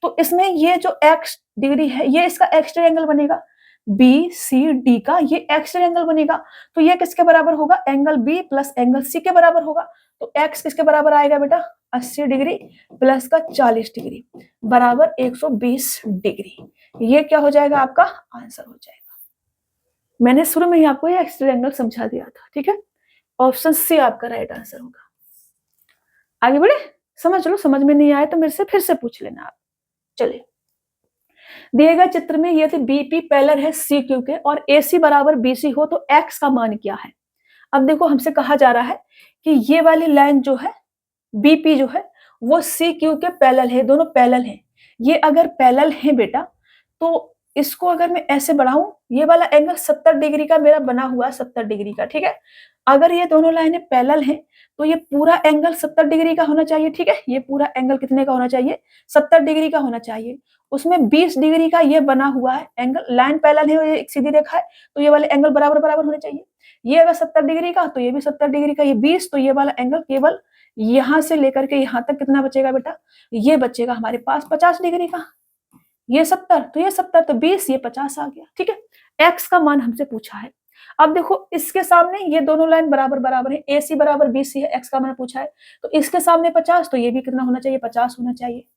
Speaker 1: तो इसमें ये जो x डिग्री है ये इसका एक्सटीरियर एंगल बनेगा, BCD का ये एक्सटीरियर एंगल बनेगा। तो ये किसके बराबर होगा, angle B plus angle C के बराबर होगा। तो x किसके बराबर आएगा बेटा, 80 डिग्री प्लस का 40 डिग्री बराबर 120 डिग्री। ये क्या हो जाएगा, आपका आंसर हो जाएगा। मैंने शुरू में ही आपको ये एक्सटीरियर एंगल समझा दिया था, ठीक है। ऑप्शन सी आपका राइट आंसर होगा। आगे बढ़े, समझ लो, समझ में नहीं आए तो मेरे से फिर से पूछ लेना आप। चलिए, दिए गए चित्र में यदि BP पैरेलल है CQ के और AC बराबर BC हो तो x का मान क्या है। अब देखो हमसे कहा जा रहा है कि ये वाली लाइन जो है BP जो है वो CQ के पैरेलल है, दोनों पैरेलल हैं। ये अगर पैरेलल है बेटा, तो इसको अगर मैं ऐसे बढ़ाऊं, ये वाला एंगल 70 डिग्री का मेरा बना हुआ है, 70 डिग्री का, ठीक है। अगर ये दोनों लाइनें पैरेलल हैं तो ये पूरा एंगल 70 डिग्री का होना चाहिए, ठीक है। ये पूरा एंगल कितने का होना चाहिए? 70 डिग्री का होना चाहिए। उसमें 20 डिग्री का ये बना हुआ है एंगल, लाइन पैरेलल है और ये एक सीधी रेखा है, तो ये वाले एंगल बराबर बराबर होने चाहिए। ये अगर 70 डिग्री का तो ये भी 70 डिग्री का, ये 20, तो ये वाला एंगल केवल यहां से लेकर के यहां तक कितना बचेगा बेटा? ये बचेगा हमारे पास 50 डिग्री का। ये 70 तो ये 70, तो 20 ये 50 आ गया, ठीक है। एक्स का मान हमसे पूछा है। अब देखो इसके सामने ये दोनों लाइन बराबर बराबर है, AC बराबर BC है, एक्स का मान पूछा है, तो इसके सामने 50, तो ये भी कितना होना चाहिए? 50 होना चाहिए।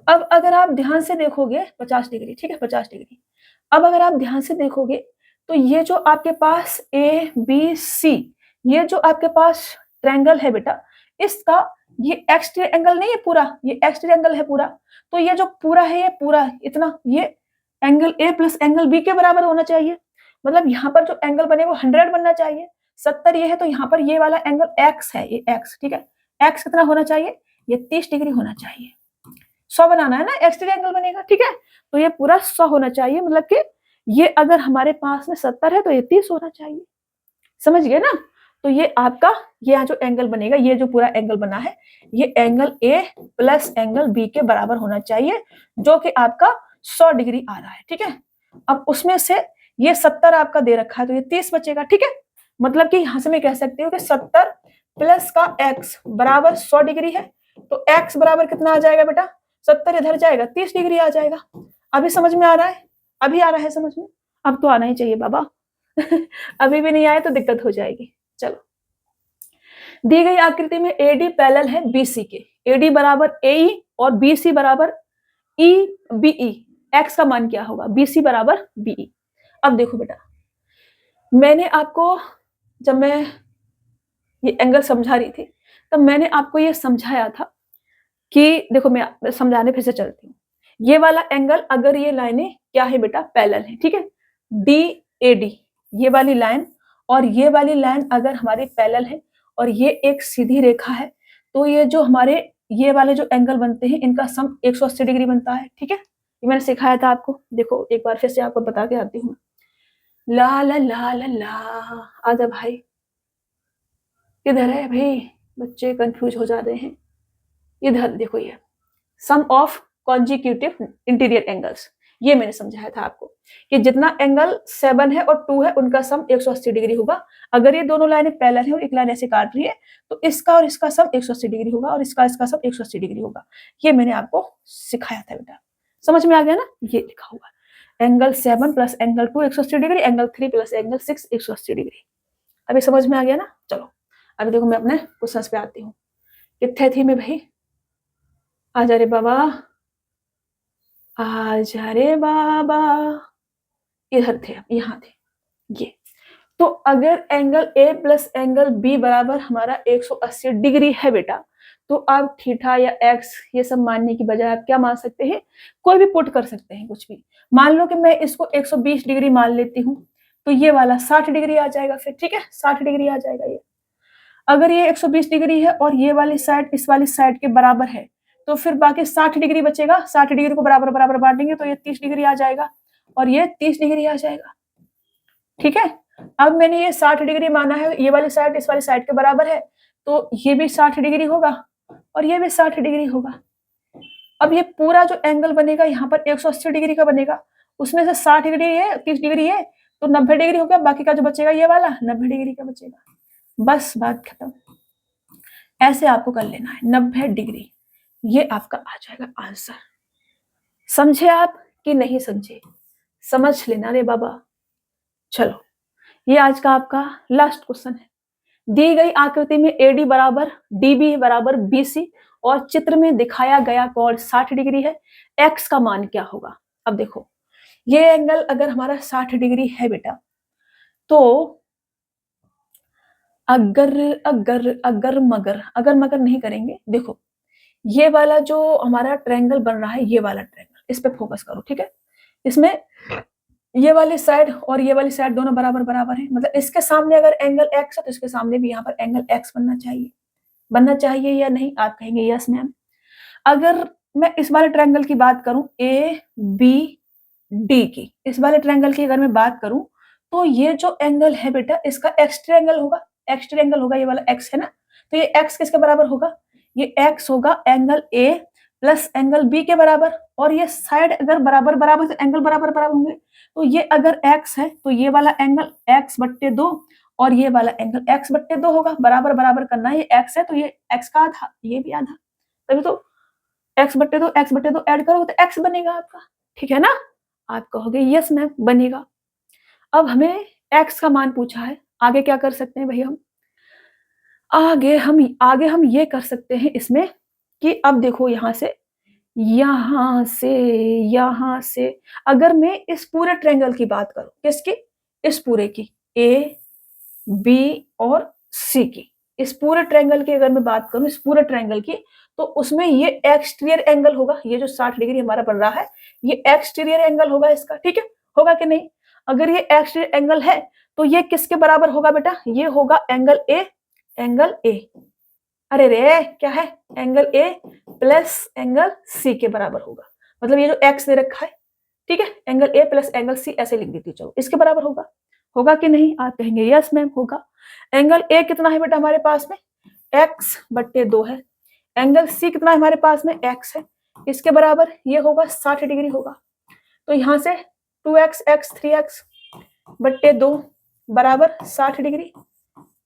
Speaker 1: अब अगर आप ध्यान से देखोगे 50 डिग्री, ठीक है, 50 डिग्री। अब अगर आप ध्यान से देखोगे तो ये जो आपके पास ABC, ये जो आपके पास ट्रायंगल है बेटा, इसका ये एक्सटीरियर एंगल नहीं है पूरा, ये एक्सटीरियर एंगल है पूरा, तो ये जो पूरा है ये पूरा इतना, ये angle A plus angle B के बराबर होना चाहिए। मतलब यहाँ पर जो एंगल बने वो 100 बनना चाहिए। 70 ये है तो यहाँ पर ये वाला एंगल X है, ये X, ठीक है। X कितना होना चाहिए? ये 30 डिग्री होना चाहिए। 100 बनाना है ना, एक्सटीरियर एंगल बनेगा, ठीक है। तो ये पूरा 100 होना चाहिए, मतलब कि ये अगर हमारे पास में 70 है तो ये 30 होना चाहिए। समझ गए ना? तो ये आपका ये यहाँ जो एंगल बनेगा, ये जो पूरा एंगल बना है, ये angle A plus angle B के बराबर होना चाहिए, जो कि आपका 100 डिग्री आ रहा है, ठीक है। अब उसमें से ये 70 आपका दे रखा है तो ये 30 बचेगा, ठीक है। मतलब कि यहां से मैं कह सकती हूँ कि 70 प्लस का x बराबर 100 डिग्री है, तो x बराबर कितना आ जाएगा बेटा? 70 इधर जाएगा, 30 डिग्री आ जाएगा। अभी समझ में आ रहा है? अभी आ रहा है समझ में? अब तो आना ही चाहिए बाबा। अभी भी नहीं आए तो दिक्कत हो जाएगी। चलो, दी गई आकृति में AD पैरेलल है BC के, AD बराबर AE और BC बराबर EBE, x का मान क्या होगा? BC बराबर BE। अब देखो बेटा, मैंने आपको जब मैं ये एंगल समझा रही थी तब मैंने आपको ये समझाया था कि देखो, मैं समझाने फिर से चलती हूँ। ये वाला एंगल, अगर ये लाइनें क्या है बेटा? पैरेलल है, ठीक है। DAD ये वाली लाइन और ये वाली लाइन अगर हमारी पैरेलल है और ये एक सीधी रेखा है, तो ये जो हमारे ये वाले जो एंगल बनते हैं इनका सम 180 डिग्री बनता है, ठीक है। ये मैंने सिखाया था आपको, देखो एक बार फिर से आपको बता के आती हूँ। ला ला ला ला ला, आजा भाई, किधर है भाई? बच्चे कंफ्यूज हो जा रहे हैं। इधर देखो, ये सम ऑफ कॉन्जिक्यूटिव इंटीरियर एंगल्स, ये मैंने समझाया था आपको कि जितना एंगल 7 है और 2 है उनका सम 180 डिग्री होगा। अगर ये दोनों लाइनें पैरेलल है और एक लाइन ऐसे काट रही है तो इसका और इसका सम 180 डिग्री होगा और इसका सम 180 डिग्री होगा। ये मैंने आपको सिखाया था बेटा, समझ में आ गया ना? ये लिखा हुआ angle 7 plus angle 2 180 degree, angle 3 plus angle 6 180 degree. अभी समझ में आ गया ना? चलो अभी देखो, मैं अपने क्वेश्चन पे आती हूँ। कितने थी मैं भाई? आजा रे बाबा, आजा रे बाबा, इधर थे, यहाँ थे ये। तो अगर angle A plus angle B बराबर हमारा 180 डिग्री है बेटा, तो आप थीटा या x ये सब मानने की बजाय आप क्या मान सकते हैं? कोई भी पुट कर सकते हैं, कुछ भी। मान लो कि मैं इसको 120 डिग्री मान लेती हूँ, तो ये वाला 60 डिग्री आ जाएगा फिर, ठीक है, 60 डिग्री आ जाएगा ये। अगर ये 120 डिग्री है और ये वाली साइड इस वाली साइड के बराबर है, तो फिर बाकी 60 डिग्री बचेगा। 60 डिग्री को बराबर बराबर बांटेंगे तो ये 30 डिग्री आ जाएगा और ये 30 डिग्री आ जाएगा, ठीक है। अब मैंने ये 60 डिग्री माना है, ये वाली साइड इस वाली साइड के बराबर है, तो ये भी 60 डिग्री होगा और ये भी 60 डिग्री होगा। अब ये पूरा जो एंगल बनेगा यहाँ पर 180 डिग्री का बनेगा, उसमें से 60 डिग्री है, 30 डिग्री है, तो 90 डिग्री हो गया। बाकी का जो बचेगा ये वाला 90 डिग्री का बचेगा। बस बात खत्म। ऐसे आपको कर लेना है 90 डिग्री, ये आपका आ जाएगा आंसर। समझे आप कि नहीं समझे? समझ लेना रे बाबा। चलो, ये आज का आपका लास्ट क्वेश्चन है। दी गई आकृति में AD बराबर DB बराबर BC और चित्र में दिखाया गया कोण 60 डिग्री है, x का मान क्या होगा? अब देखो, ये एंगल अगर हमारा 60 डिग्री है बेटा, तो अगर मगर नहीं करेंगे। देखो, ये वाला जो हमारा ट्रायंगल बन रहा है, ये वाला ट्रायंगल, इस पे फोकस करो, ठीक है। इसमें ये वाली साइड और ये वाली साइड दोनों बराबर बराबर है, मतलब इसके सामने अगर एंगल x है तो इसके सामने भी यहाँ पर एंगल x बनना चाहिए या नहीं? आप कहेंगे यस मैम। अगर मैं इस वाले ट्रायंगल की बात करूं, ए बी डी की, इस वाले ट्रायंगल की अगर मैं बात करूं, तो ये जो एंगल है बेटा इसका एक्स ट्रायंगल होगा, एक्स ट्रायंगल होगा, ये वाला एक्स है ना, तो ये एक्स किसके बराबर होगा, ये एक्स होगा angle A plus angle B के बराबर। और ये साइड अगर बराबर बराबर, तो एंगल बराबर बराबर होंगे, तो ये अगर एक्स है तो ये वाला एंगल एक्स बट्टे दो और ये वाला एंगल एक्स बट्टे दो होगा, बराबर बराबर करना है, ये एक्स है तो ये एक्स का आधा, ये भी आधा, तभी तो एक्स बट्टे दो ऐड करोगे तो एक्स बनेगा आपका, ठीक है ना। आप कहोगे यस मैम बनेगा। अब हमें एक्स का मान पूछा है, आगे क्या कर सकते हैं भाई, हम आगे हम ये कर सकते हैं इसमें कि अब देखो यहां से अगर मैं इस पूरे ट्रायंगल की बात करूं, किसकी, इस पूरे की, ए बी और सी की, इस पूरे ट्रायंगल की अगर मैं बात करूं, इस पूरे ट्रायंगल की, तो उसमें ये एक्सटीरियर एंगल होगा, ये जो 60 डिग्री हमारा पड़ रहा है ये एक्सटीरियर एंगल होगा इसका, ठीक है, होगा कि नहीं। अगर ये एक्सटीरियर एंगल है तो ये किसके बराबर होगा बेटा, ये होगा एंगल ए, अरे रे क्या है, angle A plus angle C के बराबर होगा, मतलब ये जो एक्स दे रखा है, ठीक है, angle A plus angle C ऐसे लिख देती, चलो इसके बराबर होगा, होगा कि नहीं, आप कहेंगे यस मैम होगा। एंगल ए कितना है बेटा हमारे पास में, एक्स बट्टे दो है, एंगल सी कितना है हमारे पास में, एक्स है, इसके बराबर ये होगा 60 डिग्री होगा, तो यहाँ से 2x x 3x बट्टे दो बराबर 60 डिग्री,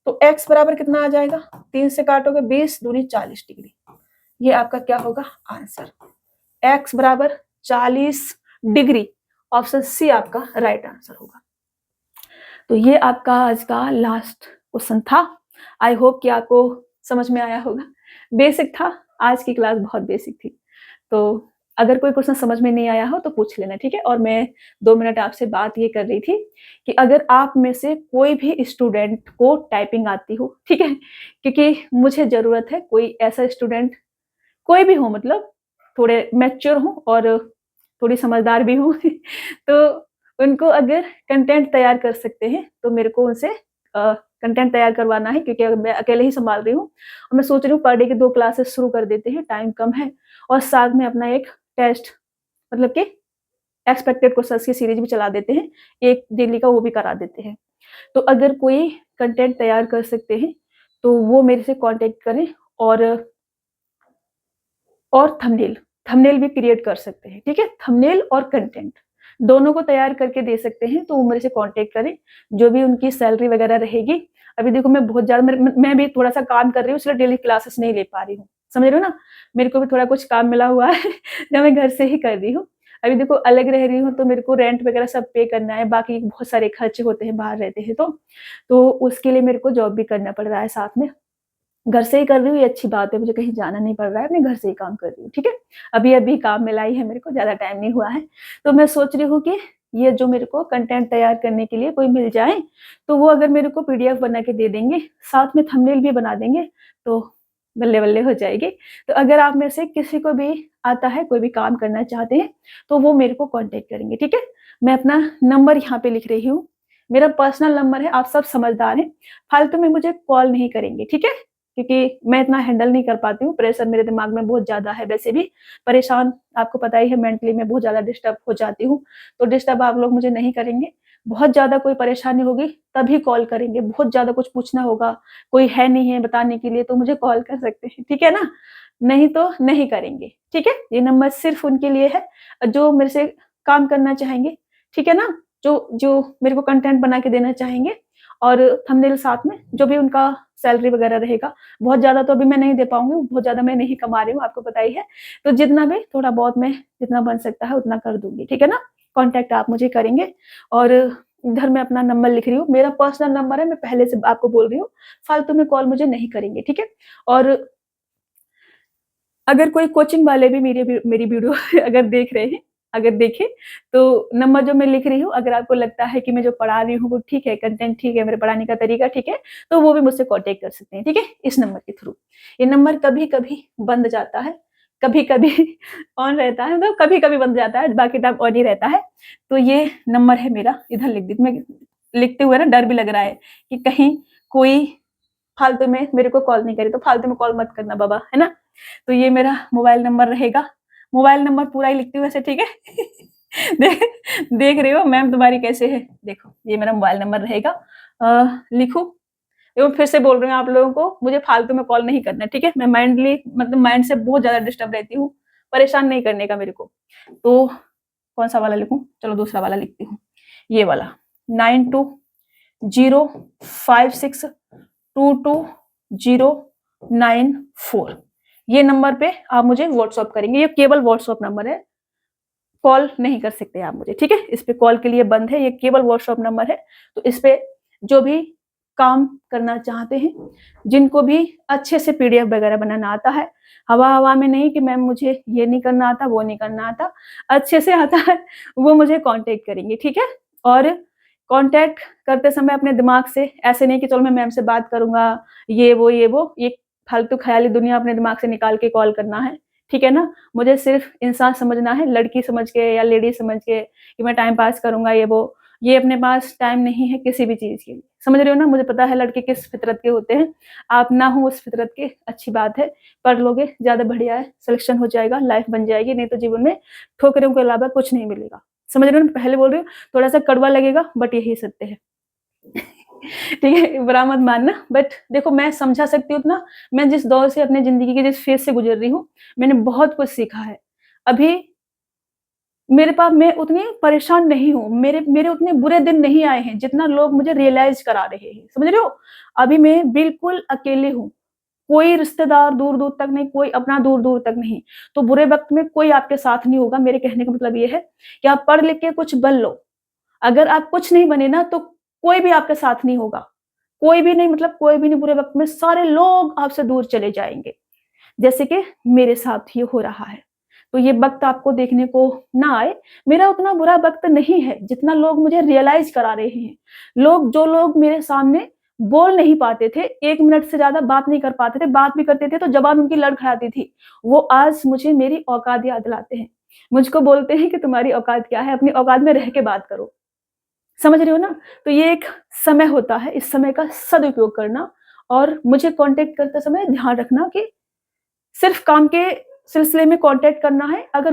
Speaker 1: तो x बराबर कितना आ जाएगा, 3 से काटोगे 20 दूनी 40 डिग्री, ये आपका क्या होगा आंसर, x बराबर 40 डिग्री, ऑप्शन सी आपका राइट आंसर होगा। तो ये आपका आज का लास्ट क्वेश्चन था, आई होप कि आपको समझ में आया होगा, बेसिक था, आज की क्लास बहुत बेसिक थी, तो अगर कोई क्वेश्चन समझ में नहीं आया हो तो पूछ लेना, ठीक है। और मैं 2 मिनट आपसे बात ये कर रही थी कि अगर आप में से कोई भी स्टूडेंट को टाइपिंग आती हो, ठीक है, क्योंकि मुझे ज़रूरत है कोई ऐसा स्टूडेंट, कोई भी हो, मतलब थोड़े मैच्योर हो और थोड़ी समझदार भी हो तो उनको अगर कंटेंट तैयार कर सकते हैं तो मेरे को उनसे कंटेंट तैयार करवाना है, क्योंकि मैं अकेले ही संभाल रही हूँ और मैं सोच रही हूँ पर डे की 2 क्लासेस शुरू कर देते हैं, टाइम कम है, और साथ में अपना एक टेस्ट, मतलब कि एक्सपेक्टेड क्वेश्चंस की सीरीज भी चला देते हैं, एक डेली का वो भी करा देते हैं। तो अगर कोई कंटेंट तैयार कर सकते हैं तो वो मेरे से कांटेक्ट करें, और थंबनेल भी क्रिएट कर सकते हैं, ठीक है, थंबनेल और कंटेंट दोनों को तैयार करके दे सकते हैं, तो वो मेरे से कांटेक्ट करें, जो भी उनकी सैलरी वगैरह रहेगी। अभी देखो मैं बहुत ज़्यादा मैं भी थोड़ा सा काम कर रही हूँ, इसलिए डेली क्लासेस नहीं ले पा रही हूँ, समझ रहे हो ना, मेरे को भी थोड़ा कुछ काम मिला हुआ है जो मैं घर से ही कर रही हूँ। अभी देखो अलग रह रही हूँ तो मेरे को रेंट वगैरह सब पे करना है, बाकी बहुत सारे खर्चे होते हैं बाहर रहते हैं, तो उसके लिए मेरे को जॉब भी करना पड़ रहा है, साथ में घर से ही कर रही हूँ, ये अच्छी बात है, मुझे कहीं जाना नहीं पड़ रहा है, मैं घर से ही काम कर रही हूँ, ठीक है। अभी काम मिला ही है मेरे को, ज़्यादा टाइम नहीं हुआ है, तो मैं सोच रही हूँ कि ये जो मेरे को कंटेंट तैयार करने के लिए कोई मिल जाए, तो वो अगर मेरे को पीडीएफ बना के दे देंगे, साथ में थंबनेल भी बना देंगे, तो बल्ले-बल्ले हो जाएगी। तो अगर आप में से किसी को भी आता है, कोई भी काम करना चाहते हैं, तो वो मेरे को कॉन्टैक्ट करेंगे, ठीक है। मैं अपना नंबर यहाँ पे लिख रही हूँ, मेरा पर्सनल नंबर है, आप सब समझदार हैं, फालतू में मुझे कॉल नहीं करेंगे, ठीक है, क्योंकि मैं इतना हैंडल नहीं कर पाती हूँ, प्रेशर मेरे दिमाग में बहुत ज़्यादा है, वैसे भी परेशान, आपको पता ही है, मेंटली मैं बहुत ज़्यादा डिस्टर्ब हो जाती हूँ, तो डिस्टर्ब आप लोग मुझे नहीं करेंगे। बहुत ज़्यादा कोई परेशानी होगी तभी कॉल करेंगे, बहुत ज़्यादा कुछ पूछना होगा, कोई है नहीं है बताने के लिए, तो मुझे कॉल कर सकते हैं, ठीक है ना, नहीं तो नहीं करेंगे, ठीक है। ये नंबर सिर्फ उनके लिए है जो मेरे से काम करना चाहेंगे, ठीक है ना, जो जो मेरे को कंटेंट बना के देना चाहेंगे, और थंबनेल साथ में, जो भी उनका सैलरी वगैरह रहेगा, बहुत ज़्यादा तो अभी मैं नहीं दे पाऊँगी, बहुत ज़्यादा मैं नहीं कमा रही हूँ, आपको पता ही है, तो जितना भी थोड़ा बहुत मैं जितना बन सकता है उतना कर दूँगी, ठीक है ना। कॉन्टैक्ट आप मुझे करेंगे, और इधर मैं अपना नंबर लिख रही हूँ, मेरा पर्सनल नंबर है, मैं पहले से आपको बोल रही हूँ, फालतू में कॉल मुझे नहीं करेंगे, ठीक है। और अगर कोई कोचिंग वाले भी मेरी वीडियो अगर देख रहे हैं, अगर देखें, तो नंबर जो मैं लिख रही हूँ, अगर आपको लगता है कि मैं जो पढ़ा रही हूँ वो ठीक है, कंटेंट ठीक है, मेरे पढ़ाने का तरीका ठीक है, तो वो भी मुझसे कॉन्टैक्ट कर सकते हैं, ठीक है, इस नंबर के थ्रू। ये नंबर कभी-कभी बंद जाता है, कभी-कभी ऑन रहता है, मतलब कभी-कभी बंद जाता है, बाकी टाइम ऑन ही रहता है। तो ये नंबर है मेरा, इधर लिख दी, मैं लिखते हुए ना डर भी लग रहा है कि कहीं कोई फालतू में मेरे को कॉल नहीं करे, तो फालतू में कॉल मत करना बाबा, है ना। तो ये मेरा मोबाइल नंबर रहेगा, मोबाइल नंबर पूरा ही लिखती हूँ वैसे, ठीक है। देख देख रही हो मैम तुम्हारी कैसे है, देखो ये मेरा मोबाइल नंबर रहेगा। लिखूं, देखो फिर से बोल रही हूँ आप लोगों को, मुझे फालतू में कॉल नहीं करना, ठीक है। मैं माइंड से बहुत ज्यादा डिस्टर्ब रहती हूँ, परेशान नहीं करने का मेरे को। तो कौन सा वाला लिखूं, चलो दूसरा वाला लिखती हूँ, ये वाला 9205622094। ये नंबर पे आप मुझे व्हाट्सअप करेंगे, ये केवल व्हाट्सअप नंबर है, कॉल नहीं कर सकते आप मुझे, ठीक है। इस पे कॉल के लिए बंद है, ये केवल व्हाट्सअप नंबर है। तो इस पे जो भी काम करना चाहते हैं, जिनको भी अच्छे से पीडीएफ वगैरह बनाना आता है, हवा हवा में नहीं कि मैम मुझे ये नहीं करना आता, वो नहीं करना आता, अच्छे से आता है, वो मुझे कांटेक्ट करेंगे, ठीक है। और कांटेक्ट करते समय अपने दिमाग से, ऐसे नहीं कि चलो मैं मैम से बात करूंगा, ये फालतू ख्याली दुनिया अपने दिमाग से निकाल के कॉल करना है, ठीक है ना। मुझे सिर्फ इंसान समझना है, लड़की समझ के या लेडी समझ के कि मैं टाइम पास करूंगा, ये अपने पास टाइम नहीं है किसी भी चीज के लिए, समझ रहे हो ना। मुझे पता है लड़के किस फितरत के होते हैं, आप ना हो उस फितरत के, अच्छी बात है, पढ़ लोगे ज्यादा बढ़िया है, सिलेक्शन हो जाएगा, लाइफ बन जाएगी, नहीं तो जीवन में ठोकरों के अलावा कुछ नहीं मिलेगा, समझ रहे हो ना। पहले बोल रही हूँ, थोड़ा सा कड़वा लगेगा बट यही सत्य है। ठीक है, बुरा मत मानना, बट देखो मैं समझा सकती हूँ उतना, मैं जिस दौर से अपने जिंदगी के जिस फेज से गुजर रही हूँ, मैंने बहुत कुछ सीखा है। अभी मेरे पास, मैं उतनी परेशान नहीं हूँ, मेरे मेरे उतने बुरे दिन नहीं आए हैं जितना लोग मुझे रियलाइज करा रहे हैं, समझ रहे हो। अभी मैं बिल्कुल अकेले हूँ, कोई रिश्तेदार दूर दूर तक नहीं, कोई अपना दूर दूर तक नहीं। तो बुरे वक्त में कोई आपके साथ नहीं होगा। मेरे कहने का मतलब ये है कि आप पढ़ लिख के कुछ बन लो, अगर आप कुछ नहीं बने ना तो कोई भी आपके साथ नहीं होगा, कोई भी नहीं, मतलब कोई भी नहीं। बुरे वक्त में सारे लोग आपसे दूर चले जाएंगे, जैसे कि मेरे साथ ये हो रहा है। तो ये वक्त आपको देखने को ना आए, मेरा उतना बुरा वक्त नहीं है जितना लोग मुझे रियलाइज करा रहे हैं। जो लोग मेरे सामने बोल नहीं पाते थे, 1 मिनट से ज्यादा बात नहीं कर पाते थे, बात भी करते थे तो जबान उनकी लड़खड़ाती थी, वो आज मुझे मेरी औकात याद दिलाते हैं। मुझको बोलते हैं कि तुम्हारी औकात क्या है, अपनी औकात में रह के बात करो, समझ रहे हो ना। तो ये एक समय होता है, इस समय का सदुपयोग करना, और मुझे कांटेक्ट करते समय ध्यान रखना कि सिर्फ काम के सिलसिले में कांटेक्ट करना है। अगर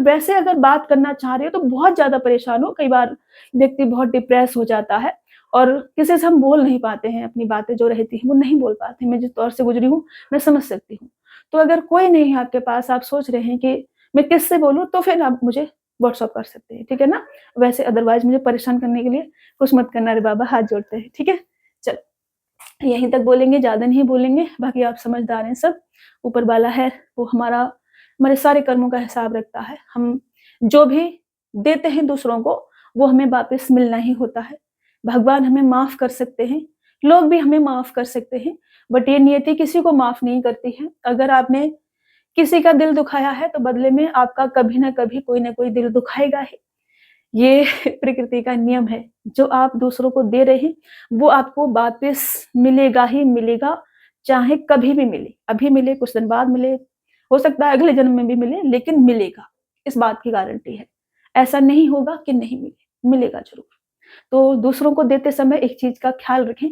Speaker 1: बात करना चाह रहे हो तो बहुत ज्यादा परेशान हो, कई बार व्यक्ति बहुत डिप्रेस हो जाता है और किसी से हम बोल नहीं पाते हैं, अपनी बातें जो रहती हैं वो नहीं बोल पाते। मैं जिस दौर से गुजरी हूँ मैं समझ सकती हूँ। तो अगर कोई नहीं है आपके पास, आप सोच रहे हैं कि मैं किससे बोलूँ, तो फिर आप मुझे व्हाट्सअप कर सकते हैं, ठीक है ना। वैसे अदरवाइज मुझे परेशान करने के लिए कुछ मत करना रे बाबा, हाथ जोड़ते हैं, ठीक है। चलो यहीं तक बोलेंगे, ज्यादा नहीं बोलेंगे, बाकी आप समझदार हैं सब। ऊपर वाला है वो हमारे सारे कर्मों का हिसाब रखता है। हम जो भी देते हैं दूसरों को, वो हमें वापस मिलना ही होता है। भगवान हमें माफ कर सकते हैं, लोग भी हमें माफ कर सकते हैं, बट ये नियति किसी को माफ नहीं करती है। अगर आपने किसी का दिल दुखाया है तो बदले में आपका कभी ना कभी कोई ना कोई दिल दुखाएगा ही। ये प्रकृति का नियम है। जो आप दूसरों को दे रहे हैं वो आपको वापस मिलेगा ही मिलेगा, चाहे कभी भी मिले, अभी मिले, कुछ दिन बाद मिले, हो सकता है अगले जन्म में भी मिले, लेकिन मिलेगा, इस बात की गारंटी है। ऐसा नहीं होगा कि नहीं मिले, मिलेगा जरूर। तो दूसरों को देते समय एक चीज का ख्याल रखें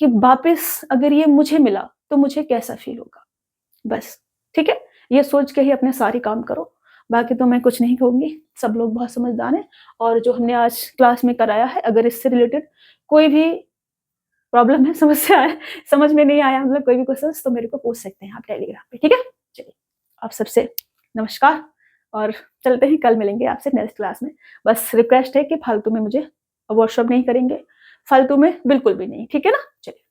Speaker 1: कि वापस अगर ये मुझे मिला तो मुझे कैसा फील होगा, बस, ठीक है। ये सोच के ही अपने सारे काम करो, बाकी तो मैं कुछ नहीं कहूंगी, सब लोग बहुत समझदार हैं। और जो हमने आज क्लास में कराया है, अगर इससे रिलेटेड कोई भी प्रॉब्लम है, समस्या है, समझ में नहीं आया, मतलब कोई भी क्वेश्चन, तो मेरे को पूछ सकते हैं आप टेलीग्राम पे, ठीक है। चलिए आप सबसे नमस्कार, और चलते हैं, कल मिलेंगे आपसे नेक्स्ट क्लास में। बस रिक्वेस्ट है कि फालतू में मुझे व्हाट्सअप नहीं करेंगे, फालतू में बिल्कुल भी नहीं, ठीक है ना। चलिए।